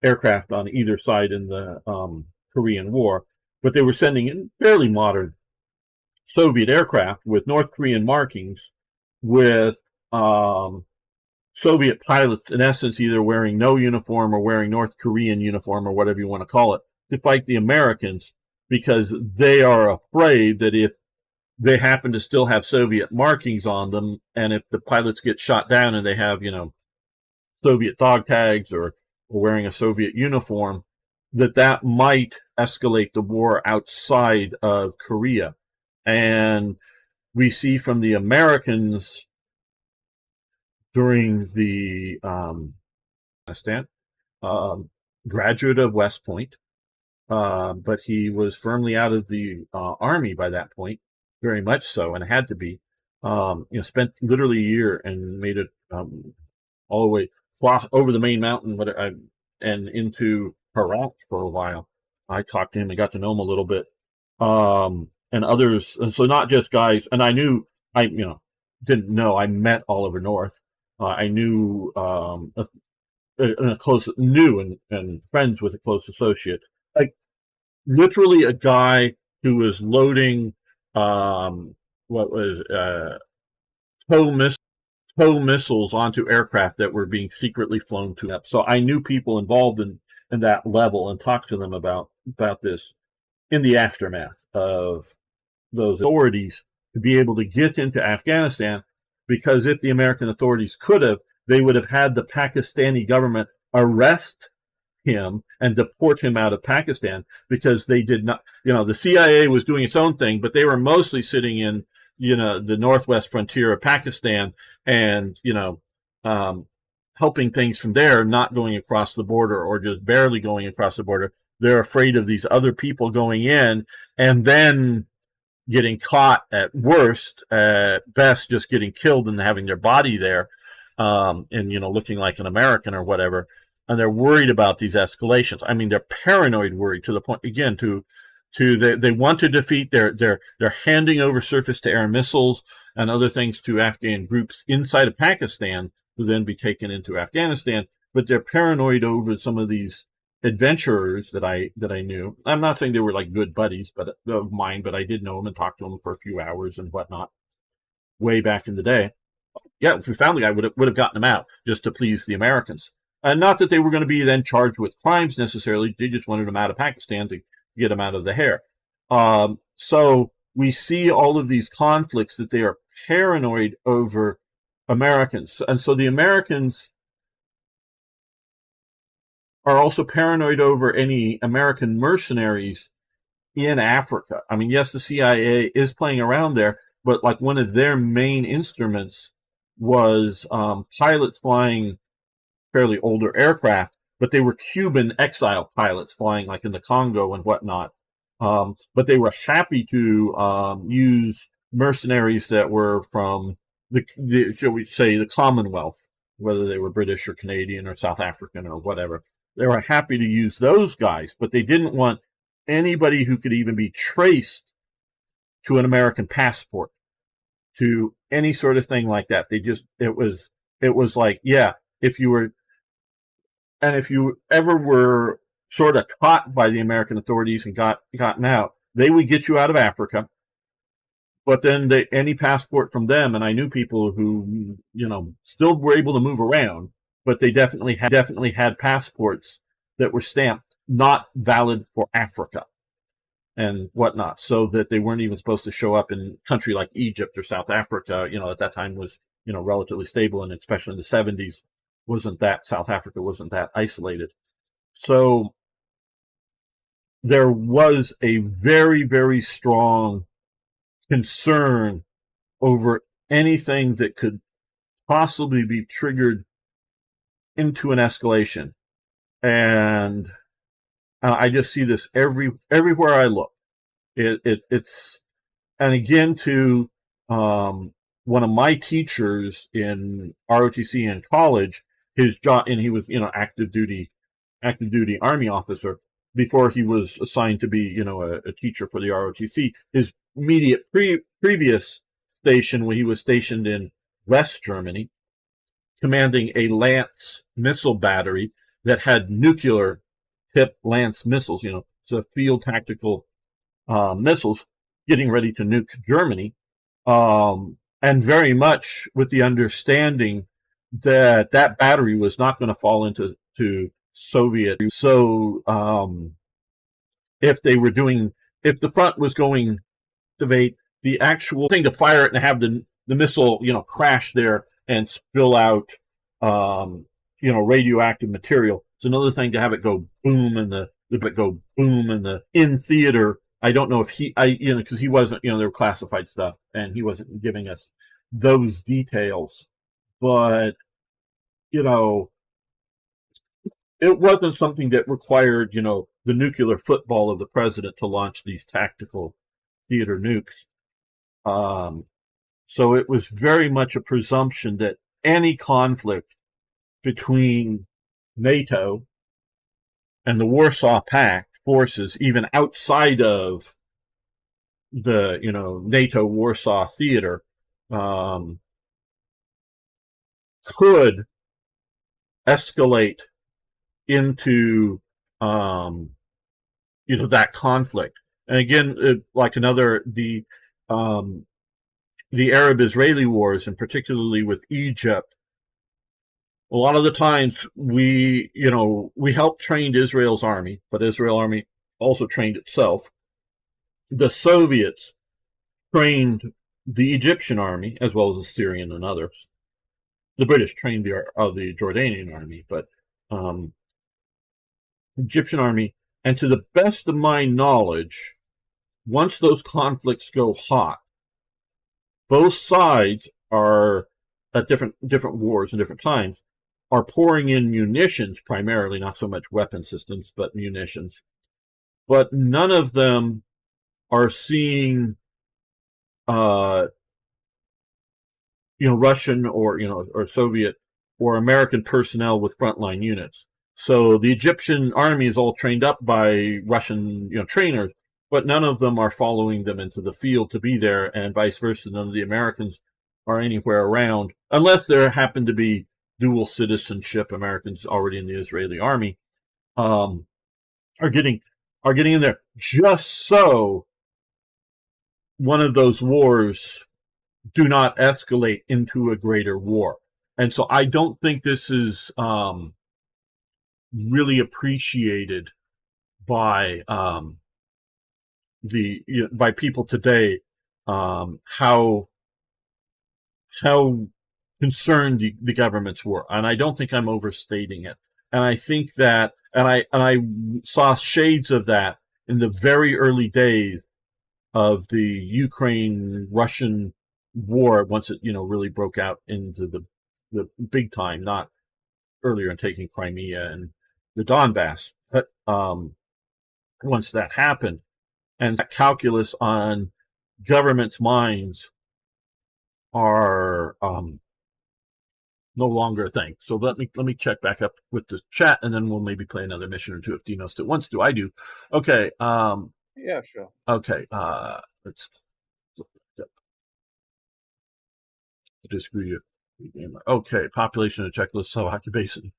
aircraft on either side in the Korean War, but they were sending in fairly modern Soviet aircraft with North Korean markings, with Soviet pilots, in essence, either wearing no uniform or wearing North Korean uniform or whatever you want to call it, to fight the Americans because they are afraid that if they happen to still have Soviet markings on them, and if the pilots get shot down and they have, Soviet dog tags or wearing a Soviet uniform, that might escalate the war outside of Korea. And we see from the Americans during the Afghanistan, graduate of West Point, but he was firmly out of the Army by that point, very much so, and had to be. Spent literally a year and made it all the way over the main mountain and into Iraq for a while. I talked to him and got to know him a little bit. And others, and so not just guys, and I didn't know, I met Oliver North. I knew knew and friends with a close associate. Like literally a guy who was loading tow missiles onto aircraft that were being secretly flown to them. So I knew people involved in that level and talked to them about this in the aftermath of those authorities to be able to get into Afghanistan, because if the American authorities could have, they would have had the Pakistani government arrest him and deport him out of Pakistan, because they did not, the CIA was doing its own thing, but they were mostly sitting in, the northwest frontier of Pakistan and, helping things from there, not going across the border or just barely going across the border. They're afraid of these other people going in and then getting caught at worst, at best, just getting killed and having their body there, and, looking like an American or whatever. And they're worried about these escalations. I mean, they're paranoid worried to the point, again, they want to defeat, they're handing over surface to air missiles and other things to Afghan groups inside of Pakistan to then be taken into Afghanistan. But they're paranoid over some of these adventurers that I knew. I'm not saying they were like good buddies of mine, but I did know them and talked to them for a few hours and whatnot way back in the day. Yeah, if we found the guy, would have gotten him out just to please the Americans. And not that they were going to be then charged with crimes necessarily. They just wanted him out of Pakistan to get him out of the hair. So we see all of these conflicts that they are paranoid over Americans. And so the Americans are also paranoid over any American mercenaries in Africa. I mean, yes, the CIA is playing around there, but like one of their main instruments was pilots flying fairly older aircraft, but they were Cuban exile pilots flying like in the Congo and whatnot. But they were happy to use mercenaries that were from shall we say, the Commonwealth, whether they were British or Canadian or South African or whatever. They were happy to use those guys, but they didn't want anybody who could even be traced to an American passport, to any sort of thing like that. It was like, yeah, if you ever were sort of caught by the American authorities and gotten out, they would get you out of Africa. But then any passport from them, and I knew people who, still were able to move around, but they definitely had passports that were stamped not valid for Africa and whatnot, so that they weren't even supposed to show up in a country like Egypt or South Africa, at that time was, relatively stable, and especially in the 70s, South Africa wasn't that isolated. So there was a very, very strong concern over anything that could possibly be triggered into an escalation. And I just see this everywhere I look. It's, and again, to one of my teachers in ROTC in college, his job, and he was, active duty Army officer before he was assigned to be, a teacher for the ROTC. His immediate previous station, when he was stationed in West Germany, commanding a Lance missile battery that had nuclear tipped Lance missiles, so field tactical missiles, getting ready to nuke Germany, and very much with the understanding that battery was not going to fall into Soviet. So if they were doing if the front was going to activate the actual thing to fire it and have the missile, crash there and spill out, radioactive material. It's another thing to have it go boom in theater. I don't know if because he wasn't, they were classified stuff and he wasn't giving us those details, but it wasn't something that required, the nuclear football of the president to launch these tactical theater nukes. So it was very much a presumption that any conflict between NATO and the Warsaw Pact forces, even outside of the, NATO Warsaw theater, could escalate into, that conflict. And again, like the Arab-Israeli wars, and particularly with Egypt, a lot of the times we helped train Israel's army, but Israel's army also trained itself. The Soviets trained the Egyptian army, as well as the Syrian and others. The British trained the Jordanian army, but Egyptian army. And to the best of my knowledge, once those conflicts go hot, both sides are at different wars and different times are pouring in munitions, primarily, not so much weapon systems, but munitions. But none of them are seeing, Russian or Soviet or American personnel with frontline units. So the Egyptian army is all trained up by Russian, trainers, but none of them are following them into the field to be there, and vice versa. None of the Americans are anywhere around, unless there happen to be dual citizenship Americans already in the Israeli army, are getting in there just so one of those wars do not escalate into a greater war. And so I don't think this is really appreciated by by people today, how concerned the governments were, and I don't think I'm overstating it. And I think that, and I saw shades of that in the very early days of the Ukraine-Russian war, once it really broke out into the big time, not earlier in taking Crimea and the Donbass, but once that happened, and that calculus on governments' minds are no longer a thing. So let me check back up with the chat, and then we'll maybe play another mission or two if Dino still wants to. I do. Okay. Yeah, sure. Okay. Let's disagree. Okay. Population of Czechoslovakia basin.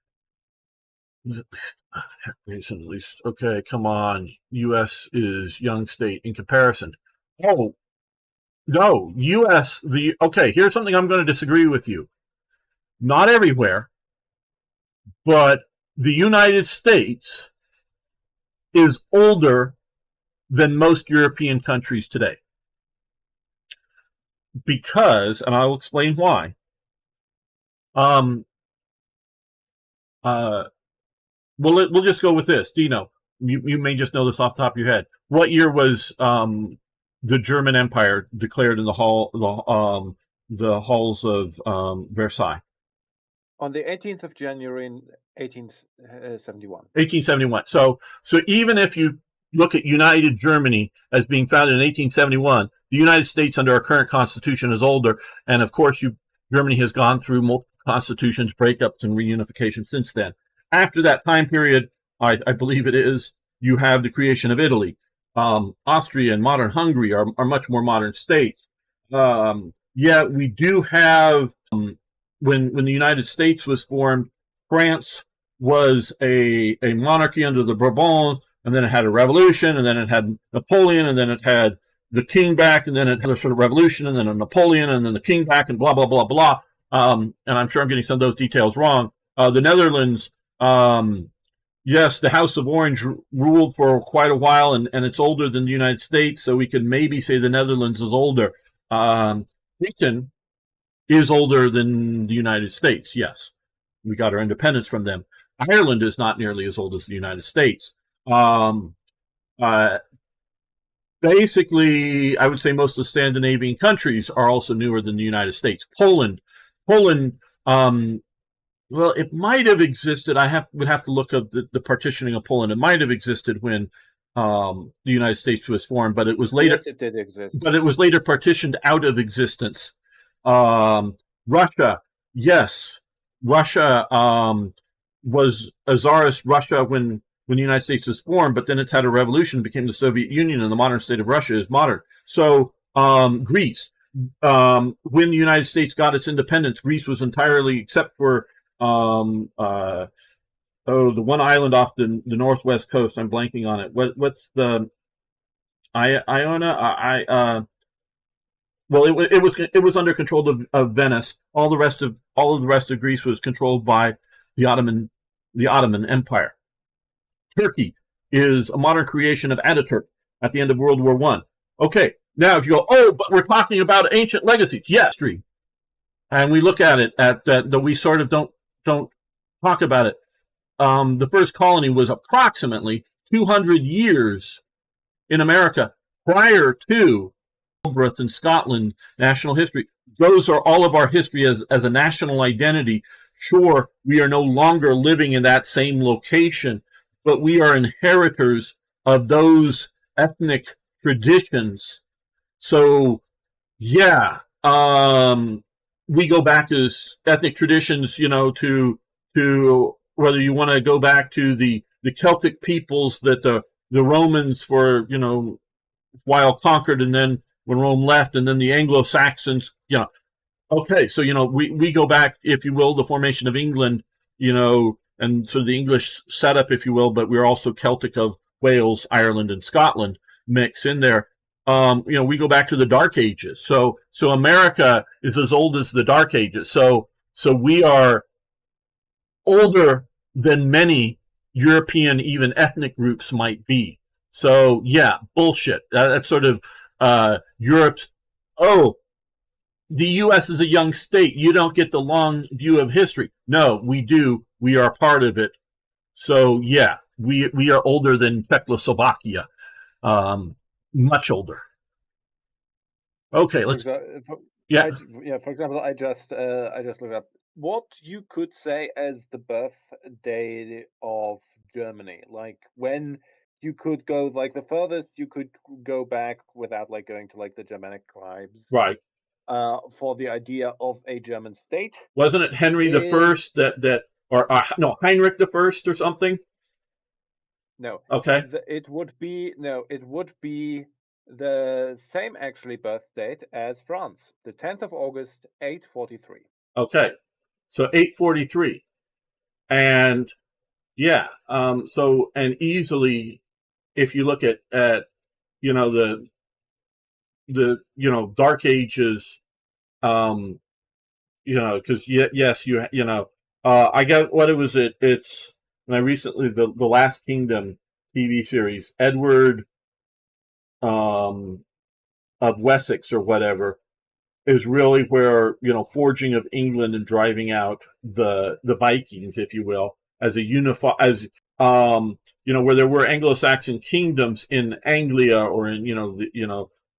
Basin at least. Okay. Come on. U.S. is young state in comparison. Oh no. U.S. Okay. Here's something I'm going to disagree with you. Not everywhere, but the United States is older than most European countries today. Because, and I'll explain why. We'll just go with this. Dino, you may just know this off the top of your head. What year was the German Empire declared in the halls of Versailles? On the 18th of January in 1871. 1871. So even if you look at United Germany as being founded in 1871, the United States under our current constitution is older. And of course, Germany has gone through multiple constitutions, breakups, and reunification since then. After that time period, I believe it is, you have the creation of Italy. Austria and modern Hungary are much more modern states. Yet we do have, when the United States was formed, France was a monarchy under the Bourbons, and then it had a revolution, and then it had Napoleon, and then it had the king back, and then it had a sort of revolution, and then a Napoleon, and then the king back, and blah, blah, blah, blah. And I'm sure I'm getting some of those details wrong. The Netherlands yes, the House of Orange ruled for quite a while, and it's older than the United States, so we could maybe say the Netherlands is older. Britain is older than the United States, yes. We got our independence from them. Ireland is not nearly as old as the United States. Um, uh, Basically, I would say most of the Scandinavian countries are also newer than the United States. Poland, well, it might have existed. Would have to look up the partitioning of Poland. It might have existed when the United States was formed, but it was later. Yes, it did exist. But it was later partitioned out of existence. Russia, yes, Russia was a czarist Russia when the United States was formed, but then it's had a revolution, became the Soviet Union, and the modern state of Russia is modern. So Greece, when the United States got its independence, Greece was entirely, except for the one island off the northwest coast. I'm blanking on it. What's the Iona? Well, it was under control of Venice. All of the rest of Greece was controlled by the Ottoman Empire. Turkey is a modern creation of Ataturk at the end of World War I. Okay, now if you go, oh, but we're talking about ancient legacies. Yes, and we look at it that we sort of don't talk about it. The first colony was approximately 200 years in America prior to Brith in Scotland, national history. Those are all of our history as a national identity. Sure, we are no longer living in that same location, but we are inheritors of those ethnic traditions. So, yeah, we go back as ethnic traditions, to whether you want to go back to the Celtic peoples that the Romans while conquered, and then when Rome left, and then the Anglo-Saxons, Okay, so, we go back, if you will, the formation of England, and so the English setup, if you will, but we're also Celtic of Wales, Ireland, and Scotland mix in there. We go back to the Dark Ages. So America is as old as the Dark Ages. So we are older than many European, even ethnic groups might be. So yeah, bullshit. That's sort of Europe's. Oh, the U.S. is a young state. You don't get the long view of history. No, we do. We are part of it. So yeah, we are older than Czechoslovakia, much older. Okay, let's. Yeah. For example, I just looked up what you could say as the birthday of Germany. Like when you could go, like the furthest you could go back without like going to like the Germanic tribes. Right. For the idea of a German state. Wasn't it Henry the First or no, Heinrich the First or something? No. Okay. It would be the same actually birth date as France, the 10th of August, 843. Okay, so 843, and yeah, so and easily, if you look at the Dark Ages, because yes, I get what it was. It's when I recently the Last Kingdom TV series, Edward of Wessex or whatever, is really where forging of England and driving out the Vikings, if you will, as a where there were Anglo-Saxon kingdoms in Anglia or in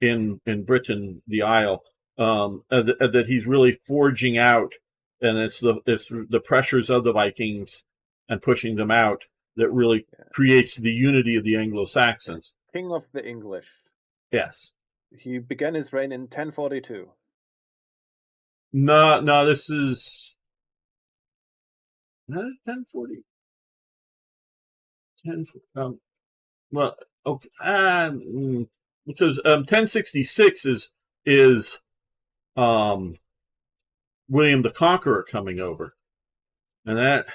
in Britain, the Isle, that he's really forging out, and it's the pressures of the Vikings and pushing them out that really creates the unity of the Anglo-Saxons. King of the English. Yes. He began his reign in 1042. No, this is 1040. Well, okay, because 1066 is William the Conqueror coming over, and that.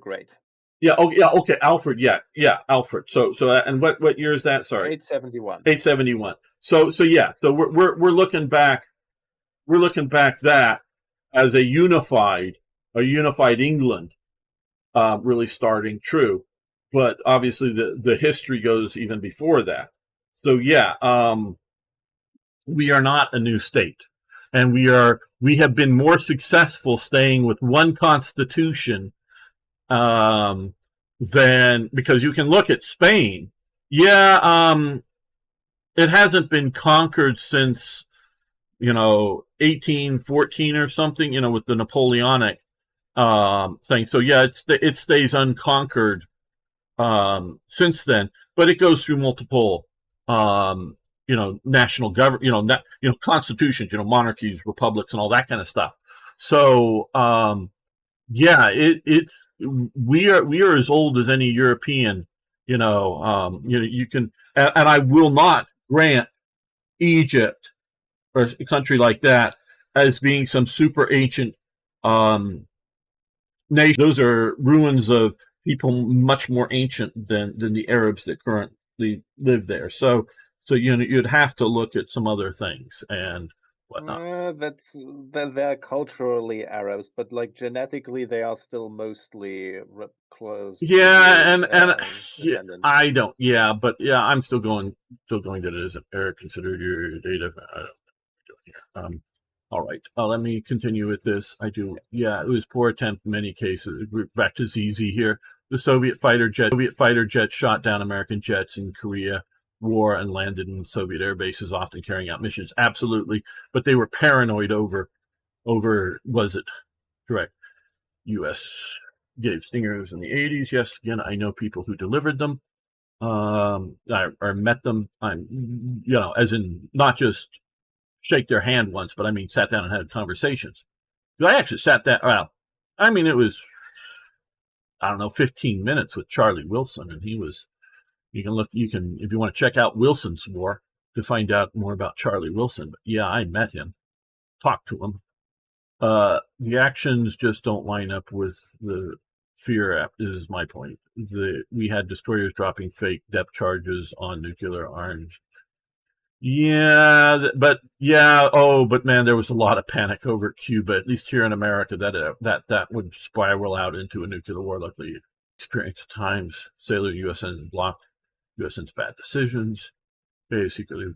Great. Yeah. Oh, yeah. Okay. Alfred. Yeah. Alfred. So and what year is that? Sorry. 871. 871. So yeah. So we're looking back. We're looking back that, as a unified England really starting. True, but obviously the history goes even before that. So yeah, we are not a new state, and we have been more successful staying with one constitution than, because you can look at Spain. Yeah, it hasn't been conquered since 1814 or something, with the Napoleonic thing. So yeah, it stays unconquered since then, but it goes through multiple national government, constitutions, monarchies, republics, and all that kind of stuff. So yeah, it's we are as old as any European. You can, and I will not grant Egypt or a country like that as being some super ancient nation. Those are ruins of people much more ancient than the Arabs that currently live there. So you'd have to look at some other things and whatnot. They're culturally Arabs, but like genetically, they are still mostly close. Yeah, and descendants. I don't. Yeah, but yeah, I'm still going that it isn't Eric considered your data. I don't know what I'm doing here. All right. Let me continue with this. I do. Yeah, it was poor attempt in many cases. We're back to ZZ here. The Soviet fighter jets shot down American jets in Korea War and landed in Soviet air bases, often carrying out missions. Absolutely, but they were paranoid over. Was it correct? U.S. gave stingers in the 80s. Yes, again, I know people who delivered them. I met them. I'm, as in not just shake their hand once, but I mean, sat down and had conversations. I actually sat down. Well, I mean, it was, I don't know, 15 minutes with Charlie Wilson, and he was. You can, if you want to check out Wilson's War to find out more about Charlie Wilson. But yeah, I met him, talked to him. The actions just don't line up with the fear. Is my point. We had destroyers dropping fake depth charges on nuclear arms. Yeah, but man, there was a lot of panic over Cuba. At least here in America, that would spiral out into a nuclear war. Luckily, experience at times. Sailor USN blocked USN's bad decisions. They secretly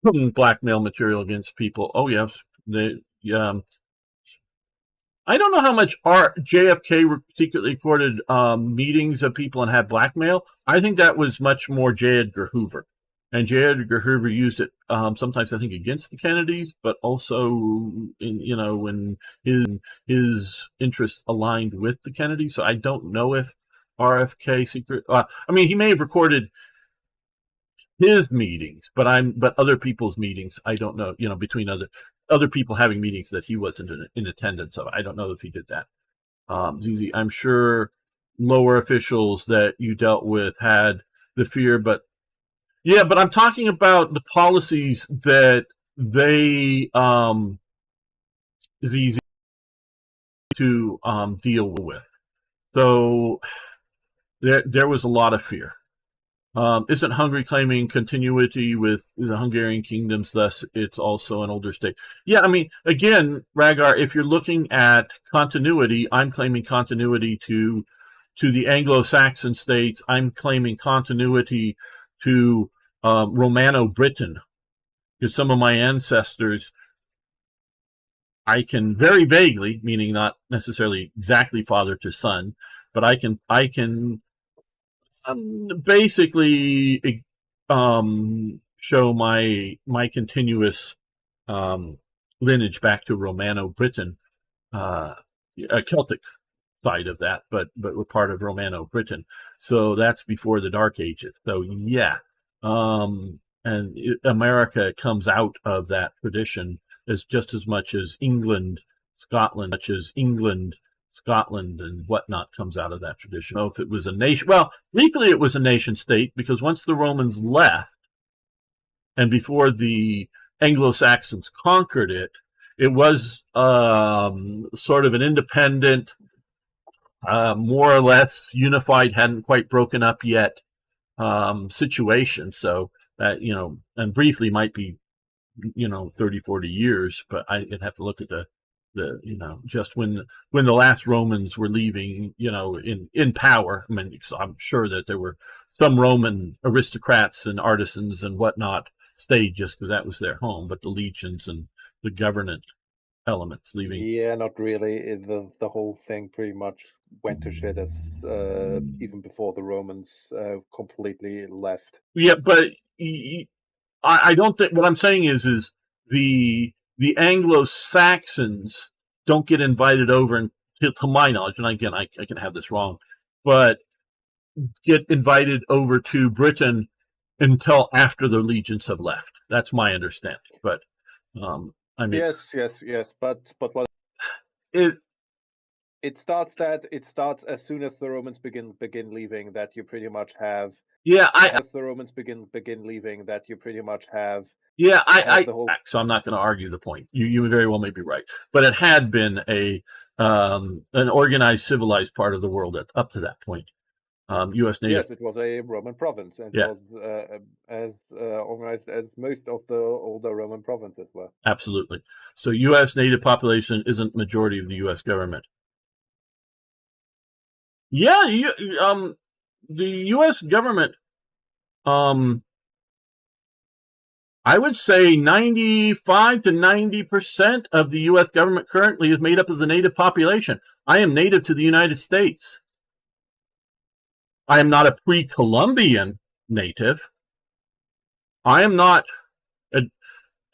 blackmail material against people. Oh yes, I don't know how much JFK secretly recorded meetings of people and had blackmail. I think that was much more J. Edgar Hoover. And J. Edgar Hoover used it sometimes, I think, against the Kennedys, but also when his interests aligned with the Kennedys. So I don't know if RFK secret. He may have recorded his meetings, but other people's meetings, I don't know. Between other people having meetings that he wasn't in attendance of. I don't know if he did that. ZZ, I'm sure lower officials that you dealt with had the fear, but I'm talking about the policies that they ZZ to deal with. So there was a lot of fear. Isn't Hungary claiming continuity with the Hungarian kingdoms, thus it's also an older state? Yeah, again, Ragar, if you're looking at continuity, I'm claiming continuity to the Anglo-Saxon states. I'm claiming continuity to Romano-Britain, because some of my ancestors, I can very vaguely, meaning not necessarily exactly father to son, but I can basically show my continuous lineage back to Romano-Britain, a Celtic side of that, but we're part of Romano-Britain. So that's before the Dark Ages. So yeah, America comes out of that tradition as just as much as England, Scotland, and whatnot comes out of that tradition. I don't know if it was a nation. Well, legally it was a nation state, because once the Romans left and before the Anglo-Saxons conquered it, it was sort of an independent, more or less unified, hadn't quite broken up yet situation. So that, and briefly might be 30, 40 years, but I'd have to look at the just when the last Romans were leaving, in power. I mean, I'm sure that there were some Roman aristocrats and artisans and whatnot stayed just because that was their home, but the legions and the government elements leaving. Yeah, not really. The whole thing pretty much went to shit as even before the Romans completely left. Yeah, but I don't think what I'm saying is the Anglo-Saxons don't get invited over, and to my knowledge, and again, I can have this wrong, but get invited over to Britain until after the legions have left. That's my understanding. But I mean, yes. But what it it starts as soon as the Romans begin leaving, that you pretty much have. Yeah, as the Romans begin leaving, that you pretty much have. So I'm not going to argue the point. You very well may be right, but it had been an organized, civilized part of the world up to that point. U.S. native. Yes, it was a Roman province, and Yeah. it was as organized as most of the older Roman provinces were. Absolutely. So U.S. native population isn't majority of the U.S. government. Yeah, the U.S. government, I would say 95 to 90% of the U.S. government currently is made up of the native population. I am native to the United States. I am not a pre-Columbian native. I am not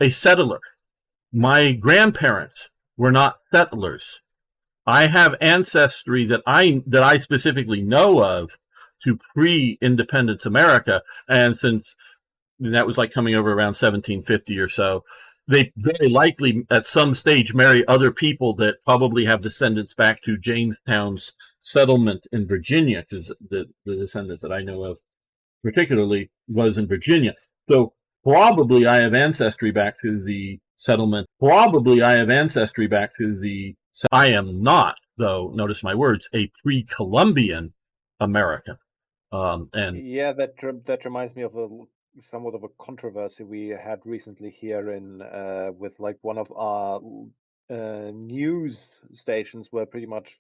a settler. My grandparents were not settlers. I have ancestry that I specifically know of to pre-independence America, and since that was like coming over around 1750 or so, they very likely at some stage marry other people that probably have descendants back to Jamestown's settlement in Virginia, because the descendants that I know of particularly was in Virginia. So probably I have ancestry back to the settlement. I am not, though, notice my words, a pre-Columbian American. And yeah, that reminds me of somewhat of a controversy we had recently here in with like one of our news stations, where pretty much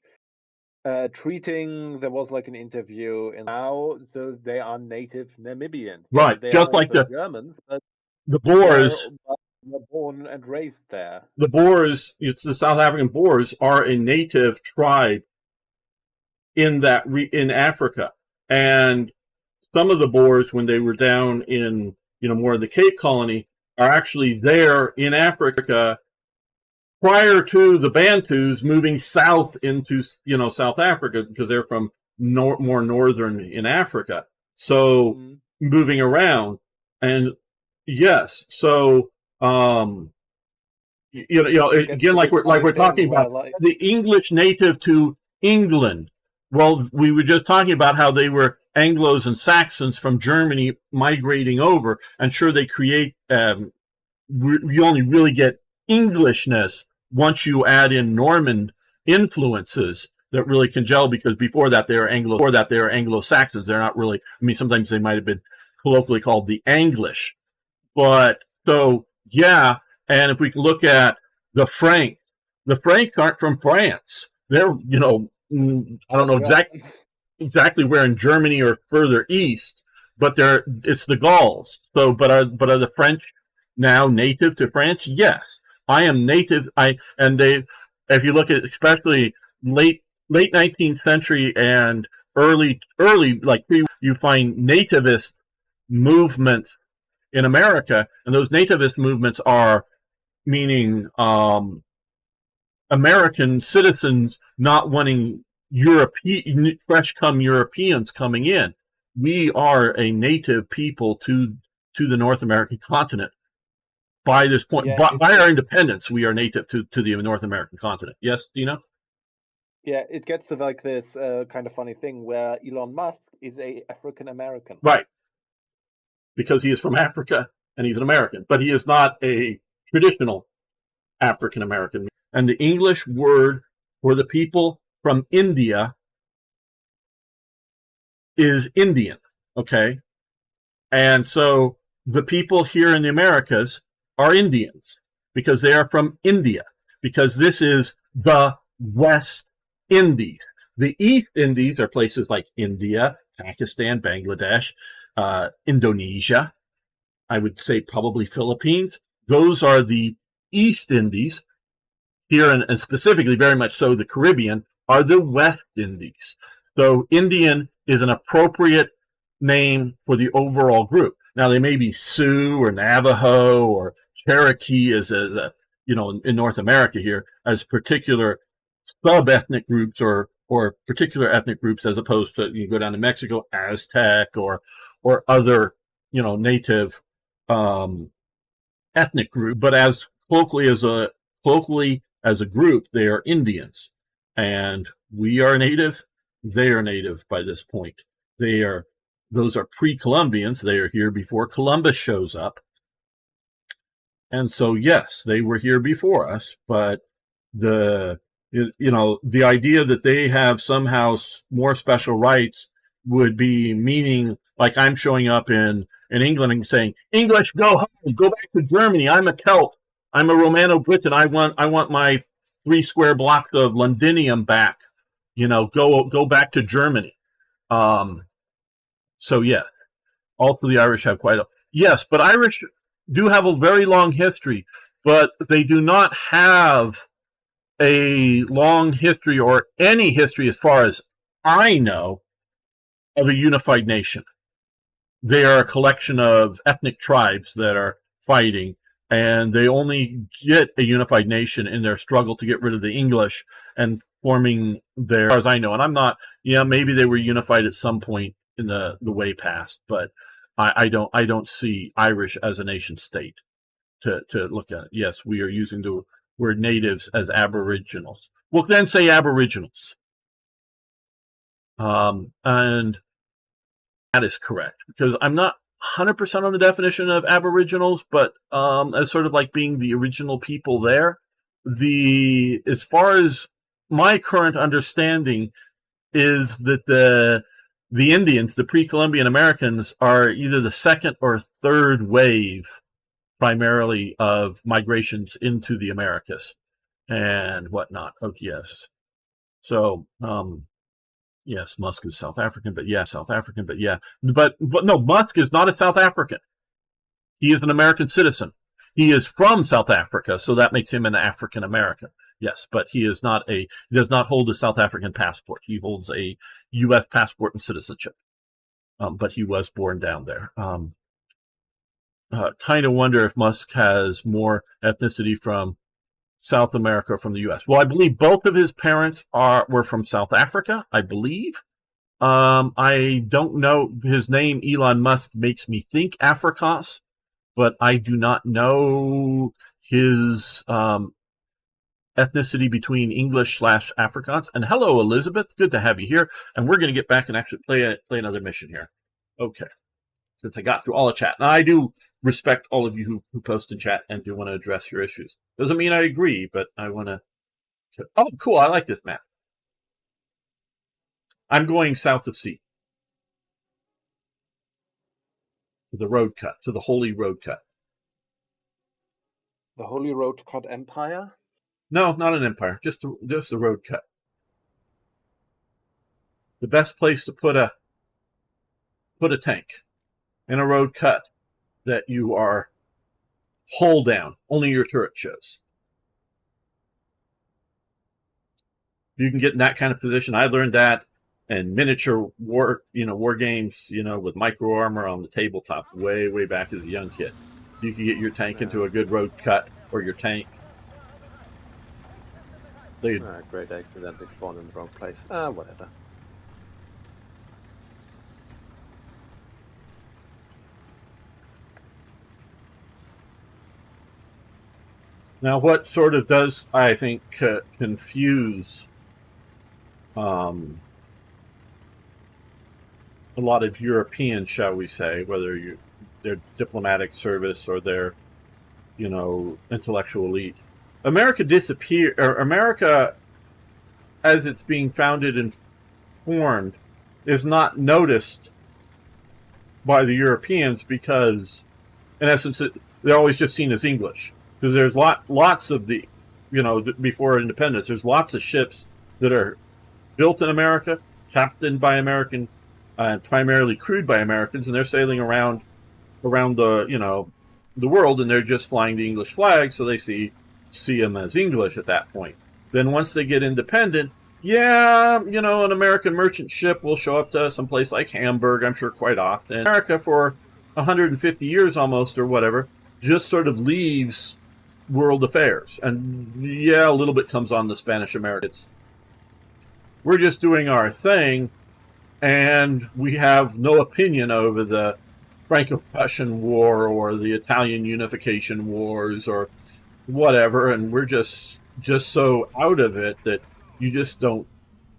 there was like an interview, and now they are native Namibians. right, They just are like also Germans, but the Boers. they're born and raised there. The Boers, it's the South African Boers, are a native tribe in Africa, and some of the Boers, when they were down in more of the Cape Colony, are actually there in Africa prior to the Bantus moving south into South Africa, because they're from more northern in Africa. So moving around, and yes, so again, like we're talking about the English native to England. Well, we were just talking about how they were Anglos and Saxons from Germany migrating over, and sure, they create. You only really get Englishness once you add in Norman influences that really can gel, because before that they are Anglo-Saxons. They're not really. I mean, sometimes they might have been colloquially called the Anglish, but so yeah. And if we can look at the Franks aren't from France. They're, I don't know exactly where in Germany or further east, but it's the Gauls. So, but are the French now native to France? Yes, I am native. If you look at especially late 19th century and early you find nativist movements in America, and those nativist movements are meaning American citizens not wanting fresh come Europeans coming in. We are a native people to the North American continent. By this point, by our independence, we are native to the North American continent. Yes, Dino? Yeah, it gets to like this kind of funny thing where Elon Musk is a African American. Right. Because he is from Africa and he's an American, but he is not a traditional African American. And the English word for the people from India is Indian, okay? And so the people here in the Americas are Indians because they are from India. because this is the West Indies. The East Indies are places like India, Pakistan, Bangladesh, Indonesia. I would say probably Philippines. Those are the East Indies. Here, and specifically very much so the Caribbean, are the West Indies. So Indian is an appropriate name for the overall group. Now, they may be Sioux or Navajo or Cherokee as a in North America here as particular sub-ethnic groups or particular ethnic groups, as opposed to you go down to Mexico, Aztec or other native ethnic group. But as locally as a group, they are Indians, and we are native. They are native by this point. Those are pre-Columbians. They are here before Columbus shows up. And so, yes, they were here before us, but the idea that they have somehow more special rights would be meaning like I'm showing up in England and saying, English, go home, go back to Germany. I'm a Celt. I'm a Romano-Briton. I want my 3 square blocks of Londinium back. Go back to Germany. So, yes, also the Irish have yes, but Irish do have a very long history, but they do not have a long history or any history, as far as I know, of a unified nation. They are a collection of ethnic tribes that are fighting, and they only get a unified nation in their struggle to get rid of the English and forming their, as far as I know, and I'm not, maybe they were unified at some point in the way past, but I don't see Irish as a nation state to look at it. Yes, we are using the word natives as aboriginals. We'll then say aboriginals. And that is correct, because I'm not 100% on the definition of aboriginals, but as sort of like being the original people there. As far as my current understanding is that the Indians, the pre-Columbian Americans, are either the second or third wave, primarily, of migrations into the Americas and whatnot. Oh, yes. So, yes, Musk is South African, but yeah, South African, but yeah. But no, Musk is not a South African. He is an American citizen. He is from South Africa, so that makes him an African American. Yes, but he does not hold a South African passport. He holds a U.S. passport and citizenship. But he was born down there. Kind of wonder if Musk has more ethnicity from South America or from the U.S. Well, I believe both of his parents were from South Africa, I believe. I don't know. His name, Elon Musk, makes me think Afrikaans, but I do not know his ethnicity between English/Afrikaans. And hello, Elizabeth. Good to have you here. And we're going to get back and actually play another mission here. Okay. Since I got through all the chat. Now, I do respect all of you who post in chat and do want to address your issues. Doesn't mean I agree, but I want to... Oh, cool. I like this map. I'm going south of sea. To the road cut. To the Holy Road Cut. The Holy Road Cut Empire? No, not an empire. Just the road cut. The best place to put a tank in a road cut that you are hull down. Only your turret shows. You can get in that kind of position. I learned that in miniature war games, with micro armor on the tabletop way back as a young kid. You can get your tank into a good road cut, or your tank. Great, accidentally spawned in the wrong place. Whatever. Now, what sort of does, I think, confuse a lot of Europeans, shall we say, whether their diplomatic service or their, intellectual elite. America America, as it's being founded and formed, is not noticed by the Europeans because, in essence, they're always just seen as English. Because there's lots of the before independence. There's lots of ships that are built in America, captained by American, and primarily crewed by Americans, and they're sailing around the world, and they're just flying the English flag, so they see them as English at that point. Then once they get independent, an American merchant ship will show up to some place like Hamburg, I'm sure quite often. America for 150 years almost or whatever just sort of leaves world affairs, and a little bit comes on the Spanish Americans. We're just doing our thing, and we have no opinion over the Franco-Prussian War or the Italian Unification Wars or whatever, and we're just so out of it that you just don't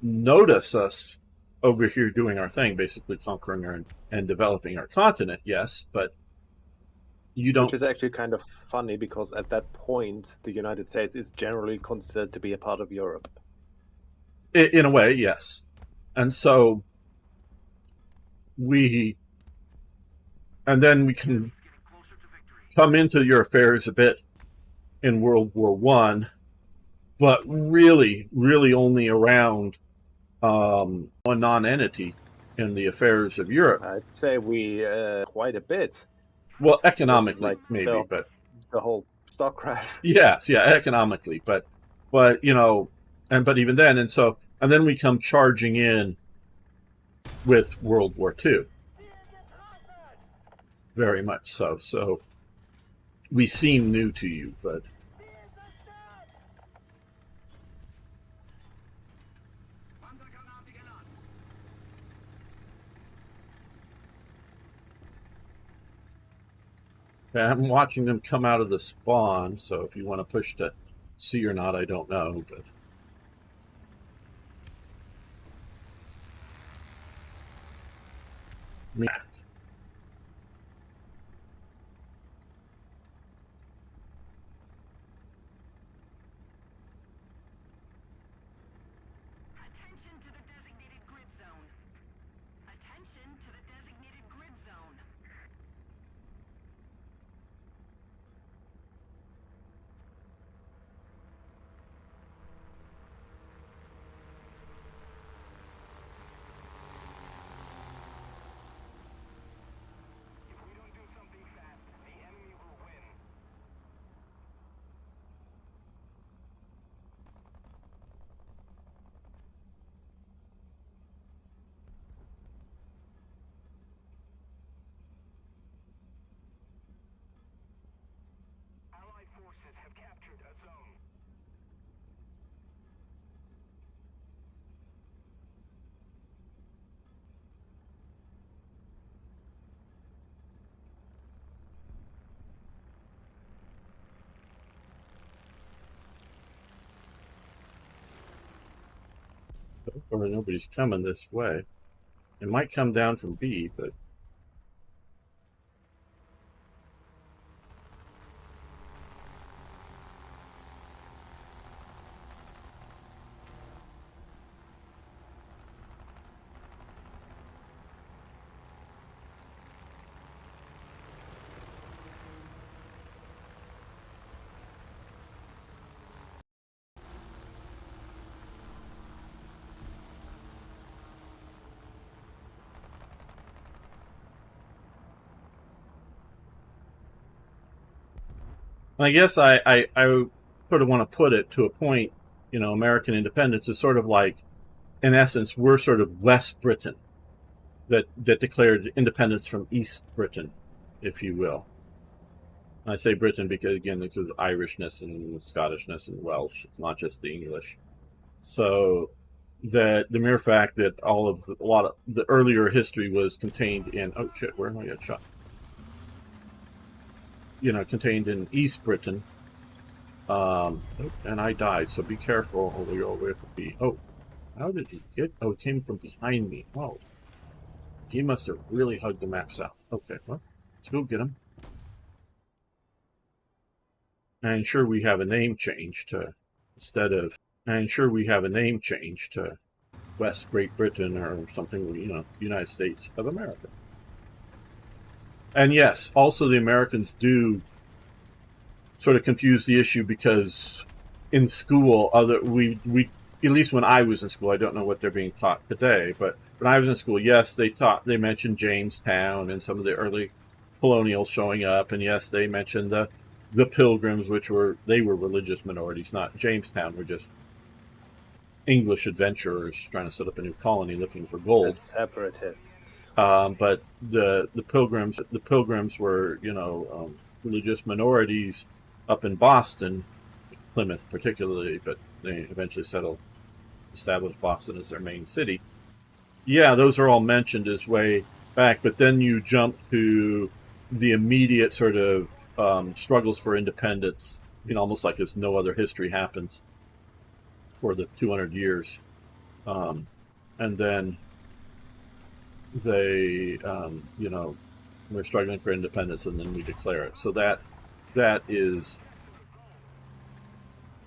notice us over here doing our thing, basically conquering and developing our continent, yes, but you don't. Which is actually kind of funny, because at that point, the United States is generally considered to be a part of Europe. In a way, yes. And so and then we can come into your affairs a bit in World War I, but really, really only around a non-entity in the affairs of Europe. I'd say we quite a bit. Well, economically, Like maybe, but the whole stock crash. yes, economically, but but even then, and then we come charging in with World War II. Very much so. So we seem new to you, but I'm watching them come out of the spawn, so if you want to push to C or not, I don't know, but Attention to the designated grid zone. Attention to the designated grid zone. If we don't do something fast, the enemy will win. Allied forces have captured a zone. or nobody's coming this way. It might come down from B, but I guess I sort of want to put it to a point, American independence is sort of like, in essence, we're sort of West Britain that declared independence from East Britain, if you will. I say Britain because, again, this is Irishness and Scottishness and Welsh. It's not just the English. So that the mere fact that a lot of the earlier history was contained in, oh shit, where am I get shot? Contained in East Britain. And I died, so be careful. Oh, you're over at B. Oh, how did he get? Oh, it came from behind me. Whoa. He must have really hugged the map south. Okay, well, let's go get him. And sure, we have a name change to, West Great Britain or something, United States of America. And yes, also the Americans do sort of confuse the issue because in school, we at least when I was in school, I don't know what they're being taught today, but when I was in school, yes, they mentioned Jamestown and some of the early colonials showing up, and yes, they mentioned the Pilgrims, which were religious minorities, not Jamestown, were just English adventurers trying to set up a new colony looking for The gold. separatists. But the pilgrims were, religious minorities up in Boston, Plymouth particularly, but they eventually established Boston as their main city. Yeah, those are all mentioned as way back, but then you jump to the immediate sort of struggles for independence, almost like as no other history happens for the 200 years. And then they, we're struggling for independence, and then we declare it. So that is.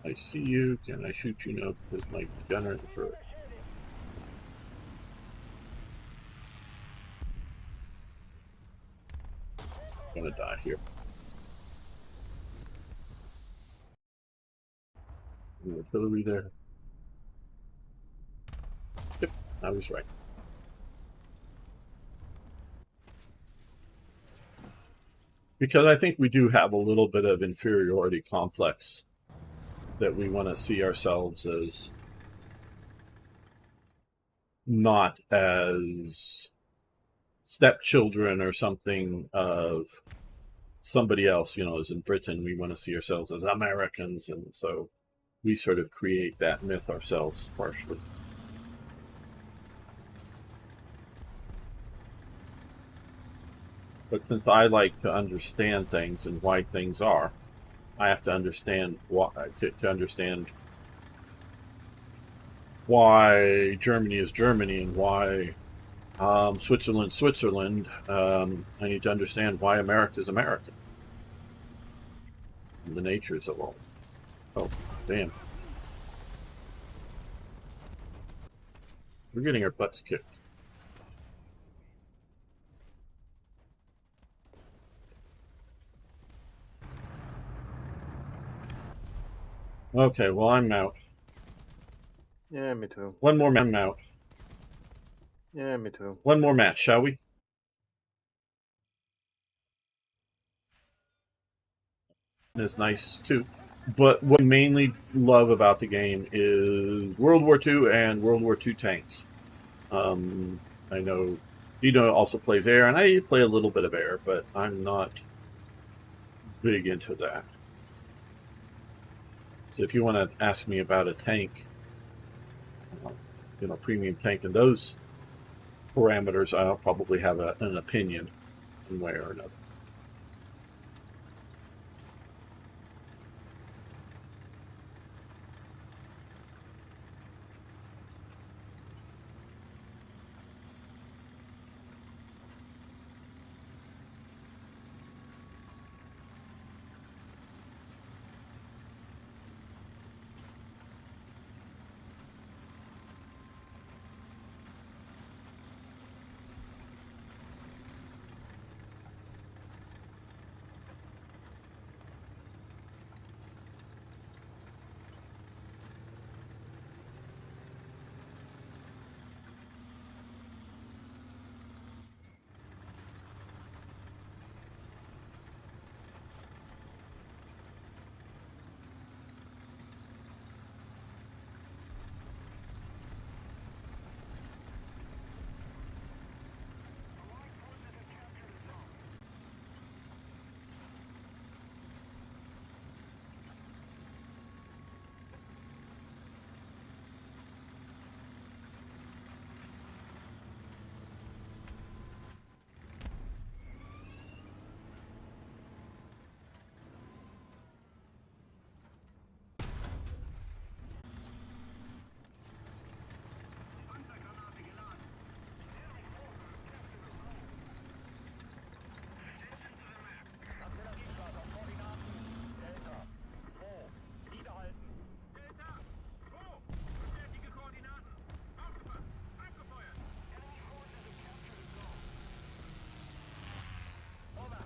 I see you. Can I shoot you now? Because my gunner for. I'm gonna die here. Artillery there. Yep, I was right. Because I think we do have a little bit of inferiority complex that we want to see ourselves as not as stepchildren or something of somebody else, as in Britain, we want to see ourselves as Americans, and so we sort of create that myth ourselves partially. But since I like to understand things and why things are, I have to understand to understand why Germany is Germany and why Switzerland. I need to understand why America is America. And the natures of all. Oh, damn. We're getting our butts kicked. Okay, well, I'm out. Yeah, me too. One more match. I'm out. Yeah, me too. One more match, shall we? Is nice too. But what I mainly love about the game is World War II and World War II tanks. I know Dino also plays air, and I play a little bit of air, but I'm not big into that. So if you want to ask me about a tank, premium tank and those parameters, I'll probably have an opinion one way or another.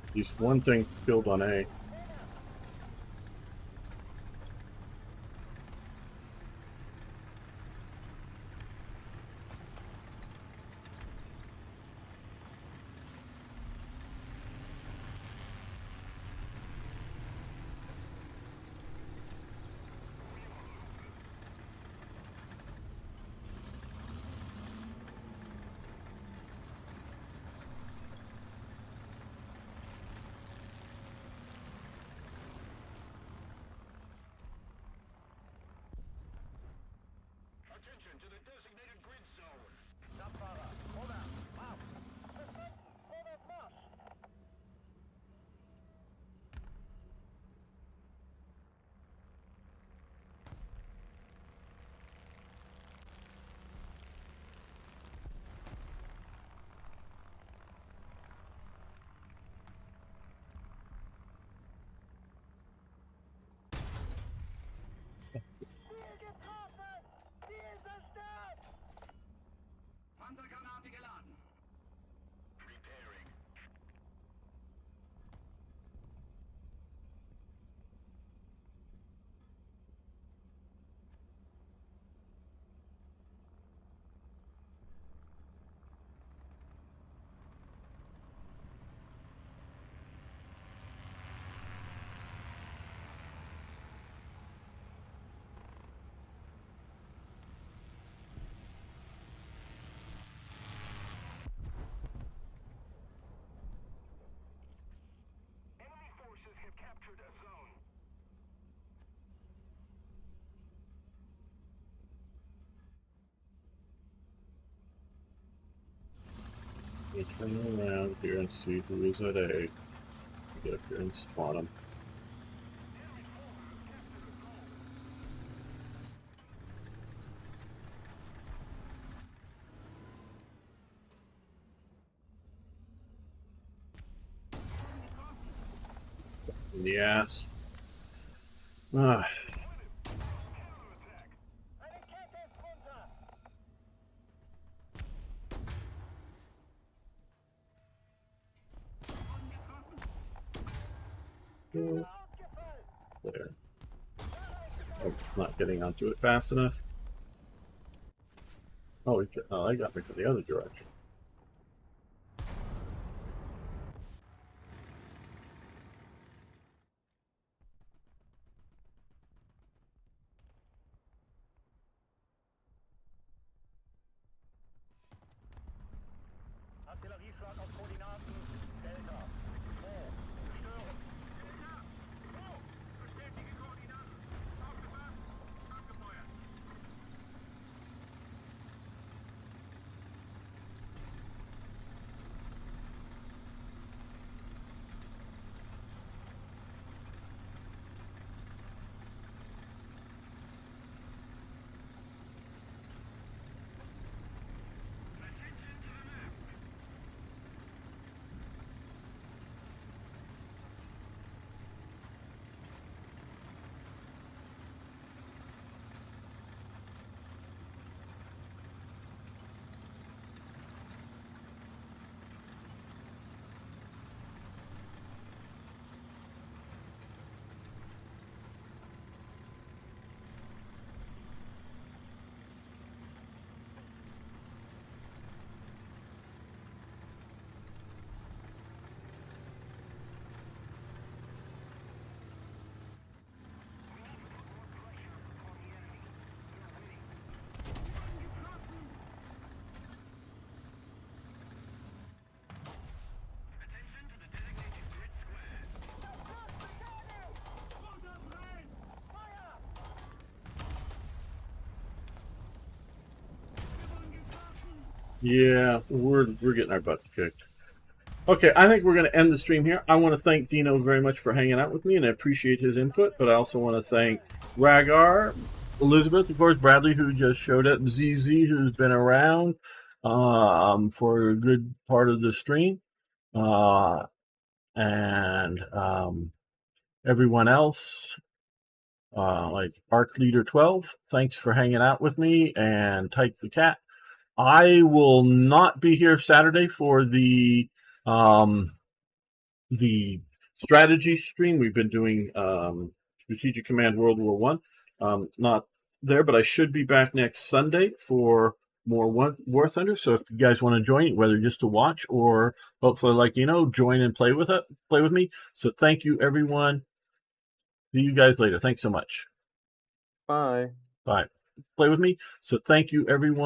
At least one thing killed on A. me turn around here and see who is at A. Get up here and spot him. In the ass. Ah. There. Oh, not getting onto it fast enough. Oh, they got me from the other direction. Artillerieschlag auf Koordinaten Delta. 2. Stören. Delta. 2. Bestätige Koordinaten. Aufgepasst. Abgefeuert. Yeah, we're getting our butts kicked. Okay, I think we're going to end the stream here. I want to thank Dino very much for hanging out with me, and I appreciate his input. But I also want to thank Ragar, Elizabeth, of course, Bradley, who just showed up, ZZ, who's been around for a good part of the stream, and everyone else, like Arc Leader 12. Thanks for hanging out with me, and Tyke the Cat. I will not be here Saturday for the strategy stream. We've been doing Strategic Command World War One. Not there, but I should be back next Sunday for more War Thunder. So if you guys want to join, whether just to watch or hopefully, like join and play with me. So thank you, everyone. See you guys later. Thanks so much. Bye. Bye. Play with me. So thank you, everyone.